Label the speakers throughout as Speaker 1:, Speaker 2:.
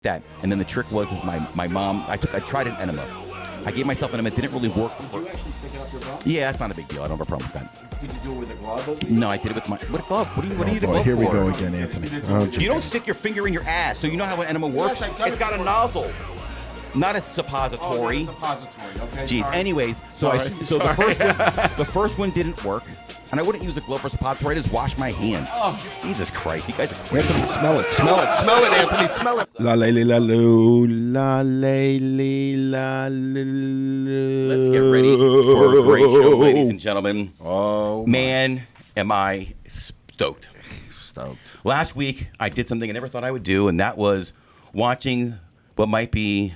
Speaker 1: that. And then the trick was my mom. I tried an enema. I gave myself an enema. It didn't really work.
Speaker 2: Did you actually stick it up your butt?
Speaker 1: Yeah, that's not a big deal. I don't have a problem with that.
Speaker 2: Did you do it with a glove?
Speaker 1: No, I did it with my glove. What do you need a glove
Speaker 3: Here we
Speaker 1: for?
Speaker 3: go again, Anthony.
Speaker 1: You don't stick your finger in your ass, so you know how an enema works.
Speaker 2: Yes,
Speaker 1: it's got a nozzle, not a suppository.
Speaker 2: Oh, not a suppository. Okay.
Speaker 1: Jeez.
Speaker 2: Sorry.
Speaker 1: Anyways, so the first one didn't work, and I wouldn't use a glove or suppository. I just wash my hand. Oh, Jesus Christ! You guys are crazy.
Speaker 3: Anthony, smell it, Anthony, smell it. La la la loo, la la la la.
Speaker 1: Let's get ready for a great show, ladies and gentlemen.
Speaker 2: Oh
Speaker 1: man, am I stoked!
Speaker 2: Stoked.
Speaker 1: Last week, I did something I never thought I would do, and that was watching what might be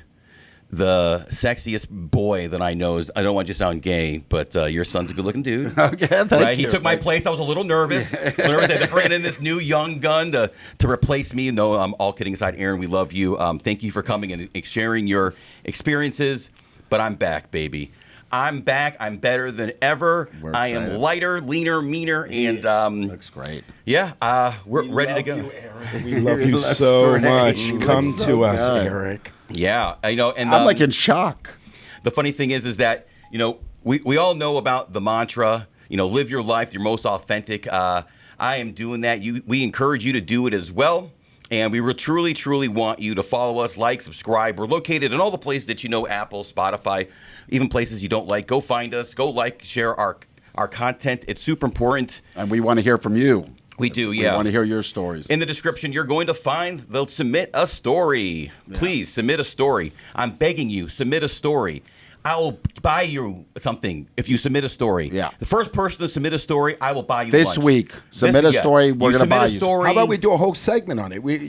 Speaker 1: the sexiest boy that I know. I don't want you to sound gay, but your son's a good-looking dude.
Speaker 2: Okay, thank you.
Speaker 1: He took my place. I was a little nervous. They're bringing in this new young gun to replace me. No, I'm all kidding aside. Aaron, we love you. Thank you for coming and sharing your experiences. But I'm back, baby. I'm back. I'm better than ever. I am lighter, leaner, meaner, and
Speaker 2: looks great.
Speaker 1: Yeah, we're ready to go.
Speaker 3: You, Eric. We love you so much. Come to us, Eric.
Speaker 1: Yeah, and
Speaker 2: I'm like in shock.
Speaker 1: The funny thing is that we all know about the mantra. Live your life, your most authentic. I am doing that. We encourage you to do it as well. And we will truly, truly want you to follow us, like, subscribe. We're located in all the places that Apple, Spotify, even places you don't like. Go find us. Go like, share our content. It's super important.
Speaker 2: And we want to hear from you.
Speaker 1: We do, yeah.
Speaker 2: We want to hear your stories.
Speaker 1: In the description, you're going to find they'll submit a story. Yeah. Please submit a story. I'm begging you, submit a story. I will buy you something if you submit a story.
Speaker 2: Yeah.
Speaker 1: The first person to submit a story, I will buy you
Speaker 2: this
Speaker 1: lunch.
Speaker 2: Week. Submit a story. We're going to buy you.
Speaker 1: Story.
Speaker 3: How about we do a whole segment on it? We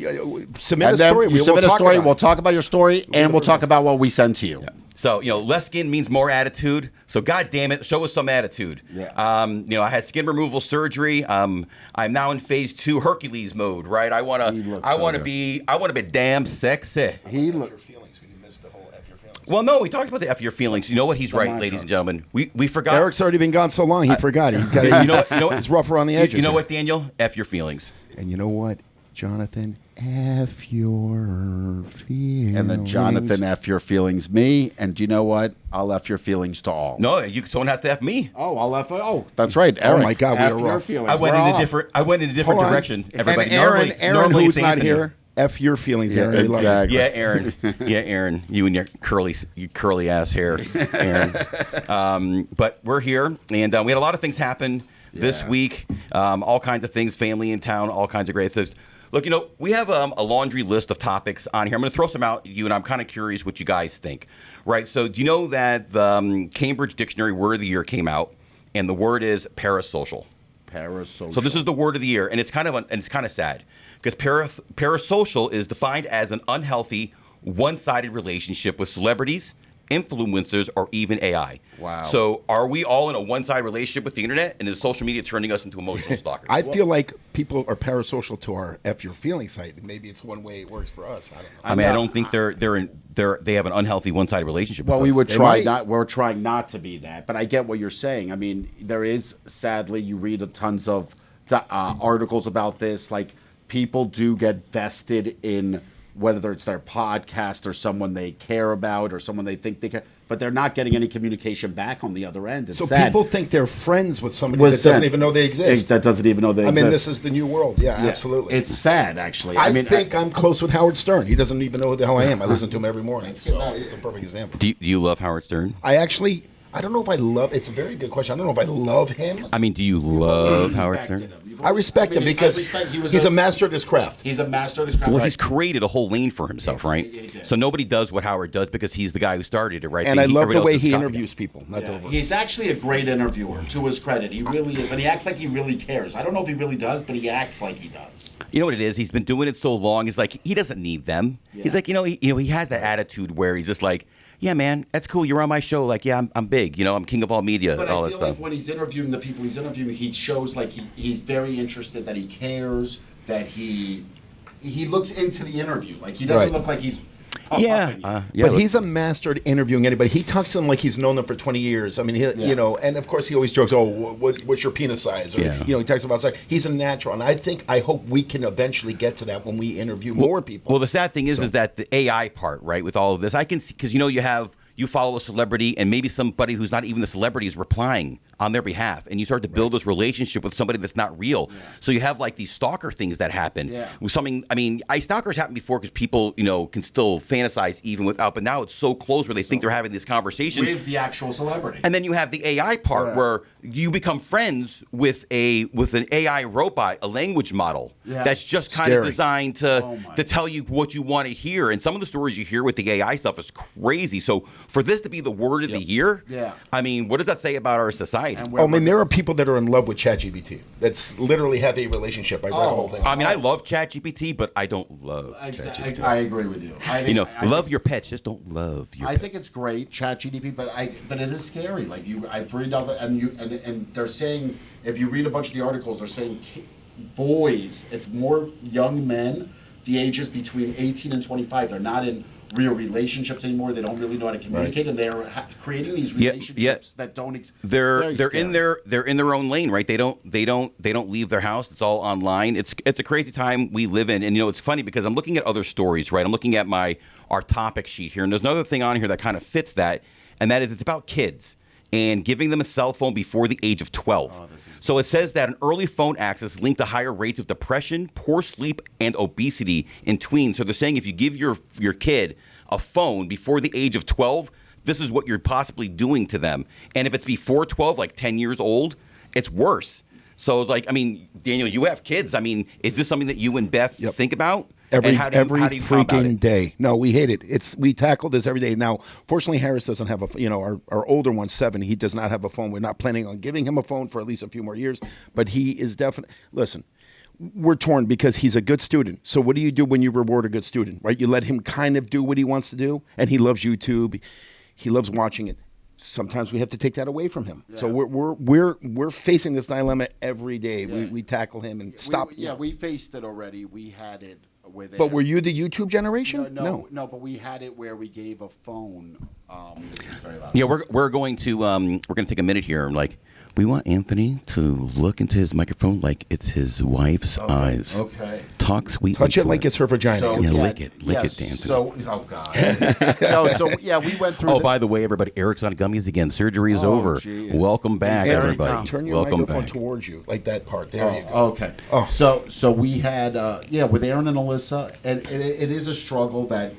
Speaker 3: submit a story.
Speaker 2: You submit a story. We'll talk about your story, and we'll talk about what we send to you.
Speaker 1: Yeah. So, less skin means more attitude. So, God damn it, show us some attitude.
Speaker 2: Yeah.
Speaker 1: I had skin removal surgery. I'm now in phase 2 Hercules mode, right? I want to be damn sexy.
Speaker 3: He looked.
Speaker 1: Well, no, we talked about the F your feelings. You know what? He's right, ladies and gentlemen. We forgot.
Speaker 3: Eric's already been gone so long, he forgot. He's got. You know what? It's rougher on the edges.
Speaker 1: You know what, Daniel? F your feelings.
Speaker 3: And you know what, Jonathan? F your feelings.
Speaker 2: And then Jonathan, F your feelings me. And do you know what? I'll F your feelings to all.
Speaker 1: No, someone has to F me.
Speaker 2: Oh, I'll F. Oh, that's right. Eric,
Speaker 3: oh my God, we
Speaker 2: F
Speaker 3: are
Speaker 2: your
Speaker 3: rough.
Speaker 2: feelings.
Speaker 1: I went in a different direction. Everybody.
Speaker 3: And Aaron,
Speaker 1: normally
Speaker 3: who's
Speaker 1: it's
Speaker 3: not
Speaker 1: Anthony.
Speaker 3: here. F your feelings, Aaron.
Speaker 2: Exactly.
Speaker 1: Yeah, Aaron. Yeah, Aaron. You and your curly ass hair, Aaron. But we're here, and we had a lot of things happen this week. All kinds of things, family in town, all kinds of great things. Look, we have a laundry list of topics on here. I'm going to throw some out at you, and I'm kind of curious what you guys think. Right? So, do you know that the Cambridge Dictionary Word of the Year came out, and the word is parasocial.
Speaker 2: Parasocial.
Speaker 1: So this is the word of the year, and it's kind of sad. Because parasocial is defined as an unhealthy, one-sided relationship with celebrities, influencers, or even AI.
Speaker 2: Wow.
Speaker 1: So are we all in a one-sided relationship with the internet, and is social media turning us into emotional stalkers?
Speaker 3: I feel like people are parasocial to our F your feelings site. Maybe it's one way it works for us. I don't know.
Speaker 1: I mean, I don't think they have an unhealthy one-sided relationship with
Speaker 2: Well,
Speaker 1: us.
Speaker 2: we would try not. We're trying not to be that, but I get what you're saying. I mean, there is, sadly, you read tons of articles about this, like. People do get vested in whether it's their podcast or someone they care about or someone they think they care, but they're not getting any communication back on the other end. It's
Speaker 3: so
Speaker 2: sad.
Speaker 3: People think they're friends with somebody that doesn't even know they exist.
Speaker 2: That doesn't even know they exist.
Speaker 3: I mean, this is the new world. Yeah, absolutely.
Speaker 2: It's sad, actually.
Speaker 3: I think I'm close with Howard Stern. He doesn't even know who the hell I am. I listen to him every morning. So it's a perfect example.
Speaker 1: Do you love Howard Stern?
Speaker 3: I don't know if I love. It's a very good question. I don't know if I love him.
Speaker 1: I mean, do you love Howard Stern?
Speaker 3: I respect him because he's a master at his craft.
Speaker 2: He's a master at his craft.
Speaker 1: Well, he's created a whole lane for himself, right? He did. So nobody does what Howard does because he's the guy who started it, right?
Speaker 3: And I love the way he interviews people.
Speaker 2: He's actually a great interviewer, to his credit. He really is. And he acts like he really cares. I don't know if he really does, but he acts like he does.
Speaker 1: You know what it is? He's been doing it so long. He's like, he doesn't need them. Yeah. He's like, he has that attitude where he's just like, yeah, man, that's cool. You're on my show. Like, yeah, I'm big. I'm king of all media,
Speaker 2: but
Speaker 1: all
Speaker 2: that
Speaker 1: stuff.
Speaker 2: But I feel like when he's interviewing the people he's interviewing, he shows like he's very interested, that he cares, that he looks into the interview. Like, he doesn't look like he's
Speaker 1: Yeah,
Speaker 3: But he's a master at interviewing anybody. He talks to them like he's known them for 20 years. I mean, you know, and of course he always jokes, "Oh, what's your penis size?" Or you know, he talks about size. He's a natural, and I hope we can eventually get to that when we interview more people.
Speaker 1: Well, the sad thing is that the AI part, right, with all of this, I can see, because you know you follow a celebrity and maybe somebody who's not even the celebrity is replying on their behalf, and you start to build this relationship with somebody that's not real. So you have like these stalker things that happen. With something, I mean, stalkers happened before because people, you know, can still fantasize even without, but now it's so close where they think they're having this conversation
Speaker 2: with the actual celebrity.
Speaker 1: And then you have the AI part where you become friends with an AI robot, a language model that's just kind of designed to tell you what you want to hear. And some of the stories you hear with the AI stuff is crazy. So for this to be the word of the year, I mean, what does that say about our society?
Speaker 3: I mean, there are people that are in love with ChatGPT. That's literally have a relationship. I read the whole thing.
Speaker 1: I mean, I love ChatGPT, but I don't love ChatGPT.
Speaker 2: I agree with you.
Speaker 1: Love your pets, just don't love your pets.
Speaker 2: I think it's great, ChatGPT, but it is scary. Like I've read all the and they're saying, if you read a bunch of the articles, they're saying boys, it's more young men, the ages between 18 and 25. They're not in real relationships anymore. They don't really know how to communicate, and they're creating these relationships that don't exist.
Speaker 1: They're in their own lane, right? They don't leave their house. It's all online. It's a crazy time we live in, and you know it's funny because I'm looking at other stories, right? I'm looking at our topic sheet here, and there's another thing on here that kind of fits that, and that is it's about kids and giving them a cell phone before the age of 12. So it says that an early phone access linked to higher rates of depression, poor sleep, and obesity in tweens. So they're saying if you give your kid a phone before the age of 12, this is what you're possibly doing to them. And if it's before 12, like 10 years old, it's worse. So, like, I mean, Daniel, you have kids. I mean, is this something that you and Beth think about?
Speaker 3: Every
Speaker 1: how do you
Speaker 3: freaking day. No, we hate it. We tackle this every day. Now, fortunately, Harris doesn't have our older one's 7. He does not have a phone. We're not planning on giving him a phone for at least a few more years. But he is definitely, listen, we're torn because he's a good student. So what do you do when you reward a good student, right? You let him kind of do what he wants to do, and he loves YouTube. He loves watching it. Sometimes we have to take that away from him. So we're facing this dilemma every day. We tackle him and stop.
Speaker 2: We faced it already. We had it with.
Speaker 3: But were you the YouTube generation?
Speaker 2: No. But we had it where we gave a phone. This is very loud.
Speaker 1: Yeah, we're going to take a minute here and we want Anthony to look into his microphone like it's his wife's eyes.
Speaker 2: Okay.
Speaker 1: Talk sweetly.
Speaker 3: Touch it like it's her vagina.
Speaker 2: So,
Speaker 1: lick it, Anthony.
Speaker 2: So, oh God. We went through.
Speaker 1: Oh, by the way, everybody, Eric's on gummies again. Surgery is over.
Speaker 2: Geez.
Speaker 1: Welcome back, everybody.
Speaker 3: Turn your
Speaker 1: Welcome
Speaker 3: microphone
Speaker 1: back.
Speaker 3: towards you, like that part. There you go.
Speaker 2: Okay. So we had with Aaron and Alyssa, and it is a struggle that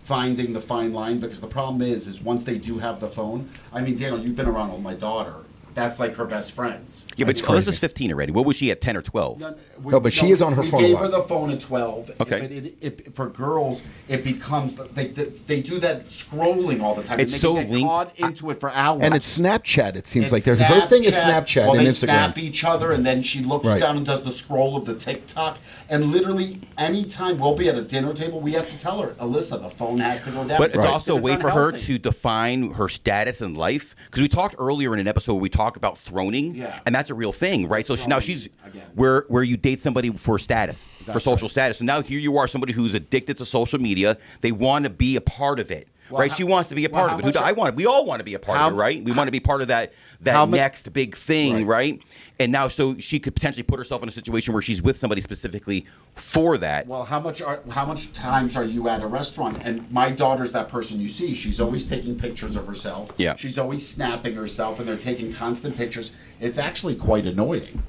Speaker 2: finding the fine line, because the problem is once they do have the phone. I mean, Daniel, you've been around with my daughter. That's like her best friends.
Speaker 1: Yeah, but Alyssa's 15 already. What was she at, 10 or 12?
Speaker 3: No, but she is on her phone a
Speaker 2: We gave
Speaker 3: lot.
Speaker 2: her the phone at 12.
Speaker 1: Okay.
Speaker 2: But for girls, it becomes they do that scrolling all the time.
Speaker 1: It's
Speaker 2: and
Speaker 1: so
Speaker 2: they get
Speaker 1: linked.
Speaker 2: caught into it for hours.
Speaker 3: And it's Snapchat, it seems
Speaker 2: It's
Speaker 3: like. Her thing is Snapchat
Speaker 2: well,
Speaker 3: and
Speaker 2: they
Speaker 3: Instagram.
Speaker 2: snap each other, and then she looks down and does the scroll of the TikTok. And literally, anytime we'll be at a dinner table, we have to tell her, Alyssa, the phone has to go down.
Speaker 1: But it's also a way for her
Speaker 2: unhealthy.
Speaker 1: to define her status in life. Because we talked earlier in an episode where we talked about throning, and that's a real thing, right? So now she's where you date somebody for status, for social status. And now here you are, somebody who's addicted to social media. They want to be a part of it. Right, she wants to be a part of it. We all want to be a part of it, right? We want to be part of that next big thing, right? And now, so she could potentially put herself in a situation where she's with somebody specifically for that.
Speaker 2: Well, how much times are you at a restaurant? And my daughter's that person you see. She's always taking pictures of herself.
Speaker 1: Yeah.
Speaker 2: She's always snapping herself, and they're taking constant pictures. It's actually quite annoying.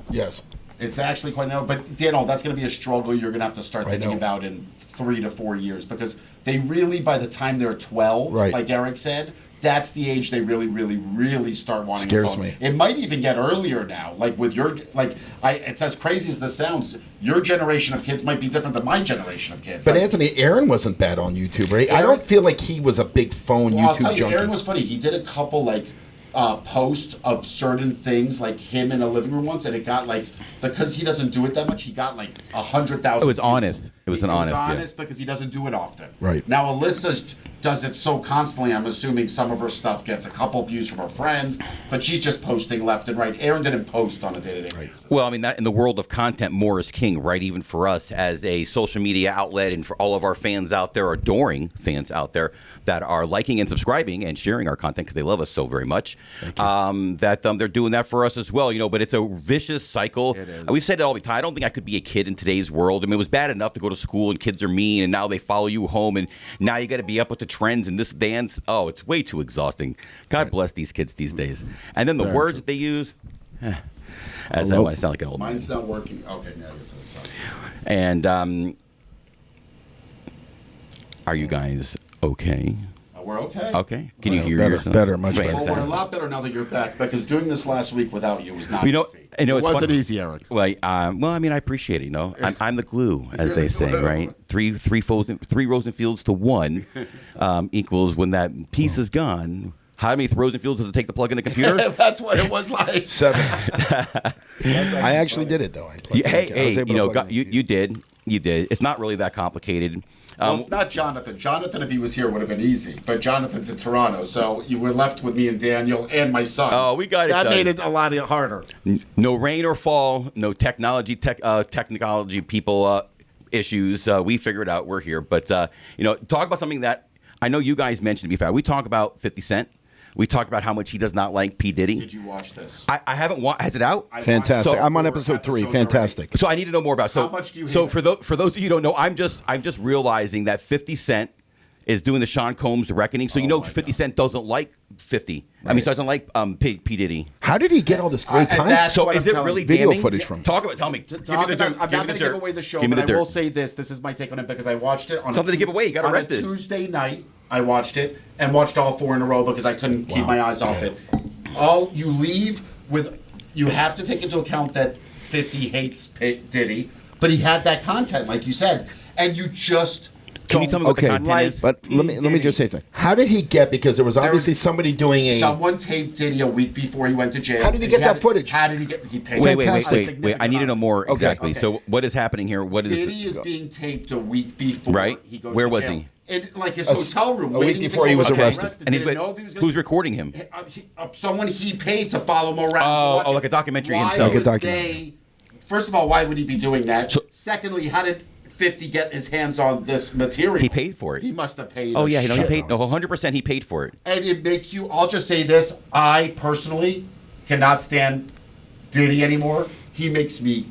Speaker 3: Yes.
Speaker 2: It's actually quite annoying. But Daniel, that's going to be a struggle you're going to have to start thinking about in 3 to 4 years, because they really, by the time they're 12, like Eric said, that's the age they really, really, really start wanting a phone.
Speaker 3: Scares me.
Speaker 2: It might even get earlier now. Like with your, it's as crazy as this sounds. Your generation of kids might be different than my generation of kids.
Speaker 3: But Anthony, Aaron wasn't bad on YouTube, right? I don't feel like he was a big phone YouTube
Speaker 2: I'll tell you,
Speaker 3: junkie.
Speaker 2: Aaron was funny. He did a couple posts of certain things, like him in a living room once, and it got because he doesn't do it that much, he got 100,000.
Speaker 1: It was honest. It was honest,
Speaker 2: because he doesn't do it often.
Speaker 3: Right.
Speaker 2: Now, Alyssa does it so constantly, I'm assuming some of her stuff gets a couple views from her friends, but she's just posting left and right. Aaron didn't post on a day-to-day basis.
Speaker 1: Well, I mean, that in the world of content, more is king, right? Even for us as a social media outlet and for all of our fans out there, adoring fans out there that are liking and subscribing and sharing our content because they love us so very much, they're doing that for us as well, but it's a vicious cycle.
Speaker 2: It is.
Speaker 1: We said it all the time. I don't think I could be a kid in today's world. I mean, it was bad enough to go to school and kids are mean and now they follow you home and now you got to be up with the trends and this dance. Oh, it's way too exhausting. God bless these kids these days. And then the words that they use. As I sound like an old man.
Speaker 2: Mine's not working. Okay, now I guess I saw.
Speaker 1: And are you guys okay?
Speaker 2: We're okay.
Speaker 1: Okay. Can you hear yourself?
Speaker 3: Better, much better.
Speaker 2: Well, we're a lot better now that you're back because doing this last week without you was not
Speaker 1: easy.
Speaker 2: It
Speaker 1: It's
Speaker 2: wasn't
Speaker 1: fun.
Speaker 2: easy, Eric.
Speaker 1: Well, I mean, I appreciate it. I'm the glue, as they say, right? Three Rosenfields to one equals when that piece is gone. How many Rosenfields does it take to plug in a computer?
Speaker 2: That's what it was like.
Speaker 3: 7. I actually did it though.
Speaker 1: You did. It's not really that complicated.
Speaker 2: Well, it's not Jonathan. Jonathan, if he was here, would have been easy. But Jonathan's in Toronto, so you were left with me and Daniel and my son.
Speaker 1: Oh, we got it
Speaker 2: That
Speaker 1: done.
Speaker 2: made it a lot harder.
Speaker 1: No rain or fall, no technology people issues. We figured out we're here. But, talk about something that I know you guys mentioned before. We talk about 50 Cent. We talked about how much he does not like P. Diddy.
Speaker 2: Did you watch this?
Speaker 1: I haven't watched. Has it out?
Speaker 3: Fantastic.
Speaker 2: So,
Speaker 3: I'm on episode 3. Fantastic.
Speaker 1: So I need to know more about. So
Speaker 2: How much do you hate
Speaker 1: So
Speaker 2: it?
Speaker 1: for those of you who don't know, I'm just realizing that 50 Cent is doing the Sean Combs Reckoning. So 50 Cent doesn't like 50. I mean, he doesn't like P. Diddy.
Speaker 3: How did he get all this great time?
Speaker 2: that's
Speaker 1: So
Speaker 2: what
Speaker 1: is
Speaker 2: I'm
Speaker 1: it
Speaker 2: telling
Speaker 1: really
Speaker 2: you.
Speaker 3: Video
Speaker 1: damning?
Speaker 3: footage from.
Speaker 1: Talk about. Tell me. Give me the dirt.
Speaker 2: I'm not going to give away the show,
Speaker 1: Give me
Speaker 2: but
Speaker 1: the
Speaker 2: I will
Speaker 1: dirt.
Speaker 2: say this. This is my take on it because I watched it on
Speaker 1: Something to give away. You got arrested.
Speaker 2: On a Tuesday night, I watched it and watched all 4 in a row because I couldn't keep my eyes off it. You leave with, you have to take into account that 50 hates Diddy, but he had that content, like you said, and you just
Speaker 1: Can you tell me what the content is?
Speaker 3: But let me just say something. How did he get? Because there was obviously somebody doing a.
Speaker 2: Someone taped Diddy a week before he went to jail.
Speaker 3: How did he get that footage?
Speaker 2: How did he get? He paid.
Speaker 1: Wait. I need to know more exactly.
Speaker 2: Okay.
Speaker 1: So what is happening here? What is
Speaker 2: Diddy is being taped a week before.
Speaker 1: Right.
Speaker 2: He goes
Speaker 1: Where
Speaker 2: to
Speaker 1: was
Speaker 2: jail.
Speaker 1: he?
Speaker 2: In like his hotel room,
Speaker 3: a week
Speaker 2: waiting
Speaker 3: before
Speaker 2: to
Speaker 3: he
Speaker 2: go
Speaker 3: was
Speaker 2: get
Speaker 3: arrested.
Speaker 1: And he's
Speaker 2: Didn't know if he was gonna
Speaker 1: who's recording him?
Speaker 2: someone he paid to follow him around.
Speaker 1: Like a documentary
Speaker 2: Why
Speaker 1: himself.
Speaker 3: Like a
Speaker 2: would
Speaker 3: documentary.
Speaker 2: First of all, why would he be doing that? Secondly, how did 50 get his hands on this material?
Speaker 1: He paid for it.
Speaker 2: He must have paid.
Speaker 1: Oh
Speaker 2: a
Speaker 1: yeah, he
Speaker 2: shit.
Speaker 1: paid. No, 100% he paid for it.
Speaker 2: And it makes you. I'll just say this: I personally cannot stand Diddy anymore. He makes me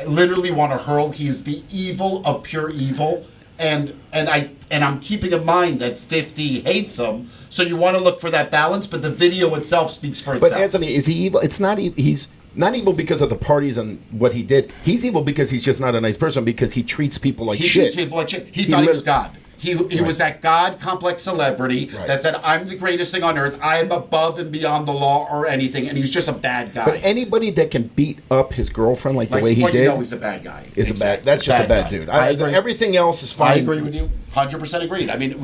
Speaker 2: literally want to hurl. He's the evil of pure evil. And I'm keeping in mind that 50 hates him, so you want to look for that balance. But the video itself speaks for itself.
Speaker 3: But Anthony, is he evil? It's not. He's not evil because of the parties and what he did. He's evil because he's just not a nice person because he treats people like
Speaker 2: He
Speaker 3: shit.
Speaker 2: treats people like shit. He thought he was God. He was that God complex celebrity that said, "I'm the greatest thing on earth. I am above and beyond the law or anything," and he's just a bad guy.
Speaker 3: But anybody that can beat up his girlfriend like the way he
Speaker 2: well,
Speaker 3: did,
Speaker 2: you know he's a bad guy.
Speaker 3: is a bad. That's just a bad
Speaker 2: guy.
Speaker 3: dude.
Speaker 2: I agree.
Speaker 3: Everything else is fine.
Speaker 2: I agree with you. 100% agreed. I mean,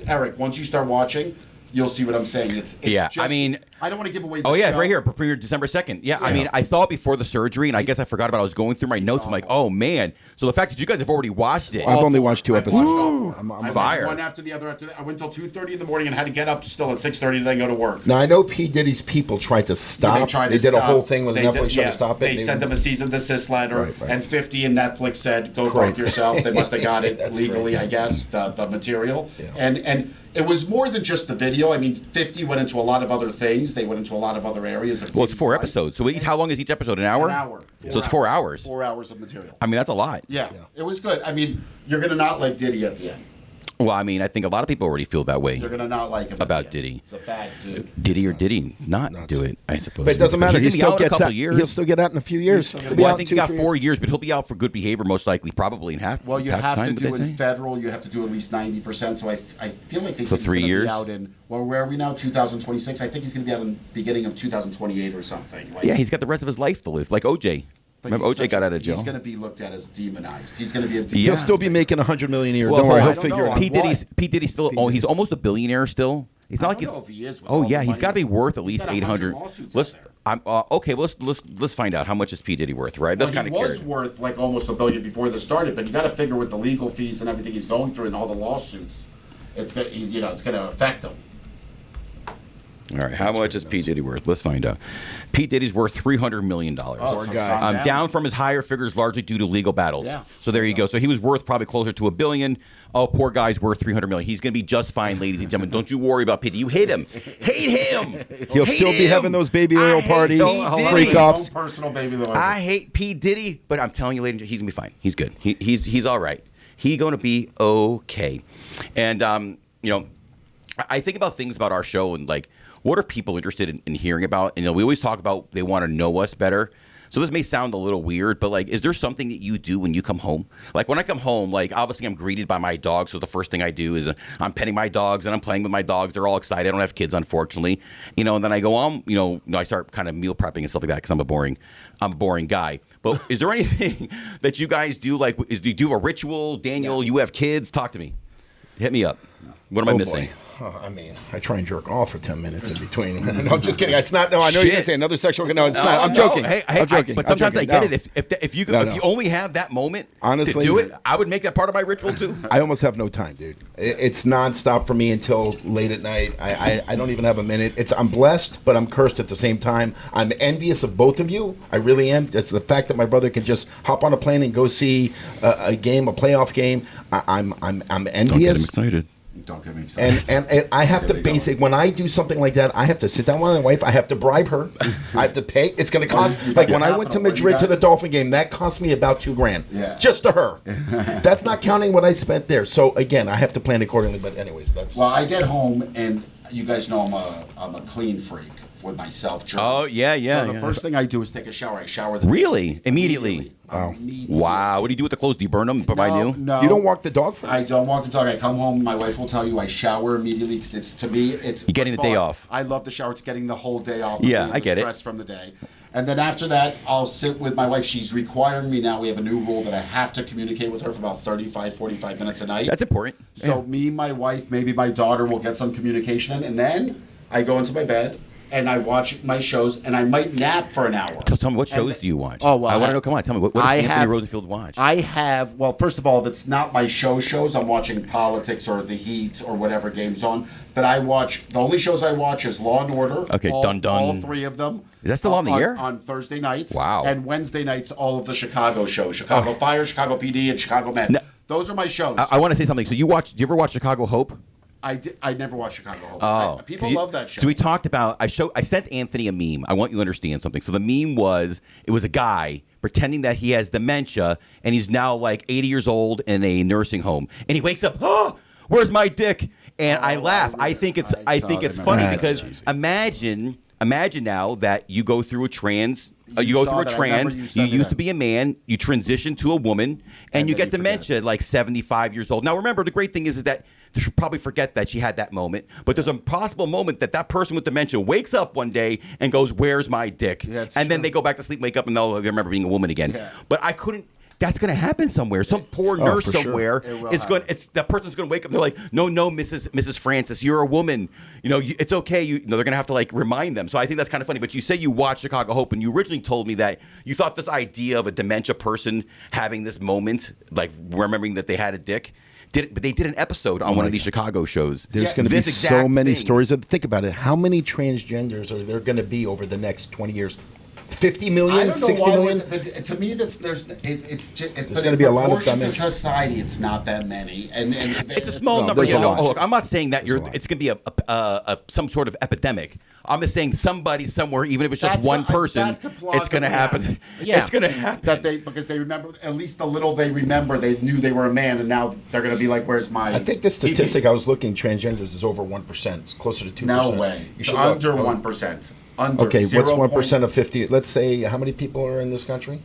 Speaker 2: Eric, once you start watching, you'll see what I'm saying. It's
Speaker 1: Yeah,
Speaker 2: just,
Speaker 1: I mean-
Speaker 2: I don't want to give away the
Speaker 1: Oh yeah,
Speaker 2: show.
Speaker 1: right here, premiere December 2nd. Yeah, I mean, I saw it before the surgery, and I guess I forgot about it. I was going through my notes. I'm like, oh man. So the fact that you guys have already watched it.
Speaker 3: I've only watched 2
Speaker 2: I watched
Speaker 3: episodes.
Speaker 2: all 4.
Speaker 3: I'm
Speaker 2: I went
Speaker 1: fire.
Speaker 2: one after the other after that. I went till 2:30 in the morning and had to get up still at 6:30 to then go to work.
Speaker 3: Now I know P Diddy's people tried to stop.
Speaker 2: They tried to
Speaker 3: did a
Speaker 2: stop.
Speaker 3: whole thing with
Speaker 2: They
Speaker 3: Netflix
Speaker 2: did-
Speaker 3: trying
Speaker 2: yeah,
Speaker 3: to stop it.
Speaker 2: They sent them a cease and desist letter,
Speaker 3: Right.
Speaker 2: and 50 and Netflix said, "Go
Speaker 3: Right.
Speaker 2: fuck yourself." They must have got it
Speaker 3: That's
Speaker 2: legally,
Speaker 3: crazy.
Speaker 2: I guess, the material.
Speaker 3: Yeah.
Speaker 2: And it was more than just the video. I mean, 50 went into a lot of other things. They went into a lot of other areas. Of
Speaker 1: Well, it's
Speaker 2: Diddy's
Speaker 1: 4
Speaker 2: life.
Speaker 1: episodes. So how long is each episode? An hour?
Speaker 2: An hour.
Speaker 1: So it's 4 hours.
Speaker 2: 4 hours of material.
Speaker 1: I mean, that's a lot.
Speaker 2: Yeah, it was good. I mean, you're gonna not like Diddy at the end.
Speaker 1: Well, I mean, I think a lot of people already feel that way
Speaker 2: You're gonna not like him
Speaker 1: about
Speaker 2: at the end.
Speaker 1: Diddy.
Speaker 2: He's a bad dude.
Speaker 1: Diddy or did he not do it? I suppose.
Speaker 3: But it doesn't matter.
Speaker 1: He's
Speaker 3: He
Speaker 1: gonna
Speaker 3: still
Speaker 1: be out in a
Speaker 3: gets
Speaker 1: couple
Speaker 3: out.
Speaker 1: years.
Speaker 3: He'll still get out in a few years. He'll be
Speaker 1: Well, I
Speaker 3: out
Speaker 1: think
Speaker 3: in
Speaker 1: he got
Speaker 3: 2-3
Speaker 1: 4 years, but he'll be out for good behavior most likely, probably in half.
Speaker 2: Well, you
Speaker 1: half
Speaker 2: have
Speaker 1: the
Speaker 2: to
Speaker 1: time,
Speaker 2: do
Speaker 1: would they
Speaker 2: in
Speaker 1: say?
Speaker 2: federal. You have to do at least 90%. So I feel like they
Speaker 1: So
Speaker 2: said he's
Speaker 1: 3
Speaker 2: gonna
Speaker 1: years?
Speaker 2: be out in. Well, where are we now? 2026. I think he's going to be out in the beginning of 2028 or something. Like,
Speaker 1: Yeah, he's got the rest of his life to live, like OJ.
Speaker 2: but
Speaker 1: Remember,
Speaker 2: he's
Speaker 1: OJ got out of jail.
Speaker 2: He's going to be looked at as demonized. He's going to be a
Speaker 1: Yeah.
Speaker 3: He'll still be making $100 million a year.
Speaker 1: Well,
Speaker 3: Don't worry,
Speaker 1: I
Speaker 3: he'll
Speaker 1: don't
Speaker 3: figure
Speaker 2: know.
Speaker 3: it out.
Speaker 1: P. Diddy's still. Oh, he's almost a billionaire still. It's not
Speaker 2: I
Speaker 1: like
Speaker 2: don't
Speaker 1: he's.
Speaker 2: know if he is. With
Speaker 1: Oh
Speaker 2: all
Speaker 1: yeah,
Speaker 2: the
Speaker 1: he's
Speaker 2: money
Speaker 1: got to be
Speaker 2: he's-
Speaker 1: worth at
Speaker 2: he's
Speaker 1: least
Speaker 2: got 100
Speaker 1: 800.
Speaker 2: lawsuits
Speaker 1: Let's.
Speaker 2: out there.
Speaker 1: Okay. Well, let's find out how much is P Diddy worth, right? That's
Speaker 2: Well,
Speaker 1: kind of
Speaker 2: he was
Speaker 1: curious.
Speaker 2: worth like almost $1 billion before this started, but you got to figure with the legal fees and everything he's going through and all the lawsuits, it's going to affect him.
Speaker 1: All right, how much is P Diddy worth? Let's find out. P Diddy's worth $300 million.
Speaker 2: Poor
Speaker 3: guy.
Speaker 1: Down from his higher figures largely due to legal battles.
Speaker 2: Yeah.
Speaker 1: So there you go. So he was worth probably closer to $1 billion. Oh, poor guy's worth $300 million. He's going to be just fine, ladies and gentlemen. Don't you worry about P Diddy. You hate him. Hate him.
Speaker 3: He'll
Speaker 1: Hate
Speaker 3: still be
Speaker 1: him.
Speaker 3: having those baby oil
Speaker 1: I hate
Speaker 3: parties,
Speaker 1: P. Diddy.
Speaker 3: freak offs.
Speaker 2: Personal baby.
Speaker 1: I hate P Diddy, but I'm telling you, ladies and gentlemen, he's going to be fine. He's good. He's all right. He's going to be okay. And I think about things about our show and like, what are people interested in hearing about? And we always talk about they want to know us better. So this may sound a little weird, but like, is there something that you do when you come home? Like when I come home, like obviously I'm greeted by my dogs. So the first thing I do is I'm petting my dogs and I'm playing with my dogs. They're all excited. I don't have kids, unfortunately. And then I go on, I start kind of meal prepping and stuff like that because I'm a boring guy. But is there anything that you guys do? Like, do you do a ritual? Daniel, you have kids. Talk to me. Hit me up. What am I missing?
Speaker 3: Boy. I mean, I try and jerk off for 10 minutes in between. No, I'm just kidding. It's not. No, I know you're gonna say another sexual. No, it's not. I'm joking.
Speaker 1: Hey,
Speaker 3: I'm joking.
Speaker 1: But sometimes I get it. If you only have that moment
Speaker 3: Honestly,
Speaker 1: to do it, I would make that part of my ritual too.
Speaker 3: I almost have no time, dude. It's nonstop for me until late at night. I don't even have a minute. I'm blessed, but I'm cursed at the same time. I'm envious of both of you. I really am. It's the fact that my brother can just hop on a plane and go see a game, a playoff game. I'm envious.
Speaker 1: Don't get him excited.
Speaker 2: Don't get me excited.
Speaker 3: And I have to when I do something like that, I have to sit down with my wife. I have to bribe her. I have to pay. It's going to cost. Like when I went to Madrid to the Dolphin game, that cost me about $2,000.
Speaker 2: Yeah.
Speaker 3: Just to her. That's not counting what I spent there. So again, I have to plan accordingly. But anyways, that's.
Speaker 2: Well, I get home and you guys know I'm a clean freak with myself.
Speaker 1: Oh yeah.
Speaker 2: So the first thing I do is take a shower. I shower
Speaker 1: Really? Immediately?
Speaker 3: Wow.
Speaker 1: Wow. What do you do with the clothes? Do you burn them? Provide new?
Speaker 2: No.
Speaker 3: You don't walk the dog first?
Speaker 2: I don't walk the dog. I come home. My wife will tell you I shower immediately because
Speaker 1: You're getting the day off.
Speaker 2: I love the shower. It's getting the whole day off.
Speaker 1: Yeah,
Speaker 2: of
Speaker 1: I get it.
Speaker 2: Stress from the day. And then after that, I'll sit with my wife. She's requiring me now. We have a new rule that I have to communicate with her for about 35, 45 minutes a night.
Speaker 1: That's important.
Speaker 2: So me, my wife, maybe my daughter will get some communication in. And then I go into my bed and I watch my shows and I might nap for an hour.
Speaker 1: Tell me, what shows do you watch?
Speaker 2: Oh, well,
Speaker 1: I want to know. Come on, tell me. What does
Speaker 2: I
Speaker 1: Anthony
Speaker 2: have-
Speaker 1: Rosenfield watch?
Speaker 2: Well, first of all, if it's not my shows, I'm watching politics or the Heat or whatever game's on. But the only shows I watch is Law and Order.
Speaker 1: Okay, Dun Dun.
Speaker 2: All three of them.
Speaker 1: Is that still on the air?
Speaker 2: On Thursday nights.
Speaker 1: Wow.
Speaker 2: And Wednesday nights, all of the Chicago shows. Chicago Fire, Chicago PD, and Chicago Med.
Speaker 1: No.
Speaker 2: Those are my shows.
Speaker 1: I want to say something. So do you ever watch Chicago Hope?
Speaker 2: I never watched Chicago Hope.
Speaker 1: Oh,
Speaker 2: People love that show.
Speaker 1: So we talked about. I sent Anthony a meme. I want you to understand something. So the meme was a guy pretending that he has dementia and he's now like 80 years old in a nursing home, and he wakes up. Oh, where's my dick? And I laugh. I think it's funny
Speaker 3: That's
Speaker 1: because
Speaker 3: cheesy.
Speaker 2: Oh,
Speaker 1: imagine now that you go through a trans. You go
Speaker 2: saw
Speaker 1: through a
Speaker 2: that. I remember
Speaker 1: trans.
Speaker 2: you
Speaker 1: You
Speaker 2: said
Speaker 1: used
Speaker 2: that.
Speaker 1: to be a man. You transition to a woman, and you
Speaker 2: then
Speaker 1: get
Speaker 2: you forget.
Speaker 1: dementia at like 75 years old. Now, remember, the great thing is that you should probably forget that she had that moment. But there's a possible moment that person with dementia wakes up one day and goes, "Where's my dick?"
Speaker 2: Yeah, that's
Speaker 1: and then
Speaker 2: true.
Speaker 1: they go back to sleep, wake up, and they'll remember being a woman again.
Speaker 2: Yeah.
Speaker 1: But I couldn't. That's going to happen somewhere. Some poor nurse
Speaker 3: for sure.
Speaker 1: somewhere
Speaker 2: It will
Speaker 1: is going.
Speaker 2: happen.
Speaker 1: That person's going to wake up. They're like, "No, Mrs. Francis, you're a woman. It's okay." They're going to have to like remind them. So I think that's kind of funny. But you say you watch Chicago Hope, and you originally told me that you thought this idea of a dementia person having this moment, like remembering that they had a dick. But they did an episode on one of these Chicago shows.
Speaker 3: There's going to be
Speaker 1: This exact
Speaker 3: so many
Speaker 1: thing.
Speaker 3: stories. Think about it. How many transgenders are there going to be over the next 20 years? 50 million?
Speaker 2: I don't know
Speaker 3: 60
Speaker 2: why
Speaker 3: million?
Speaker 2: but to me, there's
Speaker 3: gonna be a lot of
Speaker 2: to
Speaker 3: dummies.
Speaker 2: society. It's not that many, and
Speaker 1: It's a small
Speaker 3: No,
Speaker 1: number.
Speaker 3: there's a lot.
Speaker 1: Look, I'm not saying that
Speaker 3: There's a lot.
Speaker 1: it's going to be a some sort of epidemic. I'm just saying somebody somewhere, even if it's just
Speaker 2: That's
Speaker 1: one
Speaker 2: what-
Speaker 1: person,
Speaker 2: that could
Speaker 1: it's going to
Speaker 2: plausibly
Speaker 1: happen.
Speaker 2: Yeah,
Speaker 1: It's going to happen.
Speaker 2: because they remember at least the little they remember. They knew they were a man, and now they're going to be like, "Where's my?"
Speaker 3: I think the
Speaker 2: pee-pee?"
Speaker 3: statistic I was looking, transgenders is over 1%. It's closer to 2%.
Speaker 2: No way.
Speaker 3: You
Speaker 2: It's
Speaker 3: should
Speaker 2: under
Speaker 3: look.
Speaker 2: 1%. Under
Speaker 3: Okay, what's
Speaker 2: 0.
Speaker 3: 1% of 50? Let's say, how many people are in this country?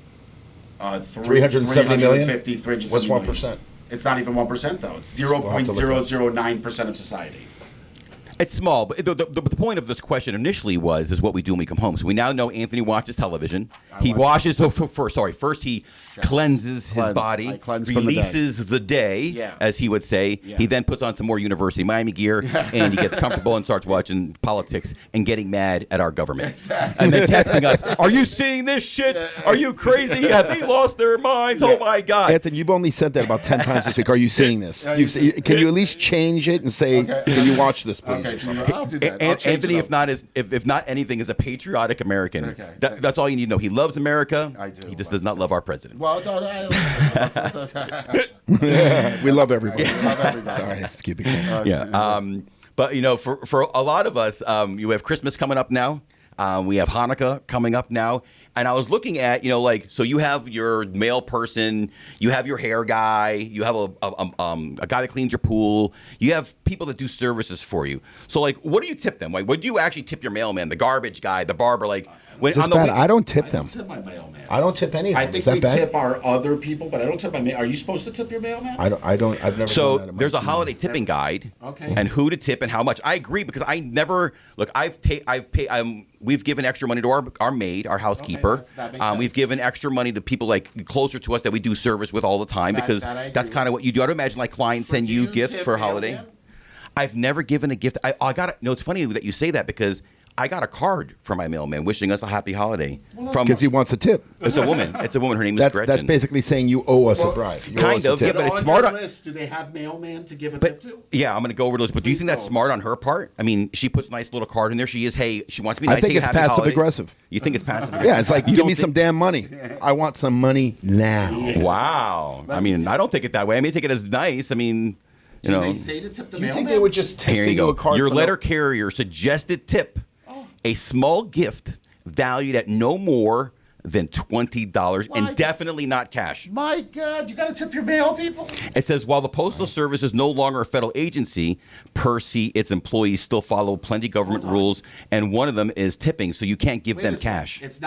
Speaker 2: 370
Speaker 3: million?
Speaker 2: 370
Speaker 3: What's
Speaker 2: million.
Speaker 3: 1%?
Speaker 2: It's not even 1% though. It's
Speaker 3: We'll have to look
Speaker 2: 0.009% of society.
Speaker 1: It's small, but the point of this question initially is what we do when we come home. So we now know Anthony watches television. He washes. First he cleanses his body, releases the day, as he would say. Yeah. He then puts on some more University of Miami gear, and he gets comfortable and starts watching politics and getting mad at our government, and then texting us, "Are you seeing this shit? Are you crazy? Have they lost their minds? Oh my God!"
Speaker 3: Anthony, you've only said that about 10 times this week. Are you seeing this? Can you at least change it and say, "Can you watch this, please?"
Speaker 2: I'll do that.
Speaker 1: Anthony, if not anything, is a patriotic American. Okay. That's all you need to know. He loves America.
Speaker 2: I do.
Speaker 1: He just does not love our president.
Speaker 2: Well,
Speaker 3: we love everybody. Sorry, let's keep it going.
Speaker 1: Yeah. But for a lot of us, you have Christmas coming up now. We have Hanukkah coming up now. And I was looking at, so you have your mail person, you have your hair guy, you have a guy that cleans your pool, you have people that do services for you. So, what do you tip them? What do you actually tip your mailman, the garbage guy, the barber?
Speaker 3: I don't tip them.
Speaker 2: I don't tip my mailman.
Speaker 3: I don't tip any of them.
Speaker 2: I think we tip our other people, but I don't tip my mailman. Are you supposed to tip your mailman?
Speaker 3: I've never
Speaker 1: So
Speaker 3: done that
Speaker 1: there's a holiday tipping guide, and who to tip and how much. I agree because I never look. We've given extra money to our maid, our housekeeper.
Speaker 2: That makes sense.
Speaker 1: We've given extra money to people closer to us that we do service with all the time because that's kind of what you do. I'd imagine clients send you gifts for a holiday. I've never given a gift. I got it. No, it's funny that you say that because I got a card from my mailman wishing us a happy holiday.
Speaker 3: Because he wants a tip.
Speaker 1: It's a woman. Her name is Gretchen.
Speaker 3: That's basically saying you owe us a bribe.
Speaker 1: Kind of, yeah, but it's smart.
Speaker 2: On list, do they have mailman to give a tip to?
Speaker 1: Yeah, I'm going to go over those. But do you think that's smart on her part? I mean, she puts a nice little card in there. She wants to be nice.
Speaker 3: I think it's passive aggressive.
Speaker 1: You think it's passive aggressive?
Speaker 3: Yeah, it's like, give me some damn money. I want some money now.
Speaker 1: Wow. I mean, I don't take it that way. I may take it as nice. I mean,
Speaker 2: do they say to tip the mailman?
Speaker 3: You think they would just text you a card?
Speaker 1: Your letter carrier suggested tip. A small gift valued at no more than $20 and definitely not cash.
Speaker 2: My God, you got to tip your mail people?
Speaker 1: It says, while the Postal Service is no longer a federal agency, per se, its employees still follow plenty of government rules, and one of them is tipping, so you can't give them cash.
Speaker 2: It's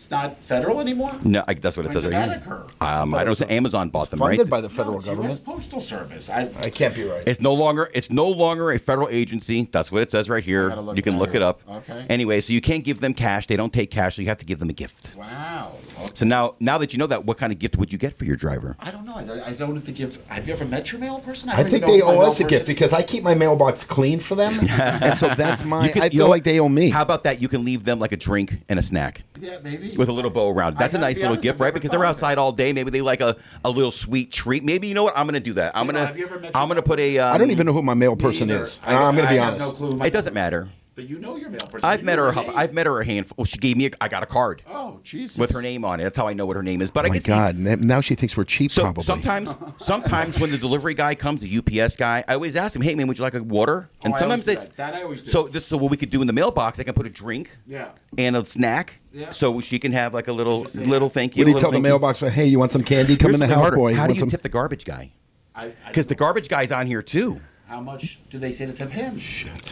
Speaker 2: not federal anymore?
Speaker 1: No, that's what it says right here.
Speaker 2: When did that occur?
Speaker 1: I don't know. Amazon bought them, right?
Speaker 3: Funded by the federal government.
Speaker 2: U.S. Postal Service.
Speaker 3: I can't be right.
Speaker 1: It's no longer a federal agency. That's what it says right here. You can look it up.
Speaker 2: Okay.
Speaker 1: Anyway, so you can't give them cash. They don't take cash, so you have to give them a gift.
Speaker 2: Wow. Okay.
Speaker 1: So now that you know that, what kind of gift would you get for your driver?
Speaker 2: I don't know. I don't think have you ever met your mail person?
Speaker 3: I think they owe us a gift because I keep my mailbox clean for them, and so that's my. I feel like they owe me.
Speaker 1: How about that? You can leave them like a drink and a snack.
Speaker 2: Yeah, maybe.
Speaker 1: With a little bow around. That's a nice little gift, right? Because they're outside all day. Maybe they like a little sweet treat. Maybe, you know what? I'm going to do that. I'm going to put a...
Speaker 3: I don't even know who my mail person is. I'm going to be honest.
Speaker 2: No clue
Speaker 1: it doesn't matter.
Speaker 2: But you know your mail person.
Speaker 1: I've met her a handful. Well, she gave me I got a card.
Speaker 2: Oh, Jesus.
Speaker 1: With her name on it. That's how I know what her name is. But
Speaker 3: oh my God. Now she thinks we're cheap, probably.
Speaker 1: Sometimes when the delivery guy comes, the UPS guy, I always ask him, hey, man, would you like a water? And sometimes
Speaker 2: that I always do.
Speaker 1: So what we could do in the mailbox, I can put a drink and a snack. Yeah. So she can have like a little thank you.
Speaker 3: What do you tell the mailbox? Hey, you want some candy? Come in the house, boy.
Speaker 1: How do you tip the garbage guy? Because the garbage guy's on here too.
Speaker 2: How much do they say to tip him?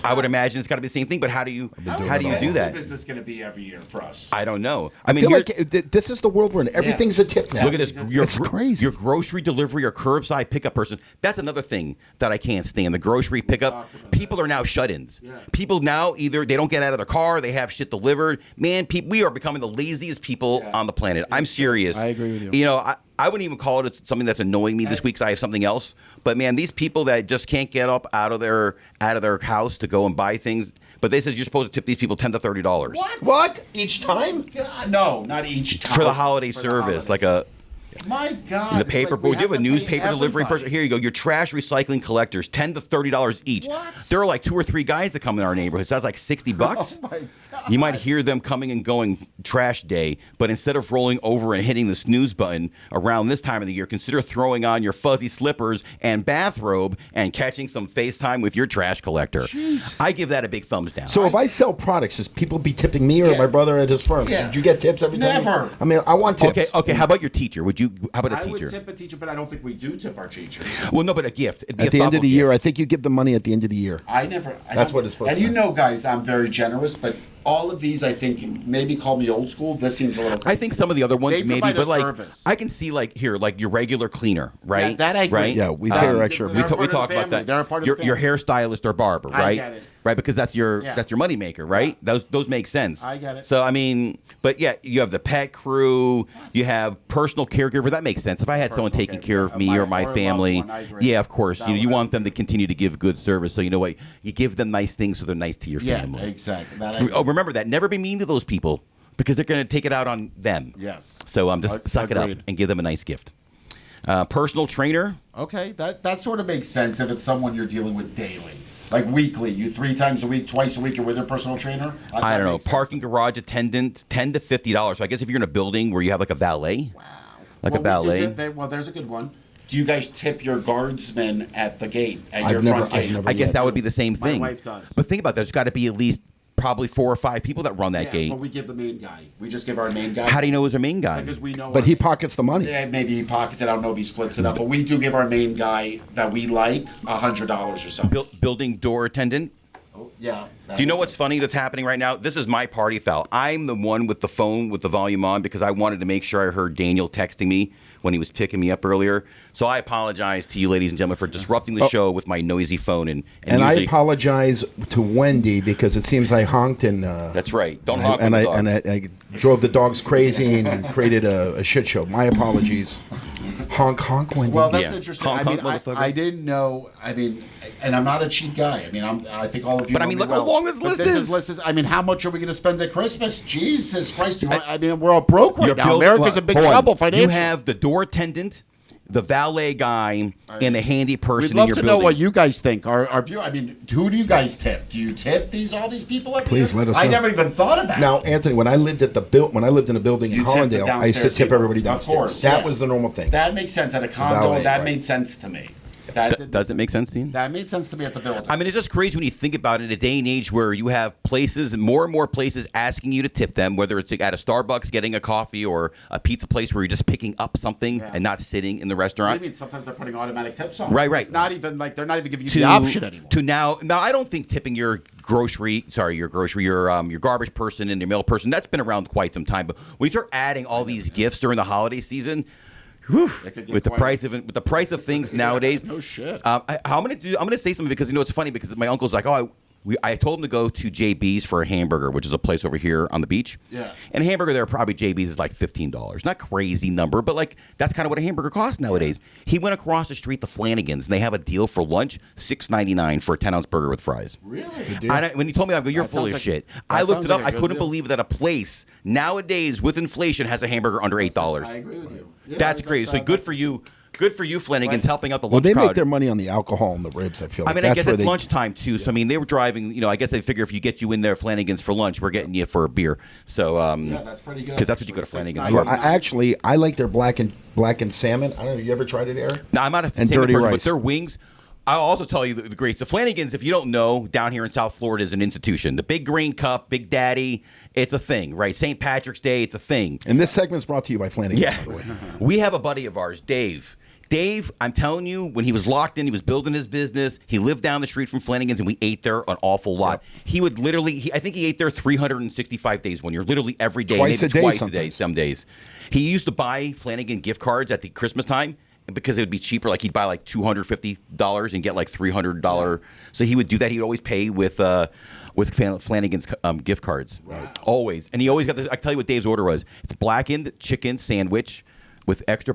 Speaker 1: I would imagine it's got to be the same thing. But how do you do that?
Speaker 2: How expensive is this going to be every year for us?
Speaker 1: I don't know.
Speaker 3: I feel like this is the world we're in. Everything's a tip now.
Speaker 1: Look at this.
Speaker 3: It's crazy.
Speaker 1: Your grocery delivery or curbside pickup person. That's another thing that I can't stand. The grocery pickup. People are now shut-ins. Yeah. People now either they don't get out of their car, they have shit delivered. Man, we are becoming the laziest people on the planet. I'm serious.
Speaker 3: I agree with you.
Speaker 1: You know, I wouldn't even call it something that's annoying me this week because I have something else. But man, these people that just can't get up out of their house to go and buy things. But they said you're supposed to tip these people $10 to $30.
Speaker 3: What? Each time?
Speaker 2: God, no, not each time.
Speaker 1: For the holiday service, like a.
Speaker 2: My God.
Speaker 1: The paper, but we do have a newspaper delivery person. Here you go. Your trash recycling collectors, $10 to $30 each.
Speaker 2: What?
Speaker 1: There are like 2 or 3 guys that come in our neighborhood. So that's like $60.
Speaker 2: Oh my God.
Speaker 1: You might hear them coming and going trash day, but instead of rolling over and hitting the snooze button around this time of the year, consider throwing on your fuzzy slippers and bathrobe and catching some FaceTime with your trash collector.
Speaker 3: Jeez.
Speaker 1: I give that a big thumbs down.
Speaker 3: So if I sell products, does people be tipping me or my brother at his firm?
Speaker 2: Yeah.
Speaker 3: Did you get tips every time?
Speaker 2: Never.
Speaker 3: I mean, I want tips.
Speaker 1: Okay. How about your teacher? How about a teacher?
Speaker 2: I would tip a teacher, but I don't think we do tip our teachers.
Speaker 1: Well, no, but a gift. It'd be
Speaker 3: at the end of the year, I think you give the money at the end of the year.
Speaker 2: That's what it's supposed to be. And you know, guys, I'm very generous, but all of these, I think, maybe call me old school. This seems a little crazy.
Speaker 1: I think some of the other ones
Speaker 2: They
Speaker 1: maybe,
Speaker 2: provide a
Speaker 1: but like
Speaker 2: service.
Speaker 1: I can see like here, like your regular cleaner, right?
Speaker 2: Yeah, that I agree.
Speaker 1: Right?
Speaker 3: Yeah, we pay her extra.
Speaker 2: They're
Speaker 1: We
Speaker 2: a part of
Speaker 1: talk
Speaker 2: the
Speaker 1: about
Speaker 2: family.
Speaker 1: that.
Speaker 2: They're a part of the
Speaker 1: Your
Speaker 2: family.
Speaker 1: hairstylist or barber,
Speaker 2: I
Speaker 1: right?
Speaker 2: get it.
Speaker 1: Right, because that's your
Speaker 2: Yeah.
Speaker 1: money maker, right? Those make sense.
Speaker 2: I get it.
Speaker 1: So I mean, but yeah, you have the pet crew, you have personal caregiver. That makes sense. If I had someone
Speaker 2: Personal
Speaker 1: taking
Speaker 2: caregiver,
Speaker 1: care of me
Speaker 2: or
Speaker 1: or my
Speaker 2: loved
Speaker 1: family,
Speaker 2: one, I agree.
Speaker 1: yeah, of course,
Speaker 2: That
Speaker 1: you
Speaker 2: would-
Speaker 1: want them to continue to give good service. So you know what, you give them nice things so they're nice to your
Speaker 2: Yeah,
Speaker 1: family.
Speaker 2: exactly. That I
Speaker 1: Oh, remember that. Never be mean to those people because they're going to take it out on them.
Speaker 2: Yes.
Speaker 1: So just suck it up
Speaker 2: Agreed.
Speaker 1: and give them a nice gift. Personal trainer.
Speaker 2: Okay, that sort of makes sense if it's someone you're dealing with daily. Like weekly, you 3 times a week, twice a week, you're with your personal trainer?
Speaker 1: I don't know. Parking garage attendant, $10 to $50. So I guess if you're in a building where you have like a valet, like a valet.
Speaker 2: Well, there's a good one. Do you guys tip your guardsmen at the gate, at your
Speaker 3: I've never-
Speaker 2: front
Speaker 3: I've
Speaker 2: gate?
Speaker 3: never-
Speaker 1: I guess
Speaker 3: Yeah,
Speaker 1: that would be the same
Speaker 2: My
Speaker 1: thing.
Speaker 2: wife does.
Speaker 1: But think about that. There's got to be at least probably 4 or 5 people that run that
Speaker 2: Yeah,
Speaker 1: gate.
Speaker 2: but we give the main guy. We just give our main guy.
Speaker 1: How do you know who's our main guy?
Speaker 2: Because we know.
Speaker 3: But he pockets the money.
Speaker 2: Yeah, maybe he pockets it. I don't know if he splits it up, but we do give our main guy that we like $100 or something.
Speaker 1: Building door attendant.
Speaker 2: Oh, yeah.
Speaker 1: Do you know what's funny that's happening right now? This is my party foul. I'm the one with the phone with the volume on because I wanted to make sure I heard Daniel texting me when he was picking me up earlier. So I apologize to you, ladies and gentlemen, for disrupting the show with my noisy phone. And
Speaker 3: And I
Speaker 1: usually-
Speaker 3: apologize to Wendy because it seems I honked and
Speaker 1: That's right. Don't honk
Speaker 3: and
Speaker 1: with
Speaker 3: I
Speaker 1: the dogs.
Speaker 3: and I drove the dogs crazy and created a shit show. My apologies. Honk honk Wendy.
Speaker 2: Well, that's
Speaker 1: Yeah.
Speaker 2: interesting.
Speaker 1: Honk,
Speaker 2: I mean,
Speaker 1: honk, motherfucker.
Speaker 2: I didn't know. I mean, and I'm not a cheap guy. I mean, I think all of you.
Speaker 1: But I
Speaker 2: know
Speaker 1: mean,
Speaker 2: me
Speaker 1: look how
Speaker 2: well.
Speaker 1: long this
Speaker 2: But
Speaker 1: list is.
Speaker 2: I mean, how much are we going to spend at Christmas? Jesus Christ! I mean, we're all broke right
Speaker 1: You're
Speaker 2: now.
Speaker 1: building-
Speaker 2: America's in big
Speaker 1: hold on.
Speaker 2: trouble financially.
Speaker 1: You have the door attendant, the valet guy, and the handy person
Speaker 2: We'd
Speaker 1: in
Speaker 2: love
Speaker 1: your
Speaker 2: to
Speaker 1: building.
Speaker 2: know what you guys think. Our view. I mean, who do you guys tip? Do you tip all these people up
Speaker 3: Please
Speaker 2: here?
Speaker 3: let us
Speaker 2: I
Speaker 3: know.
Speaker 2: never even thought about
Speaker 3: Now,
Speaker 2: it.
Speaker 3: Anthony, when I lived in a building in
Speaker 2: You tip the
Speaker 3: Hollandale, I used to
Speaker 2: downstairs
Speaker 3: tip
Speaker 2: people.
Speaker 3: everybody
Speaker 2: Of
Speaker 3: downstairs.
Speaker 2: course,
Speaker 3: that
Speaker 2: yeah.
Speaker 3: was the normal thing.
Speaker 2: That makes sense at a condo.
Speaker 3: Valet,
Speaker 2: that
Speaker 3: right.
Speaker 2: made sense to me.
Speaker 1: Does it make sense to you?
Speaker 2: That made sense to me at the building.
Speaker 1: I mean, it's just crazy when you think about it in a day and age where you have places, more and more places asking you to tip them, whether it's at a Starbucks getting a coffee or a pizza place where you're just picking up something
Speaker 2: Yeah.
Speaker 1: and not sitting in the
Speaker 2: What do
Speaker 1: restaurant.
Speaker 2: you mean? Sometimes they're putting automatic tips on.
Speaker 1: Right, right.
Speaker 2: It's not even like they're not even giving you the option anymore.
Speaker 1: To now, I don't think tipping your garbage person and your mail person, that's been around quite some time. But when you start adding all these gifts during the holiday season, whew,
Speaker 2: It could get
Speaker 1: with the
Speaker 2: quite-
Speaker 1: price of things nowadays,
Speaker 2: no shit.
Speaker 1: I'm gonna say something because it's funny because my uncle's like, I told him to go to JB's for a hamburger, which is a place over here on the beach.
Speaker 2: Yeah.
Speaker 1: And a hamburger there, probably JB's is like $15. Not crazy number, but like that's kind of what a hamburger costs nowadays. He went across the street to Flanagan's, and they have a deal for lunch, $6.99 for a 10-ounce burger with fries.
Speaker 2: Really?
Speaker 1: When you told me that, I go, you're
Speaker 2: That
Speaker 1: full
Speaker 2: sounds
Speaker 1: of
Speaker 2: like-
Speaker 1: shit.
Speaker 2: that
Speaker 1: I looked
Speaker 2: sounds
Speaker 1: it up.
Speaker 2: like a
Speaker 1: I
Speaker 2: good
Speaker 1: couldn't
Speaker 2: deal.
Speaker 1: believe that a place nowadays with inflation has a hamburger under $8.
Speaker 2: I agree with you. Yeah,
Speaker 1: That's crazy. So good for you. Good for you, Flanagan's,
Speaker 2: Right.
Speaker 1: helping out the
Speaker 3: Well,
Speaker 1: lunch
Speaker 3: they
Speaker 1: crowd.
Speaker 3: make their money on the alcohol and the ribs. I feel.
Speaker 1: I
Speaker 3: Like.
Speaker 1: mean, I
Speaker 3: That's
Speaker 1: guess
Speaker 3: where
Speaker 1: it's
Speaker 3: they,
Speaker 1: lunchtime too. So I mean, they were driving. I guess they figure if you get you in there, Flanagan's for lunch, we're getting you for a beer. So
Speaker 2: Yeah, that's pretty good.
Speaker 1: because that's what you go to
Speaker 2: Actually,
Speaker 1: Flanagan's
Speaker 3: Well,
Speaker 1: for.
Speaker 3: I like their black and salmon. I don't know. You ever tried it, Eric?
Speaker 1: Now, I'm not a
Speaker 3: And
Speaker 1: salmon
Speaker 3: dirty
Speaker 1: person, but
Speaker 3: rice.
Speaker 1: their wings. I'll also tell you the great. So Flanagan's, if you don't know, down here in South Florida is an institution. The Big Green Cup, Big Daddy, it's a thing, right? St. Patrick's Day, it's a thing.
Speaker 3: And this segment's brought to you by Flanagan.
Speaker 1: Yeah.
Speaker 3: By the way.
Speaker 1: We have a buddy of ours, Dave. Dave, I'm telling you, when he was locked in, he was building his business. He lived down the street from Flanagan's, and we ate there an awful lot. He would literally, I think he ate there 365 days one year, literally every day,
Speaker 3: Twice
Speaker 1: maybe
Speaker 3: a day
Speaker 1: twice a
Speaker 3: sometimes.
Speaker 1: day, some days. He used to buy Flanagan gift cards at the Christmas time because it would be cheaper. Like he'd buy like $250 and get like $300. So he would do that. He'd always pay with Flanagan's gift cards, always. And he always got this. I tell you what Dave's order was. It's blackened chicken sandwich with extra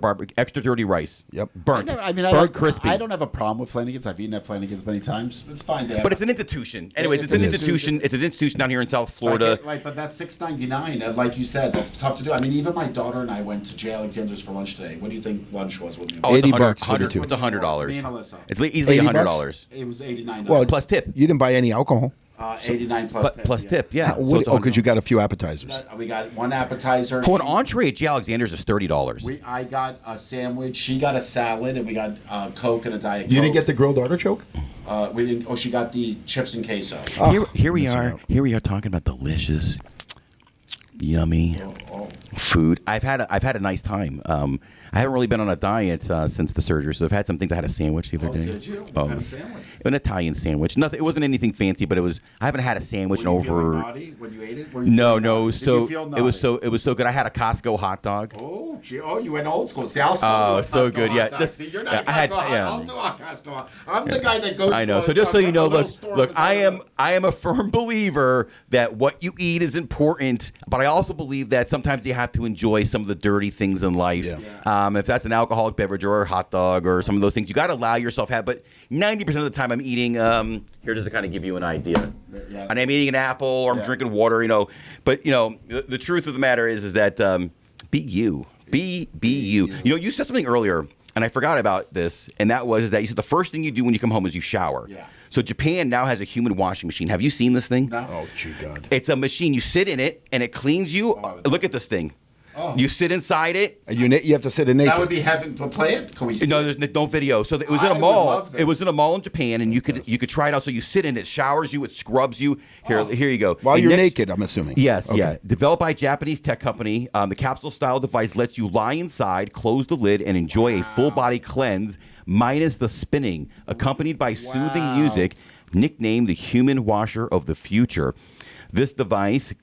Speaker 1: dirty rice.
Speaker 3: Yep.
Speaker 1: Burnt.
Speaker 2: Burnt
Speaker 1: crispy.
Speaker 2: I don't have a problem with Flanagan's. I've eaten at Flanagan's many times. It's fine.
Speaker 1: But it's an institution. Anyways, it's an
Speaker 3: It is.
Speaker 1: institution. It's an institution down here in South Florida.
Speaker 2: But that's $6.99. And like you said, that's tough to do. I mean, even my daughter and I went to J. Alexander's for lunch today. What do you think lunch was with me?
Speaker 1: Oh, it's
Speaker 3: $80
Speaker 1: $100.
Speaker 3: for the two.
Speaker 1: It's $100.
Speaker 2: Me and Alyssa.
Speaker 1: It's easily
Speaker 3: $80?
Speaker 1: $100.
Speaker 2: It was $89.
Speaker 3: Well,
Speaker 1: Plus tip.
Speaker 3: You didn't buy any alcohol.
Speaker 2: 89 plus
Speaker 1: But
Speaker 2: tip.
Speaker 1: plus tip, yeah. So it's
Speaker 3: Because you got a few appetizers.
Speaker 2: We got one appetizer.
Speaker 1: an entree at J. Alexander's is $30.
Speaker 2: I got a sandwich. She got a salad, and we got Coke and a Diet Coke.
Speaker 3: You didn't get the grilled artichoke?
Speaker 2: We didn't. Oh, she got the chips and queso.
Speaker 1: Here we
Speaker 3: missing
Speaker 1: are.
Speaker 3: out.
Speaker 1: Here we are talking about delicious, yummy. Food. I've had a nice time. I haven't really been on a diet since the surgery, so I've had some things. I had a sandwich the other day.
Speaker 2: Did you? What kind of sandwich?
Speaker 1: An Italian sandwich. Nothing. It wasn't anything fancy, but it was. I haven't had a sandwich
Speaker 2: Were you
Speaker 1: in
Speaker 2: feeling
Speaker 1: over.
Speaker 2: naughty when you ate it? Were you
Speaker 1: No.
Speaker 2: feeling naughty? Did you feel naughty?
Speaker 1: It was so good. I had a Costco hot dog.
Speaker 2: Oh, gee. Oh, you went old school. See, I'll still
Speaker 1: Oh,
Speaker 2: do a
Speaker 1: so
Speaker 2: Costco
Speaker 1: good.
Speaker 2: hot
Speaker 1: Yeah,
Speaker 2: dog.
Speaker 1: this-
Speaker 2: See, you're not
Speaker 1: yeah,
Speaker 2: a Costco
Speaker 1: I had-
Speaker 2: hot.
Speaker 1: yeah.
Speaker 2: I'll do a Costco hot. I'm the guy that goes.
Speaker 1: I know.
Speaker 2: To
Speaker 1: So just so you know, look, I
Speaker 2: am.
Speaker 1: am a firm believer that what you eat is important, but I also believe that sometimes you have to enjoy some of the dirty things in life.
Speaker 3: Yeah.
Speaker 1: If that's an alcoholic beverage or a hot dog or some of those things, you got to allow yourself have. But 90% of the time, I'm eating. Here, just to kind of give you an idea,
Speaker 2: Yeah.
Speaker 1: and I'm eating an apple or I'm drinking water. But the truth of the matter is that be you, be you. You said something earlier. And I forgot about this, and that was that you said the first thing you do when you come home is you shower.
Speaker 2: Yeah.
Speaker 1: So Japan now has a human washing machine. Have you seen this thing?
Speaker 2: No.
Speaker 3: Oh, gee, God.
Speaker 1: It's a machine. You sit in it, and it cleans you.
Speaker 2: Oh,
Speaker 1: Look at this thing.
Speaker 2: Oh.
Speaker 1: You sit inside it.
Speaker 3: You have to sit in naked.
Speaker 2: That would be heaven to play it. Can we see
Speaker 1: No,
Speaker 2: it?
Speaker 1: there's no video. So it was in
Speaker 2: I
Speaker 1: a
Speaker 2: would
Speaker 1: mall.
Speaker 2: love this.
Speaker 1: It was in a mall in Japan, and you could try it out. So you sit in it, showers you, it scrubs you. Here you go.
Speaker 3: While
Speaker 1: And
Speaker 3: you're
Speaker 1: next-
Speaker 3: naked, I'm assuming.
Speaker 1: Yes,
Speaker 3: Okay.
Speaker 1: yeah. Developed by a Japanese tech company, the capsule-style device lets you lie inside, close the lid, and enjoy a full-body cleanse, minus the spinning, accompanied by soothing music, nicknamed the human washer of the future. This device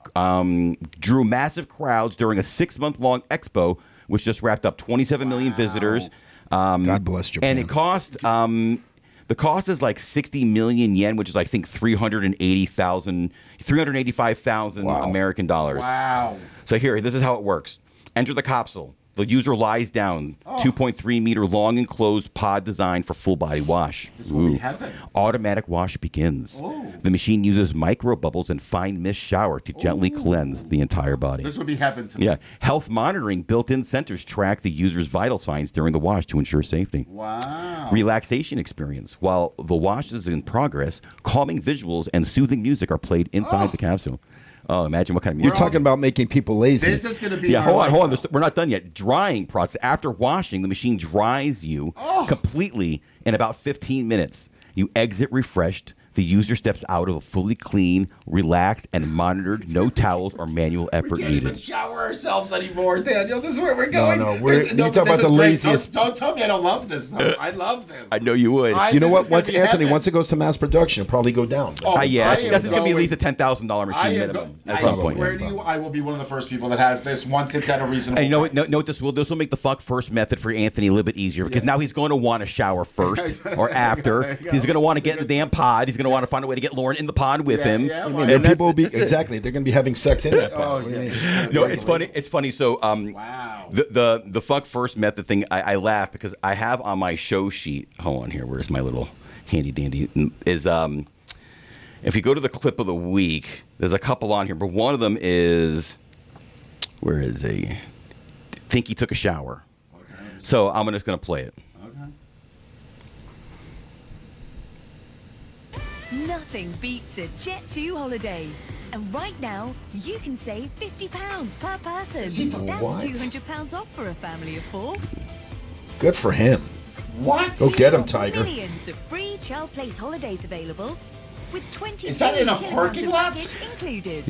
Speaker 1: drew massive crowds during a 6-month-long expo, which just wrapped up 27 million visitors.
Speaker 3: God bless Japan.
Speaker 1: And it cost. The cost is like 60 million yen, which is I think 385,000
Speaker 3: Wow.
Speaker 1: American dollars.
Speaker 2: Wow.
Speaker 1: So here, this is how it works. Enter the capsule. The user lies down, 2.3 meter long enclosed pod designed for full body wash.
Speaker 2: This will be heaven.
Speaker 1: Automatic wash begins.
Speaker 2: Ooh.
Speaker 1: The machine uses micro bubbles and fine mist shower to gently cleanse the entire body.
Speaker 2: This would be heaven to me.
Speaker 1: Yeah. Health monitoring built-in sensors track the user's vital signs during the wash to ensure safety.
Speaker 2: Wow.
Speaker 1: Relaxation experience. While the wash is in progress, calming visuals and soothing music are played inside the capsule. Oh, imagine what kind of music.
Speaker 3: You're talking about making people lazy.
Speaker 2: This is going to be.
Speaker 1: Yeah,
Speaker 2: my
Speaker 1: hold on.
Speaker 2: life.
Speaker 1: We're not done yet. Drying process. After washing, the machine dries you completely in about 15 minutes. You exit refreshed. The user steps out of a fully clean, relaxed, and monitored. No towels or manual
Speaker 2: We
Speaker 1: effort
Speaker 2: can't even
Speaker 1: needed.
Speaker 2: shower ourselves anymore, Daniel. This is where we're going.
Speaker 3: no,
Speaker 2: but
Speaker 3: you talk
Speaker 2: this
Speaker 3: about
Speaker 2: is
Speaker 3: the
Speaker 2: great.
Speaker 3: laziest-
Speaker 2: Don't tell me I don't love this, though. I love this.
Speaker 1: I know you would.
Speaker 3: You know
Speaker 2: This
Speaker 3: what?
Speaker 2: is gonna
Speaker 3: Once
Speaker 2: be
Speaker 3: Anthony,
Speaker 2: heaven.
Speaker 3: once it goes to mass production, it'll probably go down.
Speaker 2: Oh,
Speaker 1: Yeah,
Speaker 2: I am
Speaker 1: that's going to be at least a
Speaker 2: going-
Speaker 1: $10,000 machine
Speaker 2: I am
Speaker 1: minimum
Speaker 2: go-
Speaker 1: at
Speaker 2: I
Speaker 1: some point.
Speaker 2: swear to you, I will be one of the first people that has this once it's at a reasonable
Speaker 1: And you know what?
Speaker 2: price.
Speaker 1: Know what this will? This will make the fuck first method for Anthony a little bit easier because now he's going to want to shower first or after.
Speaker 2: There you go.
Speaker 1: He's going to want to get in the damn pod. He's going to want to find a way to get Lauren in the pond with him.
Speaker 2: yeah,
Speaker 3: I
Speaker 2: well,
Speaker 3: mean,
Speaker 1: And
Speaker 3: people will be
Speaker 1: that's it.
Speaker 3: exactly. They're going to be having sex in that.
Speaker 2: Oh,
Speaker 3: What do you
Speaker 2: yeah.
Speaker 3: mean?
Speaker 1: No, it's funny. It's funny. So,
Speaker 2: Wow.
Speaker 1: the fuck first method thing. I laugh because I have on my show sheet. Hold on here. Where's my little handy dandy? Is if you go to the clip of the week, there's a couple on here, but one of them is where is he? Think he took a shower.
Speaker 2: Okay.
Speaker 1: So I'm just gonna play it.
Speaker 2: Okay.
Speaker 4: Nothing beats a Jet2 holiday. And right now, you can save £50 per person. That's
Speaker 3: What?
Speaker 4: £200 off for a family of 4.
Speaker 3: Good for him.
Speaker 2: What?
Speaker 3: Go get him, Tiger.
Speaker 4: Millions of free child place holidays available with 20
Speaker 2: Is that in a
Speaker 4: kilograms
Speaker 2: parking
Speaker 4: of
Speaker 2: lot?
Speaker 4: package included.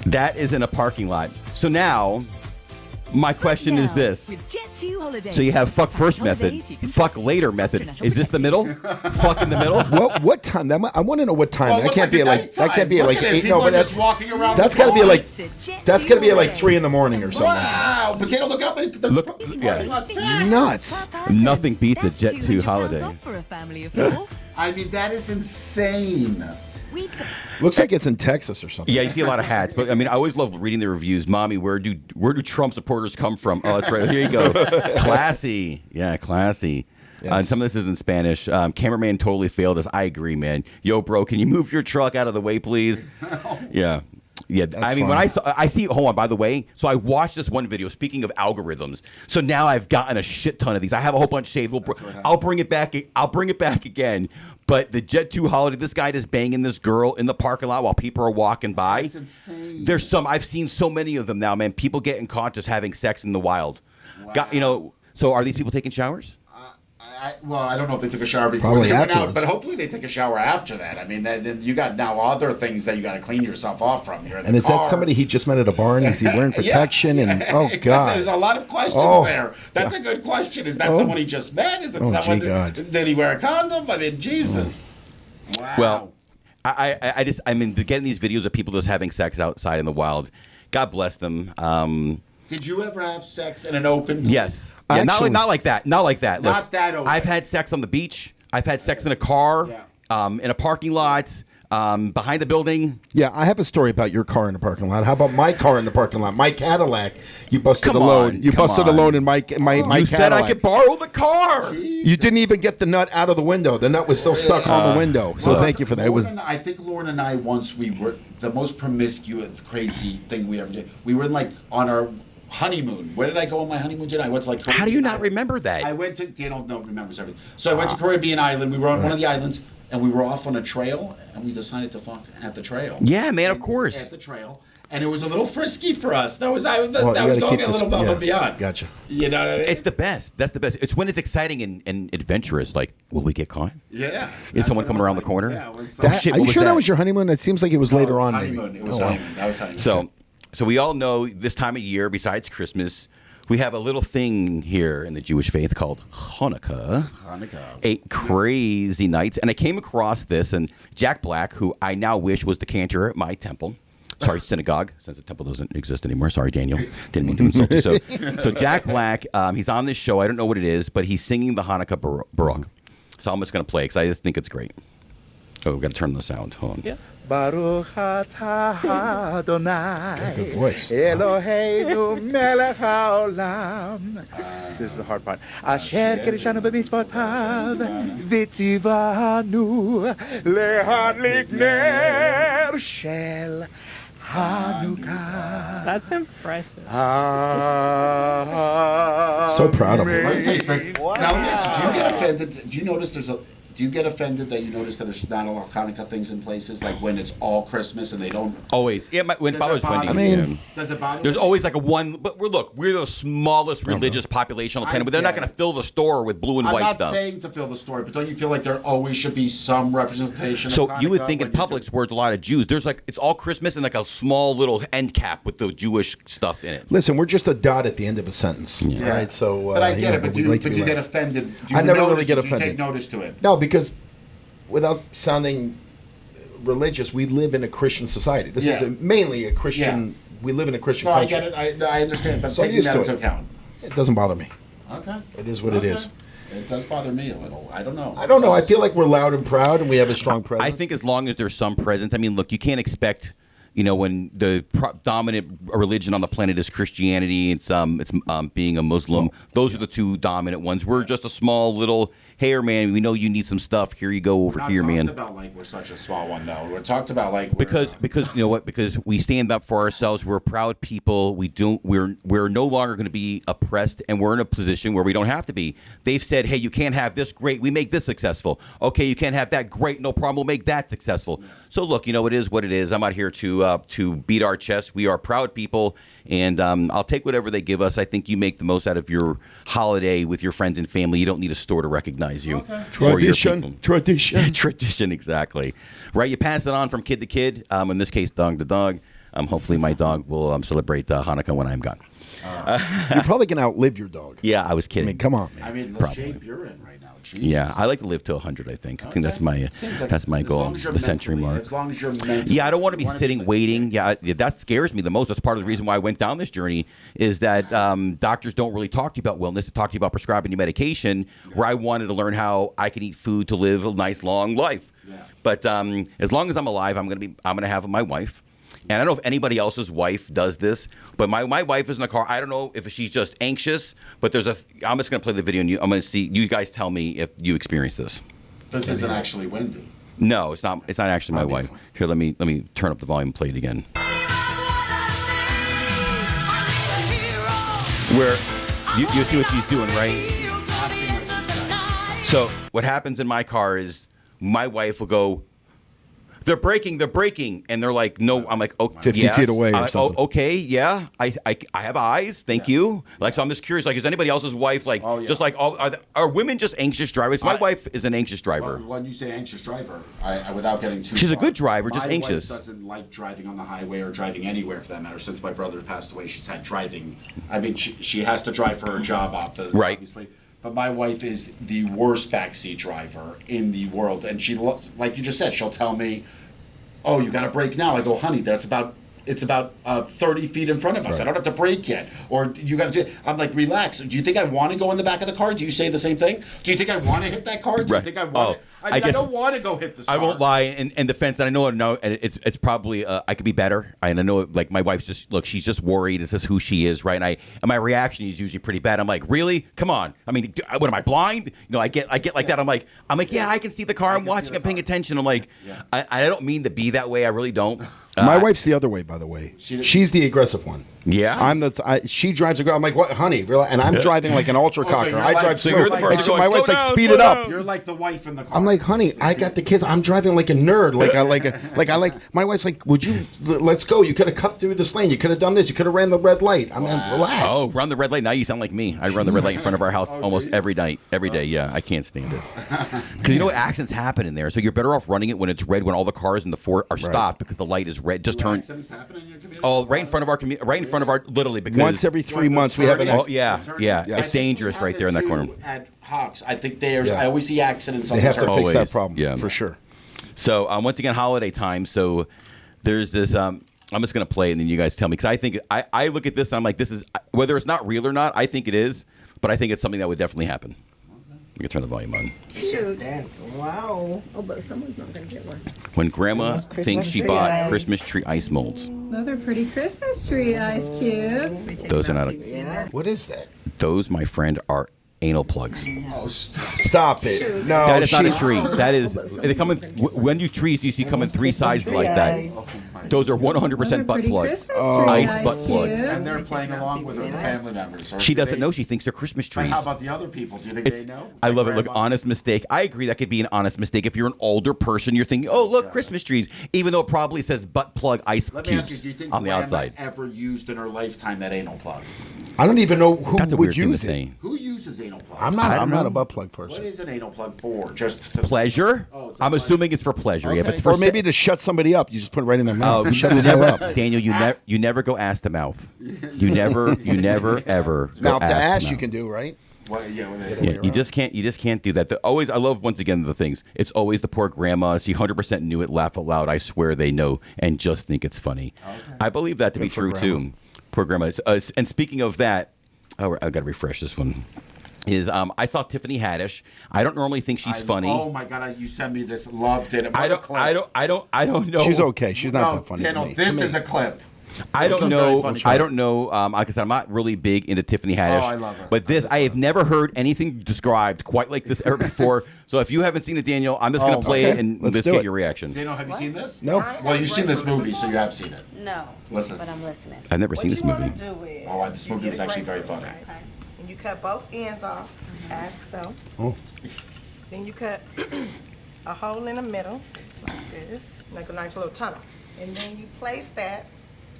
Speaker 1: That is in a parking lot. So now, my question is
Speaker 4: Now,
Speaker 1: this.
Speaker 4: with Jet2 holidays.
Speaker 1: So you have fuck first
Speaker 4: Holidays
Speaker 1: method,
Speaker 4: you can
Speaker 1: fuck
Speaker 4: book
Speaker 1: later
Speaker 4: with
Speaker 1: method.
Speaker 4: international
Speaker 1: Is this the middle? Fuck in the middle?
Speaker 3: What time? I want to know what time.
Speaker 2: Well,
Speaker 3: that
Speaker 2: look
Speaker 3: can't
Speaker 2: like
Speaker 3: be
Speaker 2: a
Speaker 3: at like
Speaker 2: nighttime.
Speaker 3: that can't be at
Speaker 2: Look
Speaker 3: like
Speaker 2: at it.
Speaker 3: 8.
Speaker 2: People
Speaker 3: No,
Speaker 2: are
Speaker 3: but
Speaker 2: just walking around
Speaker 3: that's
Speaker 2: the
Speaker 3: got to be
Speaker 2: mall.
Speaker 3: like
Speaker 4: It's a Jet2
Speaker 3: that's got to be at like
Speaker 4: holiday.
Speaker 3: 3 in the morning or something.
Speaker 2: Wow. Potato, look how many. The
Speaker 1: Look,
Speaker 2: parking
Speaker 1: yeah.
Speaker 2: lot's packed.
Speaker 3: Nuts.
Speaker 4: Per person.
Speaker 1: Nothing beats a
Speaker 4: That's
Speaker 1: Jet2
Speaker 4: £200
Speaker 1: holiday.
Speaker 4: off for a family of 4.
Speaker 2: I mean, that is insane.
Speaker 4: We've got
Speaker 3: Looks like it's in Texas or something.
Speaker 1: Yeah, you see a lot of hats, but I mean, I always love reading the reviews. Mommy, where do Trump supporters come from? Oh, that's right. Here you go. Classy. Yeah, classy.
Speaker 3: Yes.
Speaker 1: And some of this is in Spanish. Cameraman totally failed us. I agree, man. Yo, bro, can you move your truck out of the way, please? Yeah. Yeah, I mean, when I see, hold on, by the way, so I watched this one video, speaking of algorithms. So now I've gotten a shit ton of these. I have a whole bunch saved. I'll bring it back. I'll bring it back again. But the Jet2 holiday, this guy is banging this girl in the parking lot while people are walking by.
Speaker 2: That's insane.
Speaker 1: There's some, I've seen so many of them now, man. People getting caught just having sex in the wild.
Speaker 2: Wow.
Speaker 1: So are these people taking showers?
Speaker 2: Well, I don't know if they took a shower before
Speaker 3: Probably
Speaker 2: they went out,
Speaker 3: afterwards.
Speaker 2: but hopefully they take a shower after that. I mean, then you got now other things that you got to clean yourself off from. You're in
Speaker 3: And
Speaker 2: the
Speaker 3: is that
Speaker 2: car.
Speaker 3: somebody he just met at a bar, and is he wearing protection? And oh
Speaker 2: exactly.
Speaker 3: God,
Speaker 2: There's a lot of questions
Speaker 3: Oh,
Speaker 2: there. That's a good question. Is that
Speaker 3: Oh.
Speaker 2: someone he just met? Is it
Speaker 3: Oh,
Speaker 2: someone?
Speaker 3: gee, God.
Speaker 2: Did he wear a condom? I mean, Jesus. Wow.
Speaker 1: Well, I mean, getting these videos of people just having sex outside in the wild. God bless them.
Speaker 2: Did you ever have sex in an open?
Speaker 1: Yes. Yeah,
Speaker 3: Actually-
Speaker 1: not like that. Not like that. Look,
Speaker 2: Not that open.
Speaker 1: I've had sex on the beach. I've had sex in a car, in a parking lot, behind the building.
Speaker 3: yeah, I have a story about your car in the parking lot. How about my car in the parking lot? My Cadillac. You busted
Speaker 1: Come
Speaker 3: a load.
Speaker 1: on,
Speaker 3: You
Speaker 1: come
Speaker 3: busted a
Speaker 1: on.
Speaker 3: load in my Cadillac.
Speaker 1: You said I could borrow the car.
Speaker 3: You didn't even get the nut out of the window. The nut was still stuck on the window. So
Speaker 2: Well,
Speaker 3: thank you for that. It was.
Speaker 2: I think Lauren and I once we were the most promiscuous, crazy thing we ever did. We were like on our honeymoon. Where did I go on my honeymoon? Did I went to like?
Speaker 1: How do you
Speaker 2: Caribbean
Speaker 1: not
Speaker 2: Islands.
Speaker 1: remember that?
Speaker 2: I went to. Daniel remembers everything. So I went to Caribbean Island. We were on one of the islands, and we were off on a trail, and we decided to fuck at the trail.
Speaker 1: Yeah, man, of course.
Speaker 2: At the trail. And it was a little frisky for us. That was that
Speaker 3: Well,
Speaker 2: was
Speaker 3: you gotta
Speaker 2: going
Speaker 3: keep
Speaker 2: a
Speaker 3: this-
Speaker 2: little above
Speaker 3: yeah,
Speaker 2: and beyond.
Speaker 3: gotcha.
Speaker 2: You know what I mean?
Speaker 1: It's the best. That's the best. It's when it's exciting and adventurous. Like, will we get caught?
Speaker 2: yeah.
Speaker 1: Is someone coming around the
Speaker 2: like.
Speaker 1: corner?
Speaker 2: Yeah, it was.
Speaker 3: That-
Speaker 1: shit,
Speaker 3: are
Speaker 1: what
Speaker 3: you
Speaker 1: was
Speaker 3: sure that
Speaker 1: that?
Speaker 3: was your honeymoon? It seems like it was later on. Maybe.
Speaker 2: honeymoon. It was
Speaker 3: Oh, wow.
Speaker 2: honeymoon. That was honeymoon.
Speaker 1: So we all know this time of year, besides Christmas, we have a little thing here in the Jewish faith called Hanukkah.
Speaker 2: Hanukkah.
Speaker 1: 8 crazy nights. And I came across this, and Jack Black, who I now wish was the cantor at my temple. Sorry, synagogue, since the temple doesn't exist anymore. Sorry, Daniel. Didn't mean to insult you. So Jack Black, he's on this show. I don't know what it is, but he's singing the Hanukkah Baruch. So I'm just going to play because I just think it's great. Oh, we've got to turn the sound. Hold on.
Speaker 5: Yeah. Baruch atah Adonai
Speaker 3: Good voice.
Speaker 5: Eloheinu melech haolam. This is the hard part. Asher kedishanu b'mitzvotav v'tzivanu lehadlik ner shel Hanukkah.
Speaker 6: That's impressive.
Speaker 3: So proud of
Speaker 2: Let
Speaker 3: him.
Speaker 2: me say it's very. Now let me ask you: do you get offended? Do you notice there's a? Do you get offended that you notice that there's not a lot of Hanukkah things in places, like when it's all Christmas and they don't?
Speaker 1: Always. Yeah, when
Speaker 2: Does
Speaker 1: bothers
Speaker 2: it bother
Speaker 1: Wendy.
Speaker 2: you?
Speaker 3: I mean,
Speaker 2: Does it bother?
Speaker 1: There's
Speaker 2: you?
Speaker 1: always like a one, but we're the smallest religious population on the planet, but they're not
Speaker 2: get
Speaker 1: going to
Speaker 2: it.
Speaker 1: fill the store with blue and
Speaker 2: I'm
Speaker 1: white
Speaker 2: not
Speaker 1: stuff.
Speaker 2: saying to fill the story, but don't you feel like there always should be some representation?
Speaker 1: So
Speaker 2: of
Speaker 1: you would
Speaker 2: Hanukkah
Speaker 1: think in
Speaker 2: when you do-
Speaker 1: Publix, where it's a lot of Jews, there's like it's all Christmas and like a small little end cap with the Jewish stuff in it.
Speaker 3: Listen, we're just a dot at the end of a sentence.
Speaker 2: Yeah.
Speaker 3: All right, so.
Speaker 2: But I get
Speaker 3: yeah,
Speaker 2: it. But
Speaker 3: we'd
Speaker 2: do
Speaker 3: like to
Speaker 2: you
Speaker 3: be
Speaker 2: get
Speaker 3: loud.
Speaker 2: offended? Do you
Speaker 3: I never
Speaker 2: notice
Speaker 3: really get
Speaker 2: it? Do you
Speaker 3: offended.
Speaker 2: take notice to it?
Speaker 3: No, because without sounding religious, we live in a Christian society. This is
Speaker 2: Yeah.
Speaker 3: mainly a Christian. We live in a Christian
Speaker 2: No, I
Speaker 3: culture.
Speaker 2: get it. I understand. But
Speaker 3: So I'm
Speaker 2: taking
Speaker 3: used
Speaker 2: that
Speaker 3: to
Speaker 2: into
Speaker 3: it.
Speaker 2: account.
Speaker 3: It doesn't bother me.
Speaker 2: Okay.
Speaker 3: It is what it is.
Speaker 2: It does bother me a little. I don't know.
Speaker 3: I don't know. I feel like we're loud and proud, and we have a strong presence.
Speaker 1: I think as long as there's some presence, I mean, look, you can't expect, when the dominant religion on the planet is Christianity, it's being a Muslim. Those are the two dominant ones. We're just a small little. Hey, man, we know you need some stuff. Here you go over
Speaker 2: We're not
Speaker 1: here,
Speaker 2: talked
Speaker 1: man.
Speaker 2: about like we're such a small one though. We're talked about like
Speaker 1: Because you know what? Because we stand up for ourselves. We're proud people. We're no longer going to be oppressed, and we're in a position where we don't have to be. They've said, hey, you can't have this. Great, we make this successful. Okay, you can't have that. Great, no problem. We'll make that successful. So look, it is what it is. I'm out here to beat our chest. We are proud people, and I'll take whatever they give us. I think you make the most out of your holiday with your friends and family. You don't need a store to recognize you.
Speaker 2: Okay.
Speaker 1: Or your people.
Speaker 3: Tradition.
Speaker 1: Tradition, exactly. Right, you pass it on from kid to kid. In this case, dog to dog. Hopefully, my dog will celebrate Hanukkah when I'm gone.
Speaker 3: You're probably gonna outlive your dog.
Speaker 1: Yeah, I was
Speaker 3: I
Speaker 1: kidding.
Speaker 3: mean, come on, man.
Speaker 2: I mean, the
Speaker 1: Probably.
Speaker 2: shape you're in right now. Jesus.
Speaker 1: Yeah, I like to live to 100. I think. I think that's my
Speaker 2: Seems like
Speaker 1: that's my
Speaker 2: as
Speaker 1: goal.
Speaker 2: long as you're
Speaker 1: The century
Speaker 2: mentally-
Speaker 1: mark.
Speaker 2: As long as you're mentally.
Speaker 1: Yeah, I don't want to be
Speaker 2: you wanna
Speaker 1: sitting
Speaker 2: like-
Speaker 1: waiting. Yeah, that scares me the most. That's part of the reason why I went down this journey. Is that doctors don't really talk to you about wellness. They talk to you about prescribing you medication. Where I wanted to learn how I can eat food to live a nice long life.
Speaker 2: Yeah.
Speaker 1: But as long as I'm alive, I'm gonna have my wife. And I don't know if anybody else's wife does this, but my wife is in the car. I don't know if she's just anxious, but I'm just going to play the video and I'm going to see. You guys tell me if you experience this.
Speaker 2: This isn't actually windy.
Speaker 1: No, it's not. It's not actually my wife.
Speaker 3: Obviously.
Speaker 1: Here, let me turn up the volume and play it again. Where you see what she's doing, right? So what happens in my car is my wife will go, they're braking, and they're like, no. I'm like, oh,
Speaker 3: 50
Speaker 1: yes.
Speaker 3: feet away or
Speaker 1: I'm like,
Speaker 3: something.
Speaker 1: oh, okay, yeah. I have eyes. Thank you. Like, so I'm just curious. Like, is anybody else's wife like just like are women just anxious drivers? My wife is an anxious driver.
Speaker 2: Well, when you say anxious driver, I without getting too
Speaker 1: She's a
Speaker 2: far,
Speaker 1: good driver, just
Speaker 2: my
Speaker 1: anxious.
Speaker 2: wife doesn't like driving on the highway or driving anywhere for that matter. Since my brother passed away, she's had driving. I mean, she has to drive for her job,
Speaker 1: Right.
Speaker 2: obviously. But my wife is the worst backseat driver in the world, and she, like you just said, she'll tell me, "Oh, you got to brake now." I go, "Honey, it's about 30 feet in front of us.
Speaker 3: Right.
Speaker 2: I don't have to brake yet." Or you got to. I'm like, "Relax. Do you think I want to go in the back of the car? Do you say the same thing? Do you think I want to hit that car? Do you think I want it? I don't want to go hit this car."
Speaker 1: I won't lie in defense, and I know it's probably I could be better. And I know like my wife's she's just worried. This is who she is, right? And my reaction is usually pretty bad. I'm like, really? Come on. I mean, what am I blind? You know, I get like that. I'm like, yeah, I can see the car. I'm watching. I'm paying attention. I'm like, I don't mean to be that way. I really don't.
Speaker 3: My wife's the other way, by the way. She's the aggressive one.
Speaker 1: Yeah,
Speaker 3: she drives a girl. I'm like, what, honey? And I'm driving like an ultra cocker.
Speaker 2: you're
Speaker 3: I
Speaker 2: like-
Speaker 3: drive
Speaker 2: so
Speaker 3: slow.
Speaker 2: you're the person
Speaker 3: And so
Speaker 1: going,
Speaker 3: my
Speaker 1: "Slow
Speaker 3: wife's like,
Speaker 1: down,
Speaker 3: speed
Speaker 1: slow
Speaker 3: it up.
Speaker 1: down."
Speaker 2: You're like the wife in the car.
Speaker 3: I'm like, honey, I got the kids. I'm driving like a nerd. My wife's like, would you? Let's go. You could have cut through this lane. You could have done this. You could have ran the red light. I'm like, relax.
Speaker 1: Oh, run the red light. Now you sound like me. I run the red light in front of our house almost every night, every day. Yeah, I can't stand it. Because you know what? Accidents happen in there. So you're better off running it when it's red, when all the cars in the fort are stopped because the light is red. Just turn.
Speaker 2: Accidents happen in your community?
Speaker 1: Oh, right in front of our community. Right in front of our, literally. Because
Speaker 3: Once every 3 months, we have an
Speaker 1: Oh,
Speaker 3: accident.
Speaker 1: yeah.
Speaker 3: Yes.
Speaker 1: It's dangerous right there in that corner.
Speaker 2: At Hawks, I think there's.
Speaker 3: Yeah.
Speaker 2: I always see accidents on
Speaker 3: They
Speaker 2: the
Speaker 3: have to
Speaker 2: turf.
Speaker 3: fix that
Speaker 1: Always.
Speaker 3: problem.
Speaker 1: Yeah.
Speaker 3: For sure.
Speaker 1: So once again, holiday time. So there's this. I'm just gonna play it and then you guys tell me because I think I look at this and I'm like, this is whether it's not real or not. I think it is, but I think it's something that would definitely happen. You can turn the volume on.
Speaker 6: Shoot. Wow. Oh, but someone's not going to get one.
Speaker 1: When Grandma thinks she
Speaker 6: tree
Speaker 1: bought
Speaker 6: ice.
Speaker 1: Christmas tree ice molds.
Speaker 7: Another pretty Christmas tree ice cubes.
Speaker 1: Those are not.
Speaker 3: What is that?
Speaker 1: Those, my friend, are anal plugs.
Speaker 2: Oh, stop.
Speaker 3: Stop it. No,
Speaker 1: That is not a tree. That is. They come in. When you trees, you see come in three sizes like that. Those are 100% butt plugs. Ice butt plugs.
Speaker 2: And they're playing along with her family members. Or
Speaker 1: She
Speaker 2: do
Speaker 1: doesn't
Speaker 2: they-
Speaker 1: know she thinks they're Christmas
Speaker 2: But
Speaker 1: trees.
Speaker 2: how about the other people? Do you think they know?
Speaker 1: I
Speaker 2: Like
Speaker 1: love it. Look,
Speaker 2: grandma?
Speaker 1: honest mistake. I agree that could be an honest mistake. If you're an older person, you're thinking, oh, look, Christmas trees, even though it probably says butt plug ice
Speaker 2: Let me ask you,
Speaker 1: cubes
Speaker 2: do you think
Speaker 1: on the
Speaker 2: grandma
Speaker 1: outside.
Speaker 2: ever used in her lifetime that anal plug?
Speaker 3: I don't even know who
Speaker 1: That's a
Speaker 3: would
Speaker 1: weird thing to
Speaker 3: use it.
Speaker 1: say.
Speaker 2: Who uses anal plugs?
Speaker 3: I'm not a butt plug
Speaker 2: What
Speaker 3: person.
Speaker 2: is an anal plug for? Just to
Speaker 1: Pleasure?
Speaker 2: Oh, it's a
Speaker 1: I'm
Speaker 2: pleasure.
Speaker 1: assuming it's for pleasure. Yeah, if
Speaker 2: Okay.
Speaker 1: it's for
Speaker 3: Or maybe to shut somebody up. You just put it right in their mouth.
Speaker 1: Oh,
Speaker 3: shut
Speaker 1: you
Speaker 3: the hell
Speaker 1: never,
Speaker 3: up.
Speaker 1: Daniel, you never go ass to mouth. You never ever go
Speaker 3: Mouth to ass
Speaker 1: mouth.
Speaker 3: you can do, right?
Speaker 2: Well, yeah,
Speaker 1: Yeah, you just can't do that. I love once again the things. It's always the poor grandma. She 100% knew it. Laugh out loud. I swear they know and just think it's funny. Okay. I believe that to be
Speaker 3: for
Speaker 1: true
Speaker 3: grandma.
Speaker 1: too. Poor grandma. And speaking of that, I've got to refresh this one. I saw Tiffany Haddish. I don't normally think she's funny.
Speaker 2: Oh my God! You sent me this. Loved it.
Speaker 1: I don't know.
Speaker 3: She's okay. She's not
Speaker 2: No,
Speaker 3: that funny.
Speaker 2: Daniel,
Speaker 3: to me.
Speaker 2: this is a clip.
Speaker 1: I
Speaker 2: It's a
Speaker 1: don't
Speaker 2: very
Speaker 1: know.
Speaker 2: funny
Speaker 1: I
Speaker 2: clip.
Speaker 1: don't know. Like I said, I'm not really big into Tiffany Haddish.
Speaker 2: Oh, I love her.
Speaker 1: But this, I have never heard anything described quite like this ever before. So if you haven't seen it, Daniel, I'm just going to play
Speaker 3: okay.
Speaker 1: it and
Speaker 3: Let's
Speaker 1: let's
Speaker 3: do
Speaker 1: get
Speaker 3: it.
Speaker 1: your reaction.
Speaker 2: Daniel, have you seen this?
Speaker 3: No.
Speaker 2: Well, you've seen this movie, so you have seen it.
Speaker 8: No.
Speaker 2: Listen.
Speaker 8: But I'm listening.
Speaker 1: I've never seen this movie.
Speaker 6: Do is
Speaker 2: Oh, this movie
Speaker 6: you
Speaker 2: was
Speaker 6: get a
Speaker 2: actually very
Speaker 6: grapefruit,
Speaker 2: funny.
Speaker 6: right? And you cut both ends off, as so.
Speaker 3: Oh.
Speaker 6: Then you cut a hole in the middle, like this, like a nice little tunnel. And then you place that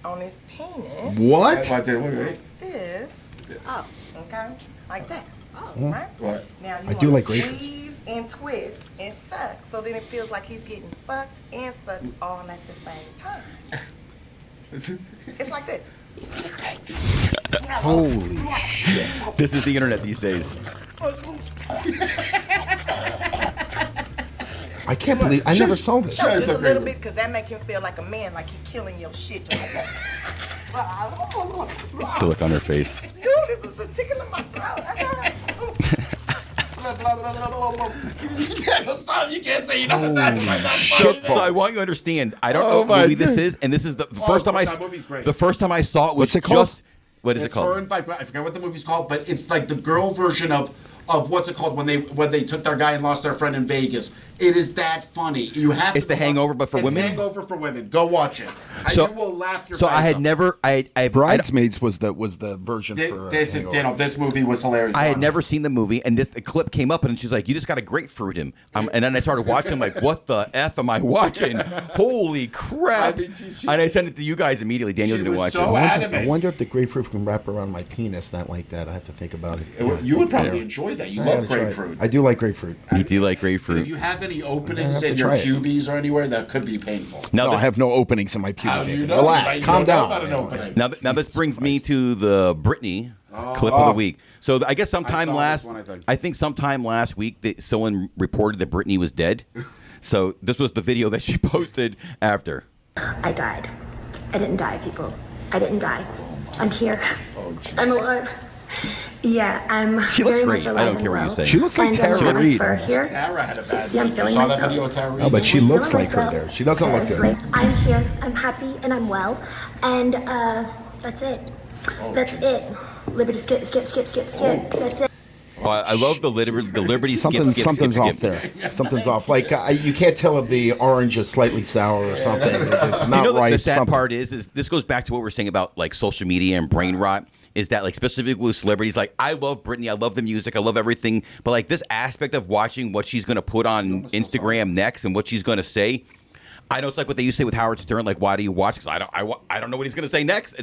Speaker 6: on his penis,
Speaker 3: What?
Speaker 2: Wait.
Speaker 6: this,
Speaker 8: Oh.
Speaker 6: okay, like that.
Speaker 8: Oh.
Speaker 6: Right?
Speaker 2: What?
Speaker 6: Now you
Speaker 3: I do
Speaker 6: want
Speaker 3: like
Speaker 6: to
Speaker 3: grapefruits.
Speaker 6: squeeze and twist and suck, so then it feels like he's getting fucked and sucked all at the same time. It's like this.
Speaker 3: Holy
Speaker 1: This is the internet these days.
Speaker 3: I can't believe I never saw this.
Speaker 2: Sure.
Speaker 6: Just
Speaker 2: It's
Speaker 6: a
Speaker 2: a
Speaker 6: little
Speaker 2: great
Speaker 6: bit, because that make him feel like a man, like he killing your shit. Just like that.
Speaker 1: The look on her face.
Speaker 6: Dude, this is a tickle in my throat.
Speaker 2: Daniel, stop! You can't say you know that.
Speaker 1: So I want you to understand. I don't know what movie this is, and this is the first time
Speaker 2: that movie's great.
Speaker 1: the first time I saw it was
Speaker 3: What's it called?
Speaker 1: just what is it
Speaker 2: It's her
Speaker 1: called?
Speaker 2: and Vibe. I forget what the movie's called, but it's like the girl version of of what's it called when they took their guy and lost their friend in Vegas. It is that funny. You have
Speaker 1: It's
Speaker 2: to
Speaker 1: The Hangover, but for
Speaker 2: it's
Speaker 1: women?
Speaker 2: Hangover for women. Go watch it.
Speaker 1: So-
Speaker 2: You will laugh your
Speaker 1: So
Speaker 2: face
Speaker 1: I had
Speaker 2: off.
Speaker 1: never,
Speaker 3: Bridesmaids was the version for.
Speaker 2: This is
Speaker 3: Hangover.
Speaker 2: Daniel. This movie was hilarious.
Speaker 1: I had never seen the movie, and this clip came up, and she's like, "You just got to grapefruit him." And then I started watching. I'm like, "What the f am I watching? Holy crap!"
Speaker 2: I mean,
Speaker 1: and I sent it to you guys immediately. Daniel
Speaker 2: she
Speaker 1: didn't
Speaker 2: was
Speaker 1: watch
Speaker 2: so
Speaker 1: it.
Speaker 2: adamant.
Speaker 3: I wonder if the grapefruit can wrap around my penis. Not like that. I have to think about it.
Speaker 2: You would probably enjoy that. You
Speaker 3: I
Speaker 2: love
Speaker 3: gotta try it.
Speaker 2: grapefruit.
Speaker 3: I do like grapefruit.
Speaker 1: You do like
Speaker 2: If
Speaker 1: grapefruit.
Speaker 2: you have any
Speaker 3: I
Speaker 2: openings
Speaker 3: have
Speaker 2: in
Speaker 3: to
Speaker 2: your
Speaker 3: try it.
Speaker 2: pubes or anywhere, that could be painful.
Speaker 1: Now,
Speaker 3: No,
Speaker 1: this,
Speaker 3: I have no openings in my
Speaker 2: How
Speaker 3: pubes.
Speaker 2: do you
Speaker 3: Anthony.
Speaker 2: know?
Speaker 3: Relax,
Speaker 2: You
Speaker 3: calm
Speaker 2: don't know
Speaker 3: down.
Speaker 2: about an opening.
Speaker 1: now this brings me to the Britney clip of the week. So I guess sometime
Speaker 2: I saw
Speaker 1: last,
Speaker 2: this one, I think.
Speaker 1: I think sometime last week, that someone reported that Britney was dead. So this was the video that she posted after.
Speaker 8: I died. I didn't die, people. I didn't die. I'm here.
Speaker 2: Oh,
Speaker 8: I'm alive. Yeah, I'm
Speaker 1: She looks
Speaker 8: very
Speaker 1: great.
Speaker 8: much
Speaker 1: I
Speaker 8: alive
Speaker 1: don't
Speaker 8: and
Speaker 1: care what you
Speaker 8: well.
Speaker 1: say.
Speaker 3: She looks like
Speaker 8: And
Speaker 3: Tara
Speaker 8: I'm
Speaker 3: Reid.
Speaker 8: for here.
Speaker 2: Tara had a bad
Speaker 8: See, I'm
Speaker 2: week. You
Speaker 8: feeling
Speaker 2: saw that
Speaker 8: myself.
Speaker 2: video of Tara Reid?
Speaker 3: No, but she
Speaker 8: Feeling
Speaker 3: looks like her
Speaker 8: myself.
Speaker 3: there. She doesn't look
Speaker 8: Tara's
Speaker 3: good.
Speaker 8: great. I'm here. I'm happy and I'm well. And that's it. That's it. Liberty skip. That's it.
Speaker 1: Oh, I love the Liberty
Speaker 3: Something,
Speaker 1: skip.
Speaker 3: something's off there. Something's off. Like you can't tell if the orange is slightly sour or something. It's not
Speaker 1: You know,
Speaker 3: right.
Speaker 1: the sad
Speaker 3: something.
Speaker 1: part is this goes back to what we're saying about like social media and brain rot. Is that like specifically with celebrities? Like I love Britney, I love the music, I love everything, but like this aspect of watching what she's going to put on Instagram next and what she's going to say. I know it's like what they used to say with Howard Stern. Like, why do you watch? Because I don't know what he's going to say next.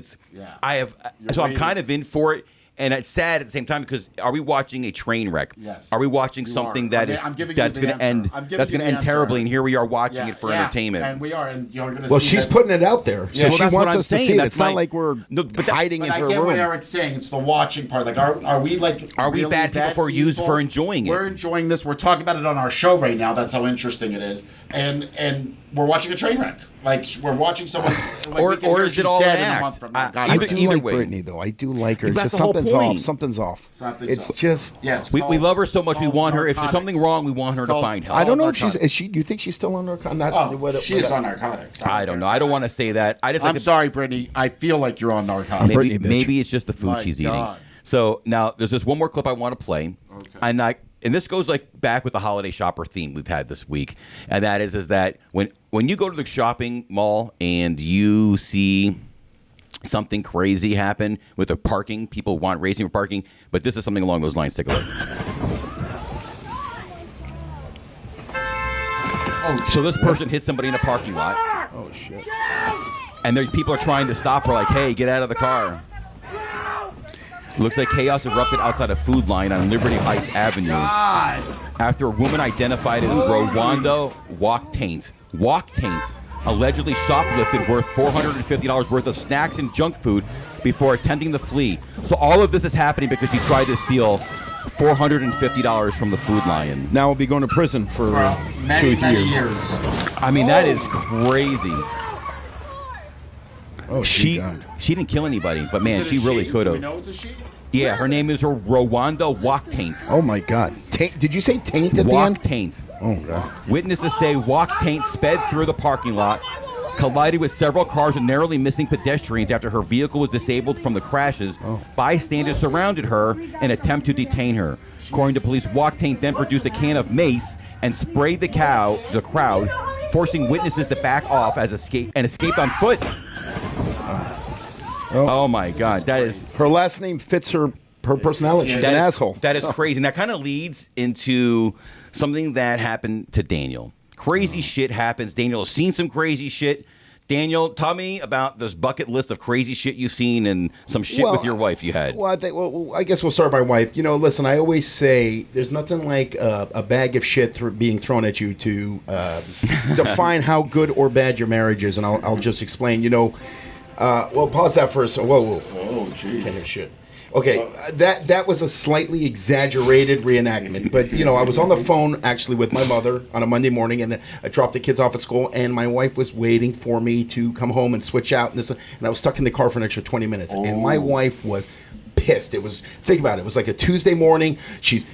Speaker 1: I'm kind of in for it. And it's sad at the same time because are we watching a train wreck?
Speaker 2: Yes.
Speaker 1: Are we watching
Speaker 2: You
Speaker 1: something
Speaker 2: are.
Speaker 1: that
Speaker 2: I'm giving you
Speaker 1: that's
Speaker 2: the
Speaker 1: going to
Speaker 2: answer.
Speaker 1: end
Speaker 2: I'm giving
Speaker 1: that's
Speaker 2: you
Speaker 1: going to
Speaker 2: the
Speaker 1: end terribly?
Speaker 2: answer.
Speaker 1: And here we are watching it for entertainment.
Speaker 2: And we are, and you're going to
Speaker 3: Well,
Speaker 2: see
Speaker 3: she's
Speaker 2: that-
Speaker 3: putting it out there.
Speaker 2: Yeah,
Speaker 3: So
Speaker 2: well,
Speaker 3: she
Speaker 1: that's what
Speaker 3: wants
Speaker 1: I'm
Speaker 3: us to
Speaker 1: saying.
Speaker 3: see it.
Speaker 1: That's
Speaker 3: It's not
Speaker 1: my-
Speaker 3: like we're
Speaker 1: No, but that-
Speaker 3: hiding
Speaker 2: But
Speaker 3: in
Speaker 2: I
Speaker 3: her
Speaker 2: get what
Speaker 3: room.
Speaker 2: Eric's saying. It's the watching part. Like, are we like?
Speaker 1: Are we
Speaker 2: really
Speaker 1: bad people for enjoying it?
Speaker 2: We're enjoying this. We're talking about it on our show right now. That's how interesting it is. And we're watching a train wreck. Like we're watching someone. Like,
Speaker 1: Or-
Speaker 2: we can
Speaker 1: or
Speaker 2: hear
Speaker 1: is it
Speaker 2: she's
Speaker 1: all
Speaker 2: dead
Speaker 1: an
Speaker 2: in a
Speaker 1: act?
Speaker 2: month from now.
Speaker 1: I-
Speaker 2: God,
Speaker 3: I
Speaker 1: Either-
Speaker 3: do
Speaker 1: either
Speaker 3: like
Speaker 1: way.
Speaker 3: Britney, though. I do like her. It's
Speaker 1: That's
Speaker 3: just
Speaker 1: the whole
Speaker 3: something's
Speaker 1: point.
Speaker 3: off. Something's off.
Speaker 2: Something's
Speaker 3: It's
Speaker 2: off.
Speaker 3: just.
Speaker 2: Yeah, it's
Speaker 1: We
Speaker 2: called-
Speaker 1: love her so much. We
Speaker 2: called
Speaker 1: want her. If there's
Speaker 2: narcotics.
Speaker 1: something wrong, we want her to
Speaker 2: Called-
Speaker 1: find help.
Speaker 3: I don't know if
Speaker 2: narcotics.
Speaker 3: she's. Is she? You think she's still on narcotics? Not.
Speaker 2: Oh, she is on narcotics.
Speaker 1: I don't know. I don't want to say that. I just like
Speaker 2: I'm
Speaker 1: to-
Speaker 2: sorry, Brittany. I feel like you're on narcotics.
Speaker 3: Britney, bitch.
Speaker 1: Maybe it's just the food
Speaker 2: My
Speaker 1: she's
Speaker 2: God.
Speaker 1: eating. So now there's this one more clip I want to play, and this goes like back with the holiday shopper theme we've had this week, and that is that when you go to the shopping mall and you see something crazy happen with the parking, people want raising for parking, but this is something along those lines. Take a look. So this person hit somebody in a parking lot.
Speaker 3: Oh shit.
Speaker 1: And there's people are trying to stop her, like, hey, get out of the car. Looks like chaos erupted outside a Food Line on Liberty Heights Avenue after a woman identified as Rwanda Walktaint allegedly shoplifted worth $450 worth of snacks and junk food before attempting to flee. So all of this is happening because she tried to steal $450 from the Food Lion.
Speaker 3: Now we'll be going to prison for
Speaker 2: Many
Speaker 3: 2 years.
Speaker 2: years.
Speaker 1: I mean, that is crazy.
Speaker 3: Oh,
Speaker 1: She
Speaker 3: God.
Speaker 1: didn't kill anybody, but man,
Speaker 2: Is it
Speaker 1: she
Speaker 2: a
Speaker 1: really
Speaker 2: she?
Speaker 1: could
Speaker 2: Do we
Speaker 1: have.
Speaker 2: know it's a she?
Speaker 1: Yeah, her name is Rwanda Walktaint.
Speaker 3: Oh my God. Did you say taint at the end?
Speaker 1: Walktaint.
Speaker 3: Oh God.
Speaker 1: Witnesses say Walktaint sped through the parking lot, collided with several cars and narrowly missing pedestrians after her vehicle was disabled from the crashes. Bystanders surrounded her in an attempt to detain her. According to police, Walktaint then produced a can of mace and sprayed the crowd, forcing witnesses to back off and escaped on foot. Oh my God, that is
Speaker 3: Her last name fits her personality. She's
Speaker 1: that
Speaker 3: an
Speaker 1: is-
Speaker 3: asshole.
Speaker 1: That is crazy. And that kind of leads into something that happened to Daniel. Crazy shit happens. Daniel has seen some crazy shit. Daniel, tell me about this bucket list of crazy shit you've seen and some shit with your wife you had.
Speaker 3: Well, I guess we'll start with my wife. You know, listen, I always say there's nothing like a bag of shit being thrown at you to define how good or bad your marriage is, and I'll just explain. You know, well, pause that for a second. Whoa, jeez. Can't hear shit. Okay, that was a slightly exaggerated reenactment, but you know, I was on the phone actually with my mother on a Monday morning, and I dropped the kids off at school, and my wife was waiting for me to come home and switch out, and I was stuck in the car for an extra 20 minutes, and my wife was pissed. Think about it. It was like a Tuesday morning. She's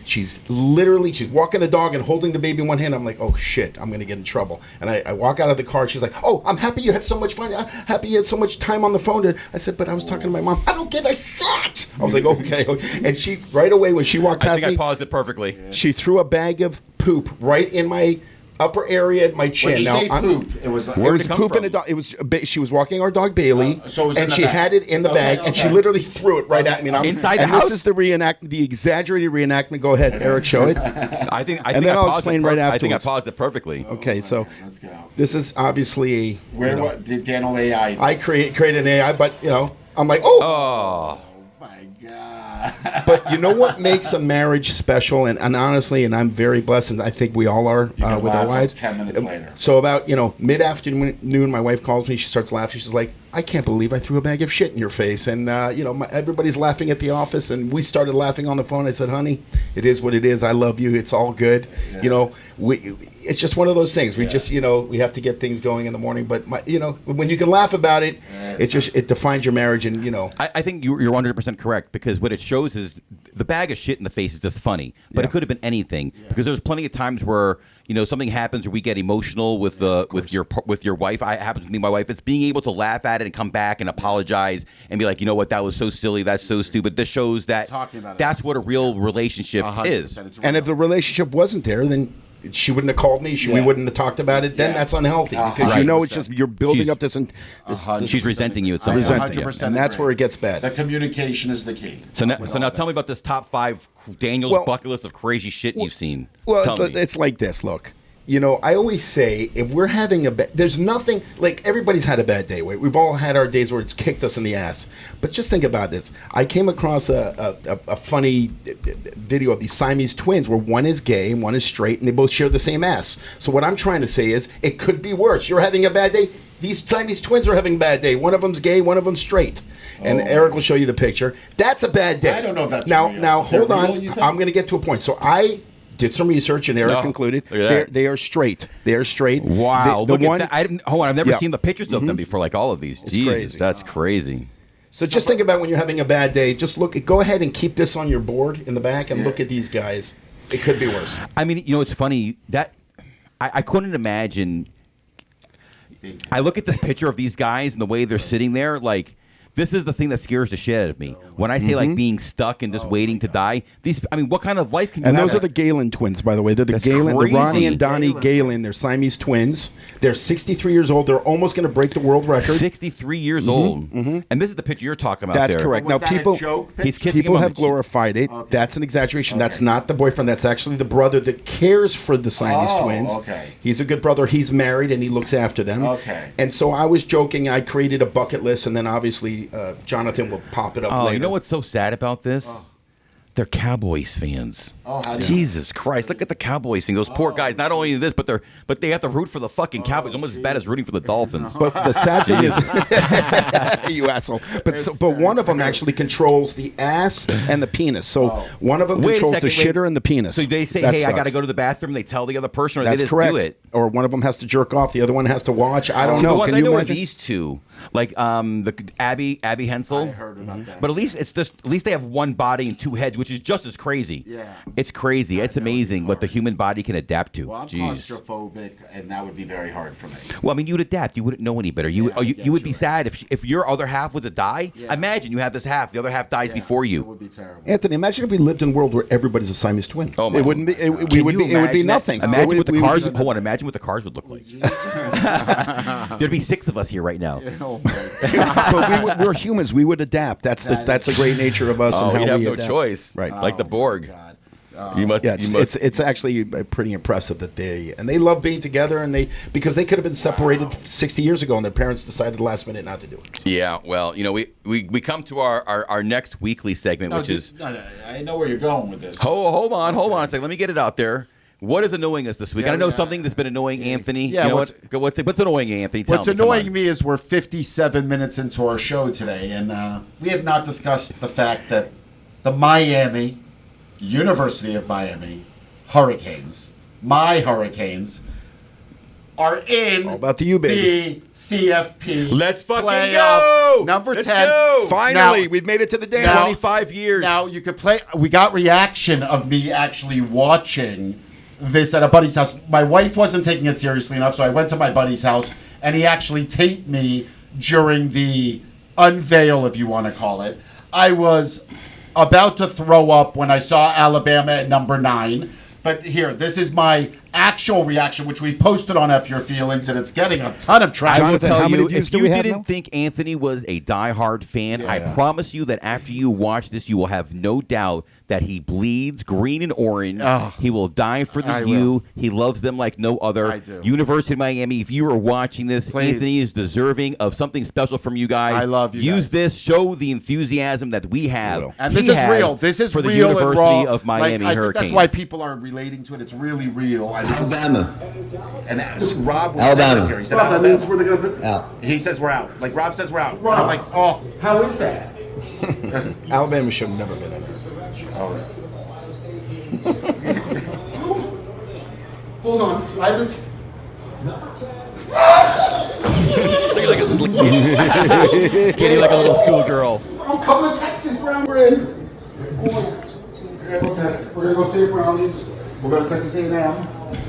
Speaker 3: walking the dog and holding the baby in one hand. I'm like, oh shit, I'm gonna get in trouble. And I walk out of the car. She's like, oh, I'm happy you had so much fun. I'm happy you had so much time on the phone. I said, but I was talking to my mom. I don't give a shit. I was like, okay. And she right away when she walked past me,
Speaker 1: I paused it perfectly.
Speaker 3: she threw a bag of poop right in my upper area at my chin.
Speaker 2: When you say poop, it was
Speaker 3: poop in the dog. It was she was walking our dog Bailey,
Speaker 2: so it was in
Speaker 3: and
Speaker 2: the
Speaker 3: she
Speaker 2: bag.
Speaker 3: had it in the bag, and she literally threw it right at me. And
Speaker 1: Inside the
Speaker 3: and
Speaker 1: house?
Speaker 3: this is the exaggerated reenactment. Go ahead, Eric, show it.
Speaker 1: I think
Speaker 3: And then
Speaker 1: I
Speaker 3: I'll
Speaker 1: paused
Speaker 3: explain
Speaker 1: it
Speaker 3: right
Speaker 1: I think I
Speaker 3: afterwards.
Speaker 1: paused it perfectly.
Speaker 3: Okay, so
Speaker 2: Let's go.
Speaker 3: this is obviously
Speaker 2: What did Daniel AI?
Speaker 3: I created an AI, but I'm like, oh.
Speaker 1: Oh.
Speaker 2: My God.
Speaker 3: But you know what makes a marriage special, and honestly, and I'm very blessed, and I think we all are
Speaker 2: can
Speaker 3: with our
Speaker 2: laugh
Speaker 3: wives.
Speaker 2: 10 minutes later.
Speaker 3: So about mid-afternoon, my wife calls me. She starts laughing. She's like, "I can't believe I threw a bag of shit in your face," and everybody's laughing at the office, and we started laughing on the phone. I said, "Honey, it is what it is. I love you. It's all good."
Speaker 2: Yeah.
Speaker 3: It's just one of those things. We just we have to get things going in the morning. But when you can laugh about it, it defines your marriage, and
Speaker 1: I think you're 100% correct, because what it shows is the bag of shit in the face is just funny, but it could have been anything, because there's plenty of times where something happens or we get emotional with your wife. It happens with me and my wife. It's being able to laugh at it and come back and apologize and be like, you know what, that was so silly, that's so stupid. This shows that that's what a real relationship is.
Speaker 3: And if the relationship wasn't there, then she wouldn't have called me. We wouldn't have talked about it. Then that's unhealthy, because it's just you're building up this.
Speaker 1: She's resenting you at some point.
Speaker 3: Resenting it, and that's where it gets bad.
Speaker 2: The communication is the key.
Speaker 1: So now tell me about this top 5 Daniel's bucket list of crazy shit you've seen.
Speaker 3: Well, it's like this. Look, I always say, if we're having there's nothing, like, everybody's had a bad day. We've all had our days where it's kicked us in the ass. But just think about this. I came across a funny video of these Siamese twins where one is gay and one is straight, and they both share the same ass. So what I'm trying to say is, it could be worse. You're having a bad day. These Siamese twins are having a bad day. One of them's gay, one of them's straight. And Eric will show you the picture. That's a bad day.
Speaker 2: I don't know if that's
Speaker 3: now.
Speaker 2: real.
Speaker 3: Now,
Speaker 2: Is that
Speaker 3: hold
Speaker 2: real,
Speaker 3: on.
Speaker 2: you think?
Speaker 3: I'm going to get to a point. So I did some research, and Eric concluded they are straight. They are straight.
Speaker 1: Wow.
Speaker 3: The
Speaker 1: Look
Speaker 3: one,
Speaker 1: at that. I've never seen the pictures of them before, like all of these. Jesus,
Speaker 3: crazy.
Speaker 1: that's crazy.
Speaker 3: So just think about when you're having a bad day. Just go ahead and keep this on your board in the back and look at these guys. It could be worse.
Speaker 1: I mean, it's funny that I couldn't imagine. I look at this picture of these guys and the way they're sitting there, like, this is the thing that scares the shit out of me. When I say like being stuck and just waiting to die, what kind of life can you
Speaker 3: And
Speaker 1: have?
Speaker 3: those are the Galen twins, by the way. They're the
Speaker 1: That's
Speaker 3: Galen,
Speaker 1: crazy.
Speaker 3: the Ronnie and Donnie Galen. They're Siamese twins. They're 63 years old. They're almost going to break the world record.
Speaker 1: 63 years old. And this is the picture you're talking about.
Speaker 3: That's
Speaker 1: there.
Speaker 3: correct.
Speaker 2: Was
Speaker 3: Now,
Speaker 2: that a
Speaker 3: people
Speaker 2: joke
Speaker 1: He's
Speaker 2: picture?
Speaker 1: kissing
Speaker 3: people
Speaker 1: him on
Speaker 3: have
Speaker 1: the cheek.
Speaker 3: glorified it. That's an exaggeration. That's not the boyfriend. That's actually the brother that cares for the Siamese twins.
Speaker 2: Okay.
Speaker 3: He's a good brother. He's married, and he looks after them.
Speaker 2: Okay.
Speaker 3: And so I was joking. I created a bucket list, and then obviously Jonathan will pop it up later.
Speaker 1: You know what's so sad about this? They're Cowboys fans.
Speaker 2: Oh, how do you-
Speaker 1: Jesus Christ! Look at the Cowboys thing. Those poor guys. Not only this, but they have to root for the fucking Cowboys. Almost as bad as rooting for the Dolphins.
Speaker 3: But the sad thing is, you asshole. But one of them actually controls the ass and the penis. So one of them
Speaker 1: Wait a
Speaker 3: controls the
Speaker 1: second,
Speaker 3: shitter and the penis.
Speaker 1: So they say,
Speaker 3: That
Speaker 1: "Hey, I
Speaker 3: sucks.
Speaker 1: got to go to the bathroom." They tell the other person, or
Speaker 3: That's
Speaker 1: they just
Speaker 3: correct.
Speaker 1: do it.
Speaker 3: Or one of them has to jerk off. The other one has to watch. I don't
Speaker 1: See,
Speaker 3: know.
Speaker 1: the ones
Speaker 3: Can
Speaker 1: I
Speaker 3: you
Speaker 1: know are
Speaker 3: imagine?
Speaker 1: these two, like the Abby Hensel.
Speaker 2: I heard about that.
Speaker 1: But at least they have one body and two heads, which is just as crazy.
Speaker 2: Yeah.
Speaker 1: It's crazy. It's amazing what the human body can adapt to.
Speaker 2: Well, I'm
Speaker 1: Jeez.
Speaker 2: claustrophobic, and that would be very hard for me.
Speaker 1: Well, I mean, you would adapt. You wouldn't know any better. You
Speaker 2: guess
Speaker 1: would be
Speaker 2: you're
Speaker 1: sad if your other half was to die.
Speaker 2: Yeah.
Speaker 1: Imagine you have this half. The other half dies before
Speaker 2: It
Speaker 1: you.
Speaker 2: would be terrible.
Speaker 3: Anthony, imagine if we lived in a world where everybody's a Siamese twin.
Speaker 1: Oh my
Speaker 3: it wouldn't be. It would
Speaker 1: Can
Speaker 3: be.
Speaker 1: you
Speaker 3: It would be
Speaker 1: imagine that?
Speaker 3: nothing.
Speaker 1: Imagine what the cars.
Speaker 3: would.
Speaker 1: Hold on. Imagine what the cars would look like. There'd be 6 of us here right now.
Speaker 2: Oh, my
Speaker 3: But we're humans. We would adapt. That's the great nature of us.
Speaker 1: Oh,
Speaker 3: and how
Speaker 1: you'd have
Speaker 3: we
Speaker 1: no
Speaker 3: adapt.
Speaker 1: choice.
Speaker 3: Right.
Speaker 1: Like the Borg.
Speaker 2: God.
Speaker 1: You must.
Speaker 3: Yeah,
Speaker 1: you must.
Speaker 3: it's actually pretty impressive that they love being together, and because they could have been separated 60 years ago, and their parents decided last minute not to do it.
Speaker 1: Yeah. Well, we come to our next weekly segment, which is.
Speaker 2: No, I know where you're going with this.
Speaker 1: Hold on a second. Let me get it out there. What is annoying us this week?
Speaker 2: Yeah,
Speaker 1: I know
Speaker 2: yeah.
Speaker 1: something that's been annoying Anthony.
Speaker 2: Yeah,
Speaker 1: You know
Speaker 2: what's
Speaker 1: annoying Anthony? Tell
Speaker 2: What's
Speaker 1: me, come
Speaker 2: annoying
Speaker 1: on.
Speaker 2: me is we're 57 minutes into our show today, and we have not discussed the fact that the University of Miami Hurricanes, my Hurricanes, are in
Speaker 3: about the U, baby.
Speaker 2: the CFP.
Speaker 1: Let's fucking
Speaker 2: playoff.
Speaker 1: go!
Speaker 2: Number
Speaker 1: Let's
Speaker 2: 10.
Speaker 1: go!
Speaker 3: Finally,
Speaker 2: Now-
Speaker 3: we've made it to the dance.
Speaker 2: now-
Speaker 1: 25 years.
Speaker 2: Now you could play. We got reaction of me actually watching this at a buddy's house. My wife wasn't taking it seriously enough, so I went to my buddy's house, and he actually taped me during the unveil, if you want to call it. I was about to throw up when I saw Alabama at number 9. But here, this is my actual reaction, which we've posted on F Your Feelings, and it's getting a ton of traction.
Speaker 1: I will
Speaker 3: Jonathan,
Speaker 1: tell
Speaker 3: how many
Speaker 1: you,
Speaker 3: views
Speaker 1: if
Speaker 3: do
Speaker 1: you
Speaker 3: we have
Speaker 1: didn't
Speaker 3: now?
Speaker 1: think Anthony was a diehard fan, I
Speaker 2: Yeah.
Speaker 1: promise you that after you watch this, you will have no doubt that he bleeds green and orange.
Speaker 2: Oh.
Speaker 1: He will die for the
Speaker 2: I
Speaker 1: U.
Speaker 2: will.
Speaker 1: He loves them like no other.
Speaker 2: I do.
Speaker 1: University of Miami, if you are watching this,
Speaker 2: Please.
Speaker 1: Anthony is deserving of something special from you guys.
Speaker 2: I love you
Speaker 1: Use
Speaker 2: guys.
Speaker 1: this, show the enthusiasm that we have.
Speaker 2: And
Speaker 1: he
Speaker 2: this is
Speaker 1: has
Speaker 2: real. This is
Speaker 1: for the
Speaker 2: real
Speaker 1: University
Speaker 2: and raw.
Speaker 1: of Miami
Speaker 2: I think
Speaker 1: Hurricanes.
Speaker 2: that's why people are relating to it. It's really real.
Speaker 9: Alabama.
Speaker 2: And Rob was
Speaker 9: Alabama.
Speaker 2: here. He said
Speaker 5: Rob, that
Speaker 2: Alabama.
Speaker 5: means where they're going to put
Speaker 9: Out.
Speaker 2: He says we're out. Like Rob says we're out.
Speaker 5: Rob.
Speaker 2: I'm like, oh.
Speaker 5: How is that?
Speaker 3: Alabama should have never been in this.
Speaker 2: All right.
Speaker 5: Hold on. I haven't.
Speaker 1: Getting like a little schoolgirl.
Speaker 5: I'm coming to Texas, Brown. We're in. Okay, we're going to go see Brownies. We're going to Texas A&M.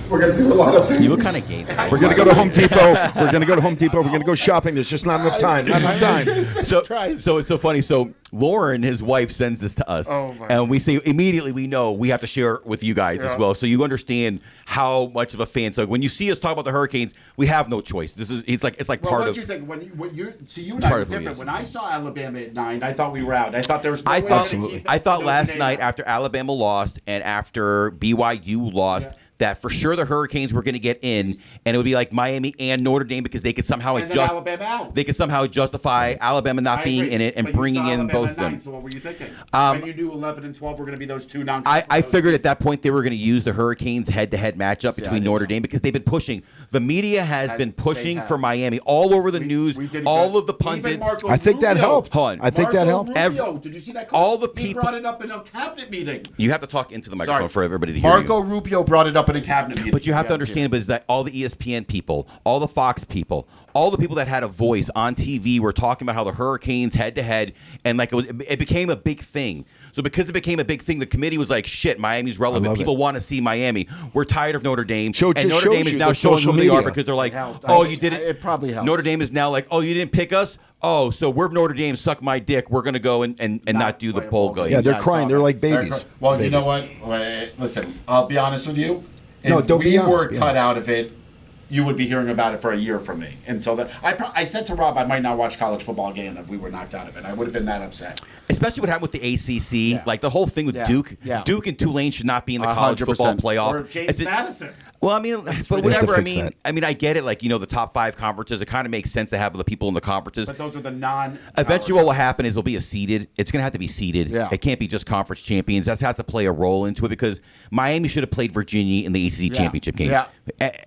Speaker 5: We're going to do a lot of things.
Speaker 1: You look kind of gay.
Speaker 3: We're going to go to Home Depot. We're going to go to Home Depot. We're going to go shopping. There's just not enough time. Not enough time.
Speaker 1: So it's so funny. So Lauren, his wife, sends this to us, and we say immediately we know we have to share it with you guys as well, so you understand how much of a fan. So when you see us talk about the Hurricanes, we have no choice. It's like
Speaker 2: Well,
Speaker 1: part
Speaker 2: what
Speaker 1: of.
Speaker 2: do you think? When you see, you and I
Speaker 1: part
Speaker 2: were
Speaker 1: of who he
Speaker 2: different.
Speaker 1: is.
Speaker 2: When I saw Alabama at 9, I thought we were out. I thought there was. No
Speaker 1: I
Speaker 2: way
Speaker 1: thought
Speaker 2: they're gonna keep
Speaker 1: I thought
Speaker 2: Notre
Speaker 1: last
Speaker 2: Dame
Speaker 1: night
Speaker 2: out.
Speaker 1: after Alabama lost and after BYU lost. That for sure the Hurricanes were going to get in, and it would be like Miami and Notre Dame because they could somehow
Speaker 2: And then Alabama out.
Speaker 1: They could somehow justify Alabama not
Speaker 2: I
Speaker 1: being
Speaker 2: agree.
Speaker 1: in it and
Speaker 2: But you
Speaker 1: bringing
Speaker 2: saw
Speaker 1: in
Speaker 2: Alabama
Speaker 1: both
Speaker 2: at
Speaker 1: of them.
Speaker 2: 9, so what were you thinking?
Speaker 1: Um,
Speaker 2: when you knew 11 and 12 were going to be those two non.
Speaker 1: I figured at that point they were going to use the Hurricanes head-to-head matchup between Notre Dame because they've been pushing. The media has been pushing for Miami all over the news.
Speaker 2: We did
Speaker 1: all
Speaker 2: good.
Speaker 1: of the pundits.
Speaker 2: Even Marco
Speaker 3: I think that
Speaker 2: Rubio.
Speaker 3: helped.
Speaker 1: Hold on.
Speaker 3: I think that helped.
Speaker 2: Rubio, did you see that clip?
Speaker 1: all the
Speaker 2: He
Speaker 1: people-
Speaker 2: brought it up in a cabinet meeting.
Speaker 1: You have to talk into the microphone
Speaker 2: Sorry.
Speaker 1: for everybody to hear
Speaker 2: Marco
Speaker 1: you.
Speaker 2: Rubio brought it up in a cabinet meeting.
Speaker 1: But you have to understand, but is that all the ESPN people, all the Fox people, all the people that had a voice on TV were talking about how the Hurricanes head-to-head, and like it became a big thing. So because it became a big thing, the committee was like, shit, Miami's relevant. People want to see Miami. We're tired of Notre Dame.
Speaker 3: It
Speaker 1: And
Speaker 3: just
Speaker 1: Notre
Speaker 3: shows
Speaker 1: Dame is
Speaker 3: you
Speaker 1: now
Speaker 3: the
Speaker 1: showing
Speaker 3: social
Speaker 1: who they are
Speaker 3: media.
Speaker 1: because they're like,
Speaker 2: helped.
Speaker 1: oh, you did it?
Speaker 2: It probably helped.
Speaker 1: Notre Dame is now like, oh, you didn't pick us? Oh, so we're Notre Dame, suck my dick. We're going to go and not do the
Speaker 2: play a
Speaker 1: bowl
Speaker 2: ball
Speaker 1: game.
Speaker 3: Yeah, they're
Speaker 2: I saw
Speaker 3: crying. They're
Speaker 2: that.
Speaker 3: like babies.
Speaker 2: Well,
Speaker 3: Babies.
Speaker 2: you know what? Listen, I'll be honest with you. If
Speaker 3: No, don't
Speaker 2: we
Speaker 3: be honest,
Speaker 2: were
Speaker 3: be
Speaker 2: cut
Speaker 3: honest.
Speaker 2: out of it, you would be hearing about it for a year from me. Until then, I said to Rob I might not watch college football again if we were knocked out of it. I would have been that upset.
Speaker 1: Especially what happened with the ACC,
Speaker 2: Yeah.
Speaker 1: like the whole thing with
Speaker 2: Yeah.
Speaker 1: Duke.
Speaker 2: Yeah.
Speaker 1: Duke and Tulane should not be in the college
Speaker 2: 100%.
Speaker 1: football playoff.
Speaker 2: Or James
Speaker 1: It's a-
Speaker 2: Madison.
Speaker 1: Well, I mean, but
Speaker 3: They have to
Speaker 1: whatever.
Speaker 3: fix that.
Speaker 1: I mean, I get it. Like the top 5 conferences. It kind of makes sense to have the people in the conferences.
Speaker 2: But those are the non.
Speaker 1: Eventually, what will happen is there'll be a seeded. It's going to have to be seeded.
Speaker 2: Yeah.
Speaker 1: It can't be just conference champions. That has to play a role into it because Miami should have played Virginia in the ACC championship game.
Speaker 2: Yeah.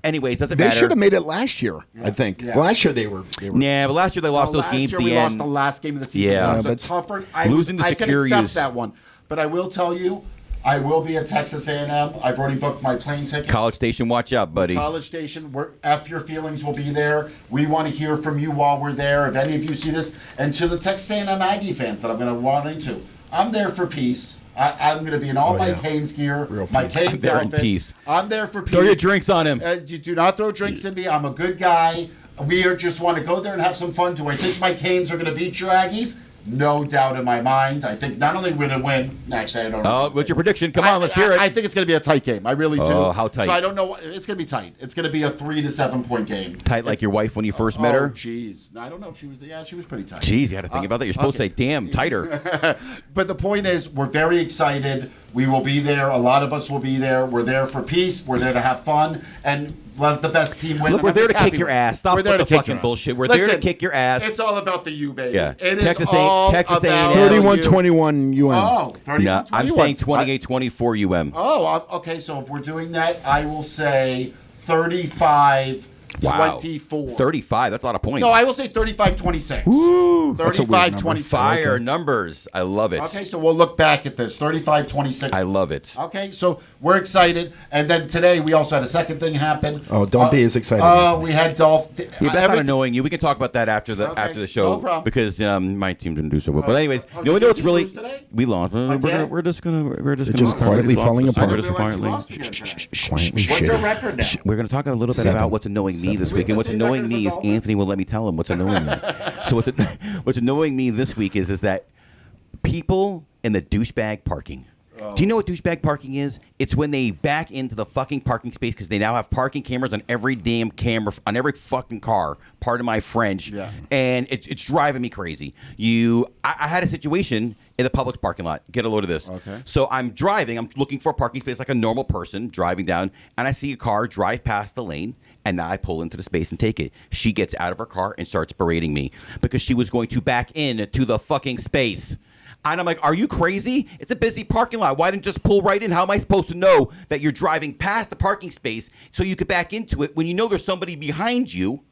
Speaker 1: Anyways, doesn't
Speaker 3: They
Speaker 1: matter.
Speaker 3: should have made it last year, I think.
Speaker 2: Yeah.
Speaker 3: Last year they were
Speaker 1: Nah, but last year they lost those
Speaker 2: last
Speaker 1: games
Speaker 2: year
Speaker 1: at
Speaker 2: we
Speaker 1: the
Speaker 2: lost
Speaker 1: end.
Speaker 2: the last game of the season.
Speaker 1: Yeah.
Speaker 2: So it's
Speaker 3: But
Speaker 2: tougher.
Speaker 1: losing to
Speaker 2: I can
Speaker 1: Syracuse.
Speaker 2: accept that one. But I will tell you, I will be at Texas A&M. I've already booked my plane ticket.
Speaker 1: College Station, watch out, buddy.
Speaker 2: College Station, F Your Feelings will be there. We want to hear from you while we're there. If any of you see this, and to the Texas A&M Aggie fans that I'm going to run into, I'm there for peace. I'm going to be in all my Canes gear,
Speaker 3: Real
Speaker 2: my
Speaker 3: peace.
Speaker 2: Canes
Speaker 1: I'm there in
Speaker 2: outfit.
Speaker 1: peace.
Speaker 2: I'm there for peace.
Speaker 1: Throw your drinks on him.
Speaker 2: You do not throw drinks in me. I'm a good guy. We just want to go there and have some fun. Do I think my Canes are going to beat your Aggies? No doubt in my mind. I think not only will it win. Actually, I don't know.
Speaker 1: Oh, what's your prediction? Come on, let's hear it.
Speaker 2: I think it's going to be a tight game. I really do.
Speaker 1: Oh, how tight?
Speaker 2: So I don't know. It's going to be tight. It's going to be a 3 to 7 point game.
Speaker 1: Tight like your wife when you first met her?
Speaker 2: Jeez, I don't know if she was. Yeah, she was pretty tight.
Speaker 1: Jeez, you had to think about that. You're supposed to say, damn, tighter.
Speaker 2: But the point is, we're very excited. We will be there. A lot of us will be there. We're there for peace. We're there to have fun and let the best team win.
Speaker 1: Look,
Speaker 2: And
Speaker 1: we're
Speaker 2: I'm
Speaker 1: there
Speaker 2: just
Speaker 1: to kick
Speaker 2: happy
Speaker 1: your
Speaker 2: with it.
Speaker 1: ass. Stop
Speaker 2: We're there
Speaker 1: with
Speaker 2: to
Speaker 1: the
Speaker 2: kick
Speaker 1: fucking
Speaker 2: your ass.
Speaker 1: bullshit. We're there to
Speaker 2: Listen,
Speaker 1: kick your ass.
Speaker 2: It's all about the U, baby.
Speaker 1: Yeah.
Speaker 2: It
Speaker 1: Texas
Speaker 2: is all
Speaker 1: Texas
Speaker 2: about
Speaker 1: A&M.
Speaker 2: you.
Speaker 3: 31-21 UM.
Speaker 2: Oh, 31-21.
Speaker 1: No, I'm saying 28-24 UM.
Speaker 2: Okay, so if we're doing that, I will say 35
Speaker 1: Wow.
Speaker 2: 24.
Speaker 1: 35. That's a lot of points.
Speaker 2: No, I will say 35-26.
Speaker 1: Woo.
Speaker 3: That's a weird number.
Speaker 2: 35-25.
Speaker 1: Fire numbers. I love it.
Speaker 2: Okay, so we'll look back at this. 35-26.
Speaker 1: I love it.
Speaker 2: Okay, so we're excited. And then today we also had a second thing happen.
Speaker 3: Oh, don't be as excited.
Speaker 2: We had Dolph.
Speaker 1: Yeah, that's not annoying you. We can talk about that after the show.
Speaker 2: No problem.
Speaker 1: Because my team didn't do so well. But anyways, you know what's really we lost.
Speaker 2: Again?
Speaker 1: We're just gonna
Speaker 3: just quietly falling apart.
Speaker 1: We're just quietly.
Speaker 2: What's the record now?
Speaker 1: We're going to talk a little bit about what's annoying me this week. And what's annoying me is Anthony will let me tell him what's annoying me. So what's annoying me this week is that people in the douchebag parking. Do you know what douchebag parking is? It's when they back into the fucking parking space because they now have parking cameras on every damn camera, on every fucking car. Pardon my French.
Speaker 2: Yeah.
Speaker 1: And it's driving me crazy. I had a situation in the Publix parking lot. Get a load of this.
Speaker 2: Okay.
Speaker 1: So I'm driving. I'm looking for a parking space like a normal person driving down, and I see a car drive past the lane, and now I pull into the space and take it. She gets out of her car and starts berating me because she was going to back in to the fucking space. And I'm like, are you crazy? It's a busy parking lot. Why didn't you just pull right in? How am I supposed to know that you're driving past the parking space so you could back into it when you know there's somebody behind you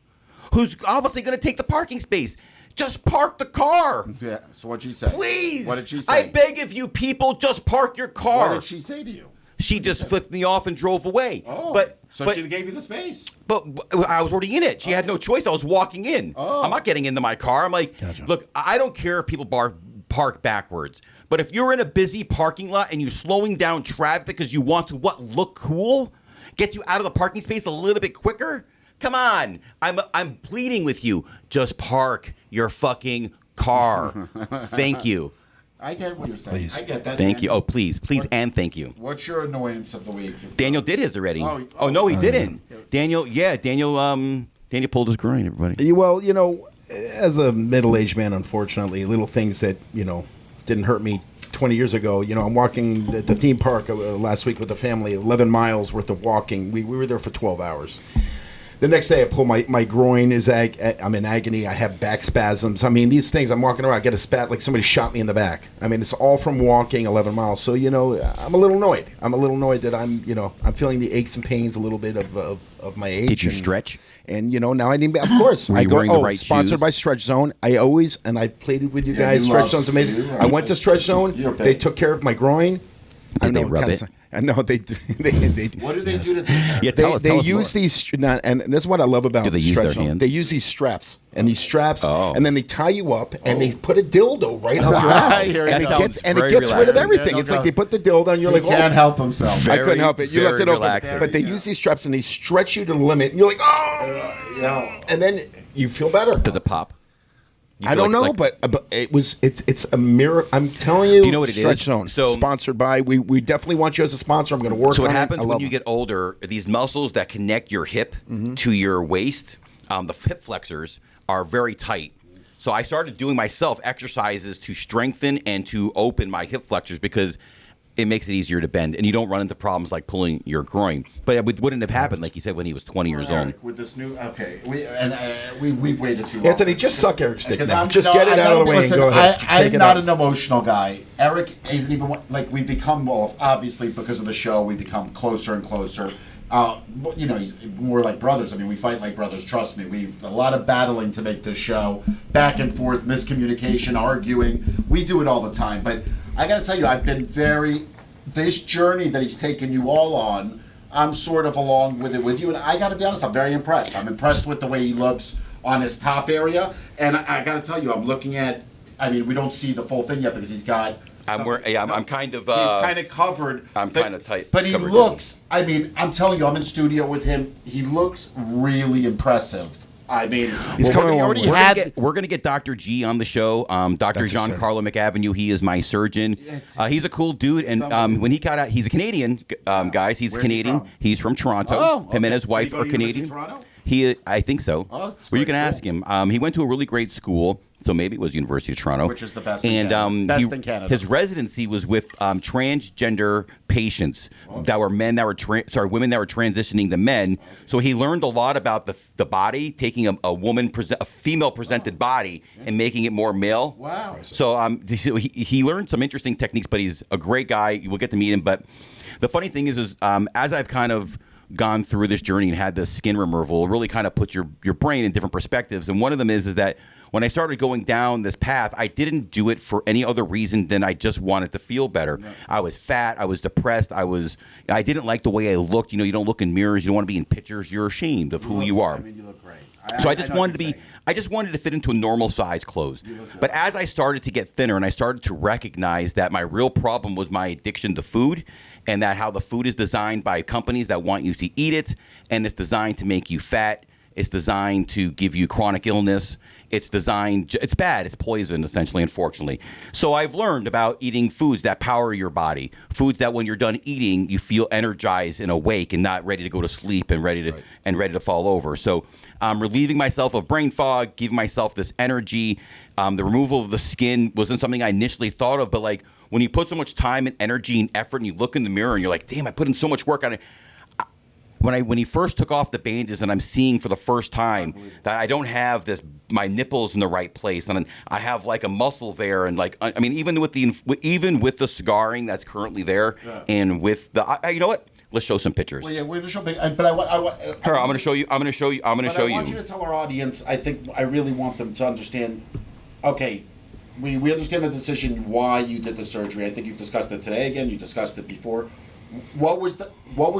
Speaker 1: who's obviously going to take the parking space? Just park the car.
Speaker 2: Yeah, so what'd she say?
Speaker 1: Please.
Speaker 2: What did she say?
Speaker 1: I beg of you people, just park your car.
Speaker 2: What did she say to you?
Speaker 1: She just flipped me off and drove away.
Speaker 2: Oh,
Speaker 1: but
Speaker 2: she gave you the space.
Speaker 1: But I was already in it. She had no choice. I was walking in.
Speaker 2: Oh.
Speaker 1: I'm not getting into my car. I'm like, look, I don't care if people park backwards. But if you're in a busy parking lot and you're slowing down traffic because you want to look cool, get you out of the parking space a little bit quicker, come on. I'm pleading with you. Just park your fucking car. Thank you.
Speaker 2: I get what you're saying.
Speaker 3: Please.
Speaker 2: I get that.
Speaker 1: Thank you.
Speaker 2: Daniel.
Speaker 1: Oh, please, and thank you.
Speaker 2: What's your annoyance of the week?
Speaker 1: Daniel did his already.
Speaker 2: Oh,
Speaker 1: No, he didn't. Daniel pulled his groin, everybody.
Speaker 3: Well, as a middle-aged man, unfortunately, little things that, didn't hurt me 20 years ago. I'm walking the theme park last week with the family, 11 miles worth of walking. We were there for 12 hours. The next day, I pull my groin is I'm in agony. I have back spasms. I mean, these things. I'm walking around. I get a spat like somebody shot me in the back. I mean, it's all from walking 11 miles. So I'm a little annoyed. I'm a little annoyed that I'm feeling the aches and pains a little bit of my age.
Speaker 1: Did you stretch?
Speaker 3: And now I need. Of course,
Speaker 1: Were you wearing the right
Speaker 3: sponsored
Speaker 1: shoes?
Speaker 3: by Stretch Zone. I pleaded with you guys.
Speaker 2: he
Speaker 3: Stretch
Speaker 2: loves
Speaker 3: Zone's amazing.
Speaker 2: you, right?
Speaker 3: I went to Stretch Zone.
Speaker 2: You're big.
Speaker 3: They took care of my groin.
Speaker 1: Did they rub it?
Speaker 3: I know they.
Speaker 2: What do they do to take care?
Speaker 1: Yeah, tell us.
Speaker 3: They
Speaker 1: tell us
Speaker 3: use
Speaker 1: more.
Speaker 3: these, and this is what I love about
Speaker 1: Do they use
Speaker 3: Stretch
Speaker 1: their
Speaker 3: Zone.
Speaker 1: hands?
Speaker 3: They use these straps, and
Speaker 1: Oh.
Speaker 3: and then they tie you up, and they put a dildo right up your ass,
Speaker 2: Here
Speaker 3: and
Speaker 2: it
Speaker 3: it
Speaker 2: goes.
Speaker 3: gets
Speaker 1: Very
Speaker 3: rid of
Speaker 1: relaxing.
Speaker 3: everything.
Speaker 2: Yeah,
Speaker 3: It's
Speaker 2: no,
Speaker 3: like they put the dildo, and you're
Speaker 2: He
Speaker 3: like,
Speaker 2: can't help himself.
Speaker 3: I couldn't help it. You left
Speaker 1: very
Speaker 3: it open,
Speaker 1: relaxing.
Speaker 3: but they use these straps, and they stretch you to the limit, and you're like, and then you feel better.
Speaker 1: Does it pop? You
Speaker 3: I
Speaker 1: feel
Speaker 3: don't know, but it's a mirror. I'm telling you.
Speaker 1: Do you know what it
Speaker 3: Stretch
Speaker 1: is?
Speaker 3: Zone,
Speaker 1: So-
Speaker 3: sponsored by. We definitely want you as a sponsor. I'm going to work
Speaker 1: So
Speaker 3: on
Speaker 1: what
Speaker 3: it.
Speaker 1: happens
Speaker 3: I
Speaker 1: when
Speaker 3: love
Speaker 1: you
Speaker 3: them.
Speaker 1: get older, these muscles that connect your hip to your waist, the hip flexors, are very tight. So I started doing myself exercises to strengthen and to open my hip flexors because it makes it easier to bend, and you don't run into problems like pulling your groin. But it wouldn't have happened, like you said, when he was 20 years old.
Speaker 2: Eric, with this new, we've waited too long.
Speaker 3: Anthony, just suck Eric's dick
Speaker 2: Because
Speaker 3: now.
Speaker 2: I'm-
Speaker 3: Just
Speaker 2: no,
Speaker 3: get it
Speaker 2: I
Speaker 3: out of the
Speaker 2: gotta
Speaker 3: way
Speaker 2: listen,
Speaker 3: and go ahead.
Speaker 2: I'm
Speaker 3: Take it
Speaker 2: not
Speaker 3: out.
Speaker 2: an emotional guy. Eric isn't even like we've become. Well, obviously because of the show, we become closer and closer. We're like brothers. I mean, we fight like brothers. Trust me. We a lot of battling to make this show, back and forth, miscommunication, arguing. We do it all the time. But I got to tell you, I've been this journey that he's taken you all on. I'm sort of along with it with you, and I got to be honest. I'm very impressed. I'm impressed with the way he looks on his top area, and I got to tell you, I'm looking at. I mean, we don't see the full thing yet because he's got.
Speaker 1: I'm kind of.
Speaker 2: He's kind of covered.
Speaker 1: I'm kind of tight.
Speaker 2: But he
Speaker 1: covered
Speaker 2: looks. I mean, I'm telling you, I'm in studio with him. He looks really impressive. I mean,
Speaker 3: He's coming along.
Speaker 1: We're going to get Dr. G on the show. Dr. Giancarlo McAvenue. He is my surgeon. He's a cool dude. And when he got out, he's a Canadian, guys. He's
Speaker 2: Where's
Speaker 1: Canadian.
Speaker 2: he from?
Speaker 1: He's from Toronto.
Speaker 2: Oh,
Speaker 1: Him
Speaker 2: okay.
Speaker 1: and his wife
Speaker 2: Did he go
Speaker 1: are
Speaker 2: to University
Speaker 1: Canadian.
Speaker 2: of Toronto?
Speaker 1: I think so.
Speaker 2: Oh, that's
Speaker 1: well, you
Speaker 2: great
Speaker 1: can ask him. He went to a really great school, so maybe it was University of Toronto,
Speaker 2: Which is the best in Canada. Best in Canada.
Speaker 1: His residency was with transgender patients that were women that were transitioning to men. So he learned a lot about the body, taking a female presented body and making it more male.
Speaker 2: Wow.
Speaker 1: So he learned some interesting techniques, but he's a great guy. You will get to meet him. But the funny thing is as I've kind of gone through this journey and had this skin removal, it really kind of puts your brain in different perspectives. And one of them is that when I started going down this path, I didn't do it for any other reason than I just wanted to feel better. Right. I was fat. I was depressed. I didn't like the way I looked. You don't look in mirrors. You don't want to be in pictures. You're ashamed of who you are.
Speaker 2: I mean, you look great.
Speaker 1: I just wanted to fit into a normal size clothes. But as I started to get thinner and I started to recognize that my real problem was my addiction to food, and that how the food is designed by companies that want you to eat it, and it's designed to make you fat. It's designed to give you chronic illness. It's bad. It's poison, essentially, unfortunately. So I've learned about eating foods that power your body, foods that when you're done eating, you feel energized and awake and not ready to go to sleep and ready to fall over. So I'm relieving myself of brain fog, giving myself this energy. The removal of the skin wasn't something I initially thought of, but like when you put so much time and energy and effort and you look in the mirror and you're like, damn, I put in so much work on it. When he first took off the bandages and I'm seeing for the first time that I don't have my nipples in the right place, and I have like a muscle there, and like I mean even with the scarring that's currently there, and with the you know what? Let's show some pictures.
Speaker 2: Well, yeah, we're gonna show. But I'm
Speaker 1: gonna show you. I want
Speaker 2: you to tell our audience. I think I really want them to understand. Okay, we understand the decision why you did the surgery. I think you've discussed it today again. You discussed it before. What was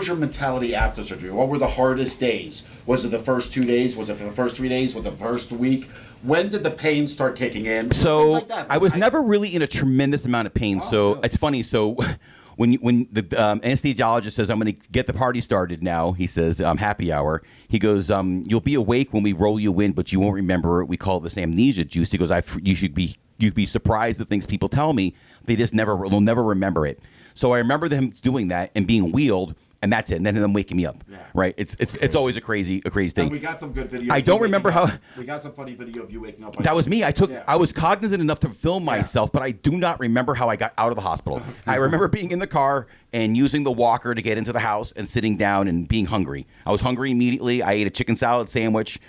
Speaker 2: your mentality after surgery? What were the hardest days? Was it the first 2 days? Was it for the first 3 days? Was it the first week? When did the pain start kicking in?
Speaker 1: So
Speaker 2: like that.
Speaker 1: I was never really in a tremendous amount of pain. Really? It's funny. So when the anesthesiologist says, I'm going to get the party started now, he says, happy hour. He goes, you'll be awake when we roll you in, but you won't remember it. We call this amnesia juice. He goes, you'd be surprised at things people tell me. They'll never remember it. So I remember them doing that and being wheeled, and that's it. And then them waking me up. Yeah. Right? It's always a crazy thing.
Speaker 2: And we got some good video.
Speaker 1: I don't remember how.
Speaker 2: We got some funny video of you waking up.
Speaker 1: That was me. I was cognizant enough to film myself, but I do not remember how I got out of the hospital. I remember being in the car and using the walker to get into the house and sitting down and being hungry. I was hungry immediately. I ate a chicken salad sandwich.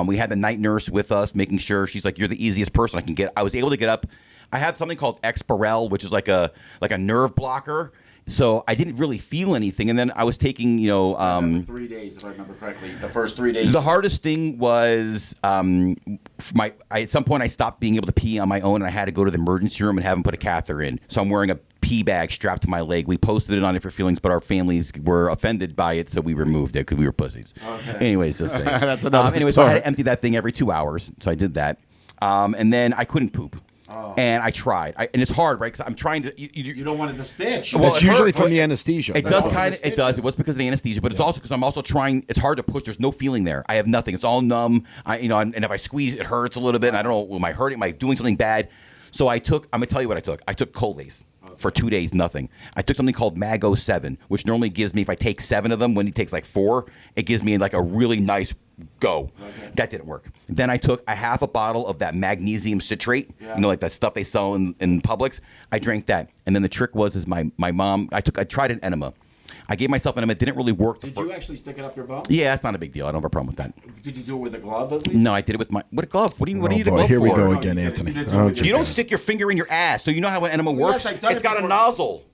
Speaker 1: We had the night nurse with us, making sure she's like, you're the easiest person I can get. I was able to get up. I had something called Exparel, which is like a nerve blocker. So I didn't really feel anything, and then I was taking,
Speaker 2: 3 days, if I remember correctly. The first 3 days.
Speaker 1: The hardest thing was at some point I stopped being able to pee on my own, and I had to go to the emergency room and have them put a catheter in. So I'm wearing a pee bag strapped to my leg. We posted it on It for Feelings, but our families were offended by it, so we removed it because we were pussies. Okay. Anyways, just saying.
Speaker 2: That's another story.
Speaker 1: So I had to empty that thing every 2 hours, so I did that, and then I couldn't poop. Oh. And I tried, and it's hard, right? Because I'm trying to. You
Speaker 2: don't want it to stitch.
Speaker 3: Well, it's usually from the anesthesia.
Speaker 1: It does kind of. It does. It was because of the anesthesia, but it's also because I'm also trying. It's hard to push. There's no feeling there. I have nothing. It's all numb. And if I squeeze, it hurts a little bit. And I don't know. Am I hurting? Am I doing something bad? So I'm gonna tell you what I took. I took Colace. For 2 days, nothing. I took something called Mago 7, which normally gives me, if I take 7 of them, when he takes like 4, it gives me like a really nice go. Okay. That didn't work. Then I took a half a bottle of that magnesium citrate, like that stuff they sell in Publix. I drank that. And then the trick was my mom, I tried an enema. I gave myself an enema. It didn't really work.
Speaker 2: Did you actually stick it up your bum?
Speaker 1: Yeah, that's not a big deal. I don't have a problem with that.
Speaker 2: Did you do it with a glove at least?
Speaker 1: No, I did it with what a glove? What do you need a glove for?
Speaker 3: Here we go again, Anthony.
Speaker 1: You don't stick your finger in your ass, so you know how an enema works.
Speaker 2: Yes,
Speaker 1: it's got a nozzle.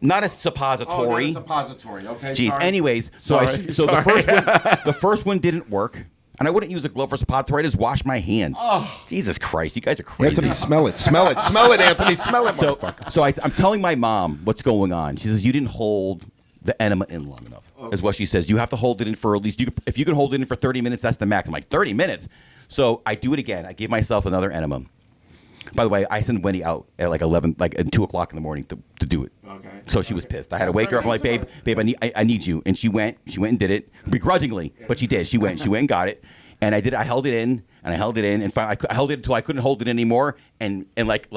Speaker 1: Not a suppository.
Speaker 2: Oh, not a suppository. Okay.
Speaker 1: Jeez.
Speaker 2: Sorry.
Speaker 1: Anyways, the first one didn't work, and I wouldn't use a glove for suppository. I just wash my hand. Oh, Jesus Christ! You guys are crazy.
Speaker 3: Anthony, smell it, Anthony, smell it.
Speaker 1: So I'm telling my mom what's going on. She says you didn't hold the enema in long enough. Okay. Is what she says. You have to hold it in for at least. If you can hold it in for 30 minutes, that's the max. I'm like 30 minutes. So I do it again. I give myself another enema. By the way, I sent Wendy out at like 11, like at 2 o'clock in the morning to do it. Okay. So she was pissed. I had to wake her up. I'm like, babe, I need you. And she went and did it begrudgingly, but she did. She went and got it. And I did. I held it in, and finally I held it until I couldn't hold it anymore, and like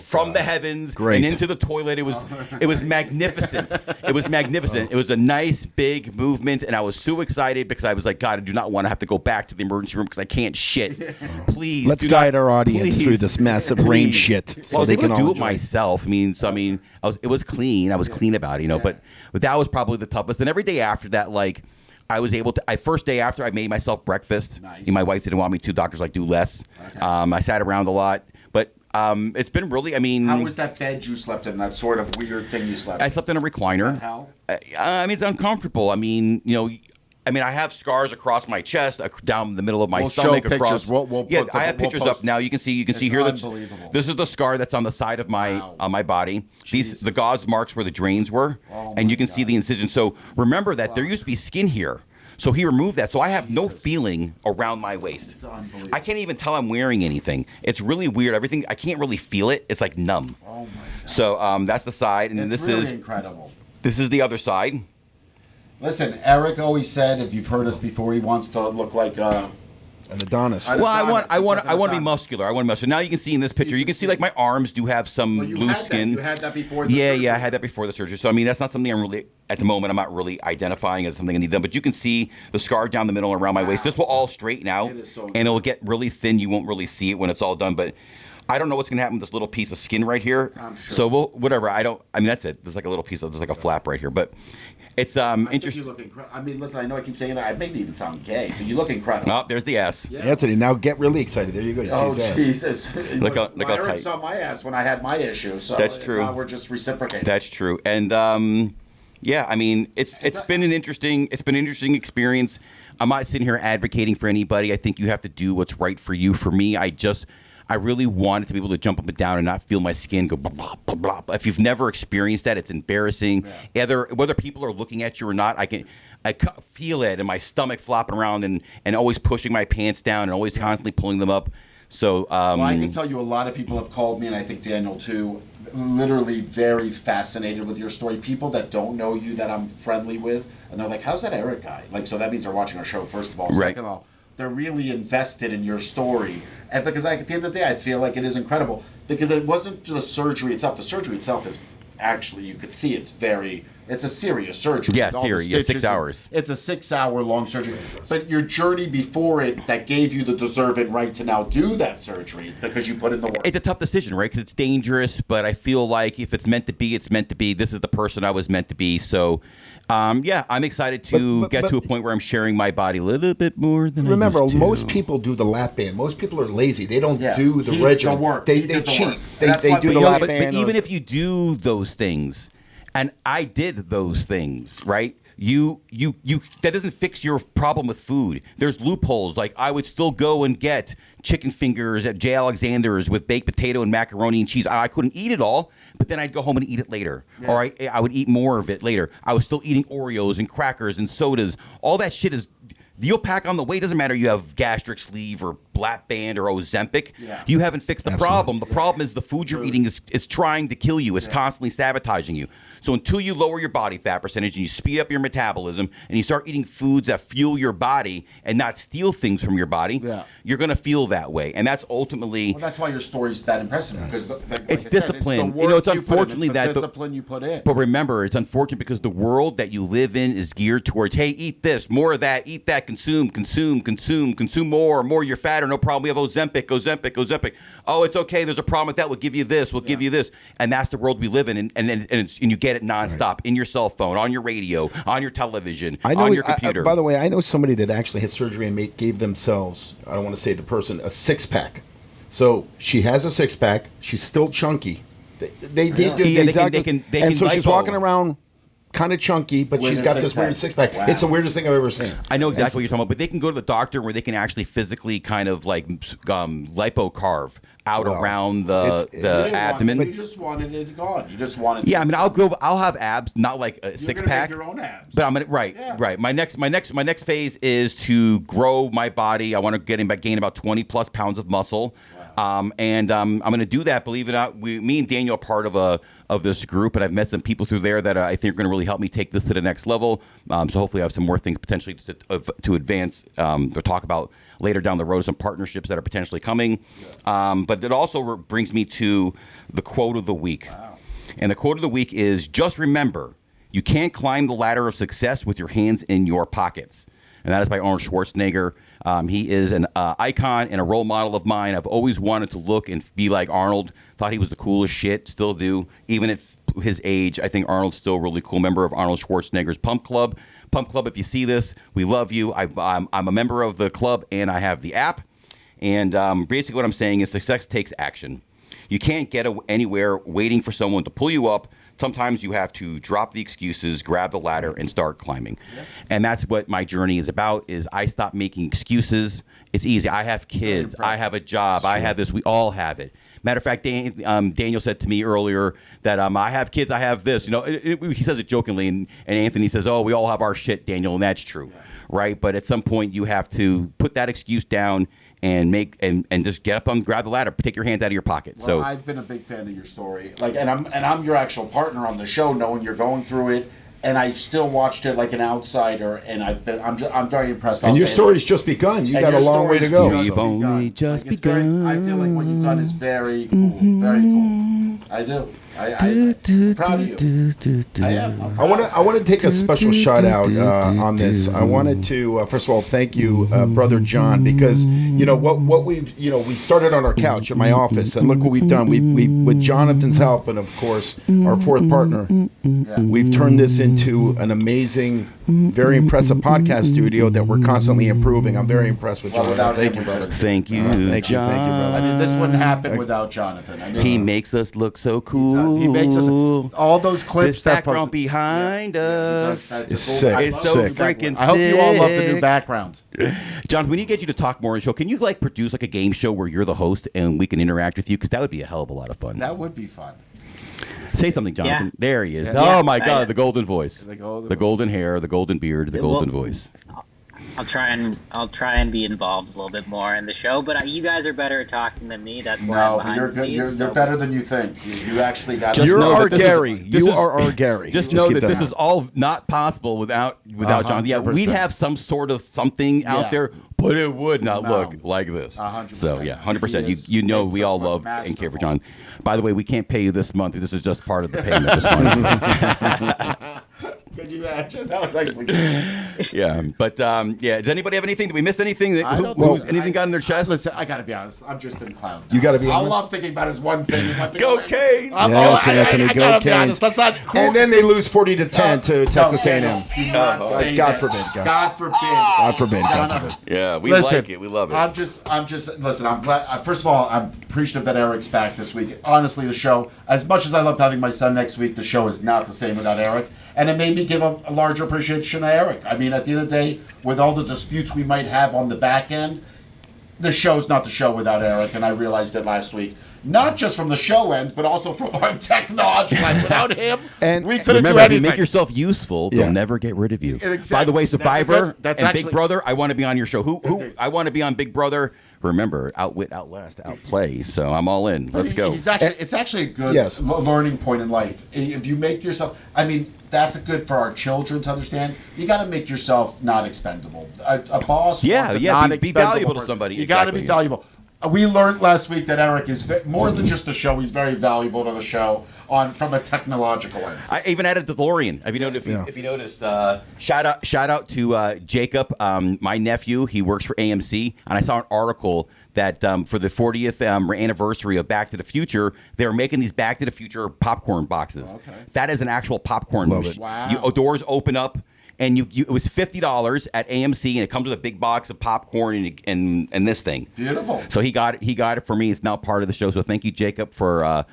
Speaker 1: from the heavens and into the toilet. It was magnificent. It was magnificent. It was a nice big movement, and I was so excited because I was like, God, I do not want to have to go back to the emergency room because I can't shit. Please,
Speaker 3: let's guide our audience through this massive brain shit,
Speaker 1: so they can do it myself. It was clean. I was clean about it, but that was probably the toughest. And every day after that, like. I was able to. First day after, I made myself breakfast. Nice. My wife didn't want me to. Doctors do less. Okay. I sat around a lot, but It's been really, I mean...
Speaker 2: How was that bed you slept in, that sort of weird thing you slept in?
Speaker 1: I slept in a recliner.
Speaker 2: Hell?
Speaker 1: I mean, it's uncomfortable. I mean, I have scars across my chest, down the middle of my
Speaker 2: We'll
Speaker 1: stomach,
Speaker 2: show
Speaker 1: across.
Speaker 2: pictures.
Speaker 1: I have pictures up now. You can see here.
Speaker 2: Unbelievable.
Speaker 1: This is the scar that's on the side of my on my body.
Speaker 2: Jesus.
Speaker 1: The gauze marks where the drains were, and you can see the incision. So remember that there used to be skin here. So he removed that. So I have no feeling around my waist.
Speaker 2: It's unbelievable.
Speaker 1: I can't even tell I'm wearing anything. It's really weird. Everything, I can't really feel it. It's like numb.
Speaker 2: Oh my God.
Speaker 1: So that's the side, and
Speaker 2: It's
Speaker 1: this
Speaker 2: really
Speaker 1: is
Speaker 2: incredible.
Speaker 1: This is the other side.
Speaker 2: Listen, Eric always said, if you've heard us before, he wants to look like
Speaker 3: An Adonis.
Speaker 1: Well, I want to be
Speaker 2: Adonis.
Speaker 1: muscular. I want to be muscular. Now you can see in this picture, you can see like my arms do have some loose skin.
Speaker 2: You had that before the surgery.
Speaker 1: Yeah, I had that before the surgery. So I mean, that's not something I'm really at the moment. I'm not really identifying as something I need done. But you can see the scar down the middle and around my waist. This will all straighten out,
Speaker 2: It is so
Speaker 1: and it'll get really thin. You won't really see it when it's all done, but. I don't know what's going to happen with this little piece of skin right here.
Speaker 2: I'm sure.
Speaker 1: So whatever. I mean, that's it. There's like a little piece of, there's like a flap right here. But it's interesting.
Speaker 2: You look incredible. I mean, listen, I know I keep saying that. I made it even sound gay, but you look incredible.
Speaker 1: Oh, there's the ass.
Speaker 2: Yeah.
Speaker 3: Anthony, now get really excited. There you go. You see
Speaker 2: Oh,
Speaker 3: his ass.
Speaker 2: Jesus.
Speaker 1: Look how
Speaker 2: Eric
Speaker 1: tight.
Speaker 2: saw my ass when I had my issue, so
Speaker 1: That's true.
Speaker 2: now we're just reciprocating.
Speaker 1: That's true. And yeah, I mean, it's been an interesting experience. I'm not sitting here advocating for anybody. I think you have to do what's right for you. For me, I really wanted to be able to jump up and down and not feel my skin go blah, blah, blah, blah. If you've never experienced that, it's embarrassing. Yeah. Whether people are looking at you or not, I feel it in my stomach flopping around and always pushing my pants down and always constantly pulling them up. So
Speaker 2: well, I can tell you a lot of people have called me, and I think Daniel too, literally very fascinated with your story. People that don't know you that I'm friendly with, and they're like, how's that Eric guy? Like, so that means they're watching our show, first of all.
Speaker 1: Right.
Speaker 2: Second of all, they're really invested in your story. And because at the end of the day, I feel like it is incredible. Because it wasn't the surgery itself. The surgery itself is actually, you could see it's a serious surgery.
Speaker 1: Yeah,
Speaker 2: with all the
Speaker 1: serious. Yeah, 6
Speaker 2: stitches.
Speaker 1: hours.
Speaker 2: It's a 6-hour long surgery. But your journey before it that gave you the deserving right to now do that surgery because you put in the work.
Speaker 1: It's a tough decision, right? Because it's dangerous, but I feel like if it's meant to be, it's meant to be. This is the person I was meant to be. So, yeah, I'm excited to get to a point where I'm sharing my body a little bit more than
Speaker 3: Remember,
Speaker 1: I used to.
Speaker 3: most people do the lap band. Most people are lazy. They don't
Speaker 2: Yeah.
Speaker 3: do the
Speaker 2: He-
Speaker 3: regimen.
Speaker 2: the work.
Speaker 3: They
Speaker 2: He did the
Speaker 3: cheat.
Speaker 2: work.
Speaker 3: They
Speaker 2: That's why-
Speaker 3: do
Speaker 2: but
Speaker 3: the
Speaker 2: yo,
Speaker 3: lap
Speaker 1: But
Speaker 3: band.
Speaker 1: even if you do those things, and I did those things, right? You that doesn't fix your problem with food. There's loopholes. Like I would still go and get chicken fingers at J. Alexander's with baked potato and macaroni and cheese. I couldn't eat it all, but then I'd go home and eat it later. Yeah. Or I would eat more of it later. I was still eating Oreos and crackers and sodas. All that shit is. You'll pack on the weight. Doesn't matter. You have gastric sleeve or Black Band or Ozempic.
Speaker 2: Yeah.
Speaker 1: You haven't fixed the problem. The problem is the food you're eating is trying to kill you. It's constantly sabotaging you. So until you lower your body fat percentage and you speed up your metabolism and you start eating foods that fuel your body and not steal things from your body, you're going to feel that way. And that's ultimately...
Speaker 2: Well, that's why your story's that impressive. Because
Speaker 1: it's discipline. It's unfortunately
Speaker 2: that discipline you put in.
Speaker 1: But remember, it's unfortunate because the world that you live in is geared towards, hey, eat this, more of that, eat that, consume more, you're fatter, no problem. We have Ozempic. Oh, it's okay. There's a problem with that. We'll give you this. We'll give you this. And that's the world we live in. And you get it nonstop in your cell phone, on your radio, on your television, on your computer.
Speaker 3: By the way, I know somebody that actually had surgery and gave themselves, I don't want to say the person, a 6-pack. So she has a 6-pack. She's still chunky. They can and so she's walking around kind of chunky, but she's got this weird 6-pack. Wow. It's the weirdest thing I've ever seen.
Speaker 1: I know exactly what you're talking about, but they can go to the doctor where they can actually physically kind of like lipocarve out around the abdomen.
Speaker 2: You just wanted it gone. You just wanted.
Speaker 1: Yeah, I mean, I'll have abs, not like a 6-pack.
Speaker 2: Make your own abs.
Speaker 1: But I'm gonna right. My next phase is to grow my body. I want to gain about 20 plus pounds of muscle. Wow. And I'm going to do that. Believe it or not, me and Daniel are part of this group, and I've met some people through there that I think are going to really help me take this to the next level. So hopefully I have some more things potentially to advance or talk about later down the road, some partnerships that are potentially coming. But it also brings me to the quote of the week. Wow. And the quote of the week is, just remember, you can't climb the ladder of success with your hands in your pockets. And that is by Arnold Schwarzenegger. He is an icon and a role model of mine. I've always wanted to look and be like Arnold. Thought he was the coolest shit. Still do. Even at his age, I think Arnold's still a really cool member of Arnold Schwarzenegger's Pump Club. Pump Club, if you see this, we love you. I'm a member of the club, and I have the app. And basically what I'm saying is success takes action. You can't get anywhere waiting for someone to pull you up. Sometimes you have to drop the excuses, grab the ladder, and start climbing. Yeah. And that's what my journey is about, is I stopped making excuses. It's easy. I have kids. I have a job. Sure. I have this. We all have it. Matter of fact, Daniel said to me earlier that I have kids. I have this. He says it jokingly, and Anthony says, "Oh, we all have our shit, Daniel," and that's true, right? But at some point, you have to put that excuse down and just get up and grab the ladder. Take your hands out of your pocket.
Speaker 2: Well, I've been a big fan of your story, and I'm your actual partner on the show, knowing you're going through it. And I still watched it like an outsider, and I'm very impressed.
Speaker 3: And your story's just begun. You got a long way to go.
Speaker 1: We've only just begun.
Speaker 2: I feel like what you've done is very cool. Very cool. I do. I'm proud of you. I am.
Speaker 3: I want to take a special shout out on this. I wanted to first of all thank you, brother John, because what we've we started on our couch at my office, and look what we've done. We with Jonathan's help, and of course our fourth partner, we've turned this into an amazing, very impressive podcast studio that we're constantly improving. I'm very impressed with Jonathan. Thank you, brother.
Speaker 1: Thank you, John.
Speaker 3: Thank you, brother.
Speaker 2: I mean, this wouldn't happen without Jonathan.
Speaker 1: He makes us look so cool.
Speaker 2: He makes us all those clips.
Speaker 1: This background behind us
Speaker 3: is sick.
Speaker 1: It's so freaking sick.
Speaker 2: I hope you all love the new background.
Speaker 1: Jonathan, we need to get you to talk more on the show. Can you produce a game show where you're the host and we can interact with you? Because that would be a hell of a lot of fun.
Speaker 2: That would be fun.
Speaker 1: Say something, Jonathan.
Speaker 9: Yeah.
Speaker 1: There he is.
Speaker 2: Yeah.
Speaker 1: Oh my God, the golden voice, the golden hair, the golden beard, the golden voice.
Speaker 9: I'll try and be involved a little bit more in the show, but you guys are better at talking than me. That's why I'm behind the scenes.
Speaker 2: You're better than you think. You actually got.
Speaker 3: You're our Gary. You are our Gary.
Speaker 1: Just know that this is all not possible without John. Yeah, we'd have some sort of something out there, but it would not look like this.
Speaker 2: 100%.
Speaker 1: So 100%. You know we all love and care for John. By the way, we can't pay you this month. This is just part of the payment this month.
Speaker 2: Could you imagine? That was actually good.
Speaker 1: Yeah, but does anybody have anything? Did we miss anything? Anything got in their chest?
Speaker 2: Listen, I got to be honest. I'm just in clown.
Speaker 3: You got to be.
Speaker 2: All I'm thinking about is one thing.
Speaker 1: Go Canes!
Speaker 3: Yes, Anthony, go Canes. And then they lose 40-10 to Texas A&M.
Speaker 2: Do not say
Speaker 3: God
Speaker 2: that.
Speaker 3: forbid.
Speaker 2: God forbid.
Speaker 3: God forbid. God forbid.
Speaker 1: Yeah, we like it. We love it.
Speaker 2: I'm just. Listen, I'm glad. First of all, I'm appreciative that Eric's back this week. Honestly, the show, as much as I loved having my son next week, the show is not the same without Eric. And it made me give a larger appreciation to Eric. I mean, at the end of the day, with all the disputes we might have on the back end, the show's not the show without Eric, and I realized it last week. Not just from the show end, but also from our technological end. Without him, we couldn't do anything.
Speaker 1: If you make yourself useful, they'll never get rid of you.
Speaker 2: Exactly.
Speaker 1: By the way, Survivor
Speaker 2: that's
Speaker 1: and
Speaker 2: actually,
Speaker 1: Big Brother, I want to be on your show. Who I want to be on Big Brother. Remember, outwit, outlast, outplay. So I'm all in. Let's go.
Speaker 2: It's actually a good learning point in life. If you make yourself, that's good for our children to understand. You got to make yourself not expendable. A boss wants a non-expendable
Speaker 1: be valuable
Speaker 2: person.
Speaker 1: to somebody.
Speaker 2: You got to be valuable. We learned last week that Eric is more than just a show. He's very valuable to the show from a technological end.
Speaker 1: I even added the DeLorean. Have you noticed? If you noticed, shout out to Jacob, my nephew. He works for AMC, and I saw an article that for the 40th anniversary of Back to the Future, they're making these Back to the Future popcorn boxes.
Speaker 2: Okay.
Speaker 1: That is an actual popcorn machine.
Speaker 2: Wow.
Speaker 1: Doors open up. And it was $50 at AMC, and it comes with a big box of popcorn and this thing.
Speaker 2: Beautiful.
Speaker 1: So he got it for me. It's now part of the show. So thank you, Jacob, for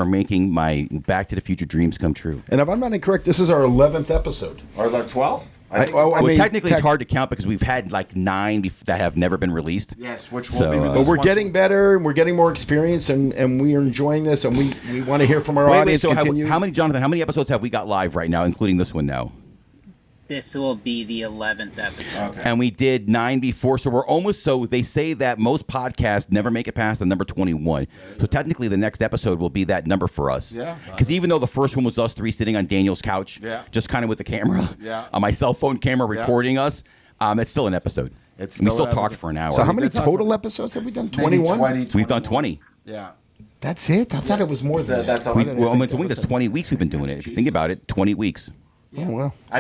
Speaker 1: making my Back to the Future dreams come true.
Speaker 3: And if I'm not incorrect, this is our 11th episode.
Speaker 2: Or the 12th?
Speaker 1: Technically, it's hard to count because we've had like 9 that have never been released.
Speaker 2: Yes, which will be released.
Speaker 3: But we're getting better, and we're getting more experience, and we are enjoying this, and we want to hear from our audience.
Speaker 1: So how many episodes have we got live right now, including this one now?
Speaker 9: This will be the 11th episode.
Speaker 2: Okay.
Speaker 1: And we did 9 before, so we're almost, so they say that most podcasts never make it past the number 21. So technically the next episode will be that number for us.
Speaker 2: Yeah.
Speaker 1: Because even though the first one was us 3 sitting on Daniel's couch, just kind of with the camera, on my cell phone camera recording us, it's still an episode. We still talked for an hour.
Speaker 3: So how many total episodes have we done? 21?
Speaker 1: We've done 20.
Speaker 2: Yeah.
Speaker 3: That's it? I thought it was more than that.
Speaker 2: That's all.
Speaker 1: That's 20 weeks we've been doing it. If you think about it, 20 weeks.
Speaker 3: Yeah, well.
Speaker 2: We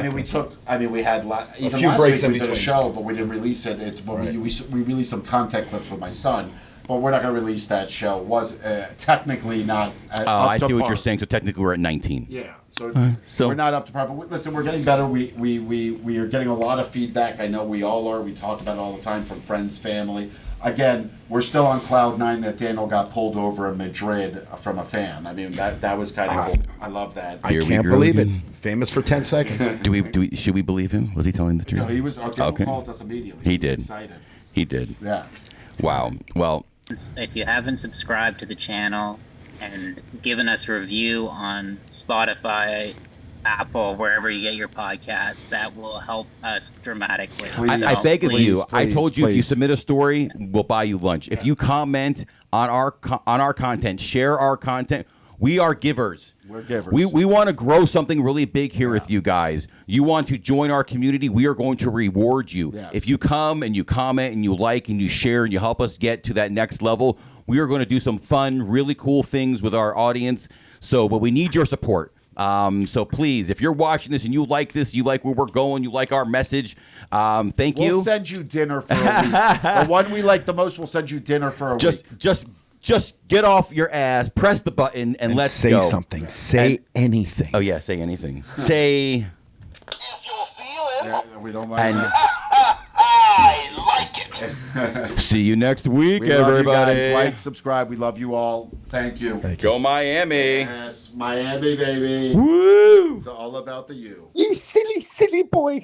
Speaker 2: had even
Speaker 3: few
Speaker 2: last
Speaker 3: breaks
Speaker 2: week we
Speaker 3: in
Speaker 2: did a
Speaker 3: between.
Speaker 2: show, but we didn't release it. We released some content clips with my son. but we're not going to release that show. Was technically not.
Speaker 1: I see what you're saying. So technically, we're at 19.
Speaker 2: Yeah. So we're not up to par. But listen, we're getting better. We are getting a lot of feedback. I know we all are. We talk about it all the time from friends, family. Again, we're still on cloud 9 that Daniel got pulled over in Madrid from a fan. I mean, that was kind of cool. I love that.
Speaker 3: I can't believe it. Famous for 10 seconds.
Speaker 1: Should we believe him? Was he telling the truth?
Speaker 2: No, he was. Daniel called us immediately.
Speaker 1: He did.
Speaker 2: Excited.
Speaker 1: He did.
Speaker 2: Yeah.
Speaker 1: Wow. Well,
Speaker 9: if you haven't subscribed to the channel and given us a review on Spotify, Apple, wherever you get your podcasts, that will help us dramatically.
Speaker 1: I beg of you. I told you if you submit a story, we'll buy you lunch. If you comment on our content, share our content, we are givers.
Speaker 2: We're givers.
Speaker 1: We want to grow something really big here with you guys. You want to join our community, we are going to reward you.
Speaker 2: Yes.
Speaker 1: If you come and you comment and you like and you share and you help us get to that next level, we are going to do some fun, really cool things with our audience. But we need your support. So please, if you're watching this and you like this, you like where we're going, you like our message, thank you.
Speaker 2: We'll send you dinner for a week. The one we like the most, we'll send you dinner for a week.
Speaker 1: Just get off your ass, press the button, and let's
Speaker 3: say
Speaker 1: go.
Speaker 3: something. Say anything.
Speaker 1: Oh yeah, say anything. Say.
Speaker 10: If you're feeling.
Speaker 2: Yeah, we don't mind.
Speaker 10: I like it.
Speaker 1: See you next week,
Speaker 2: We
Speaker 1: everybody.
Speaker 2: love you guys. Like, subscribe. We love you all. Thank you.
Speaker 1: Go Miami.
Speaker 2: Yes, Miami, baby.
Speaker 1: Woo!
Speaker 2: It's all about the U.
Speaker 5: You silly, silly boy.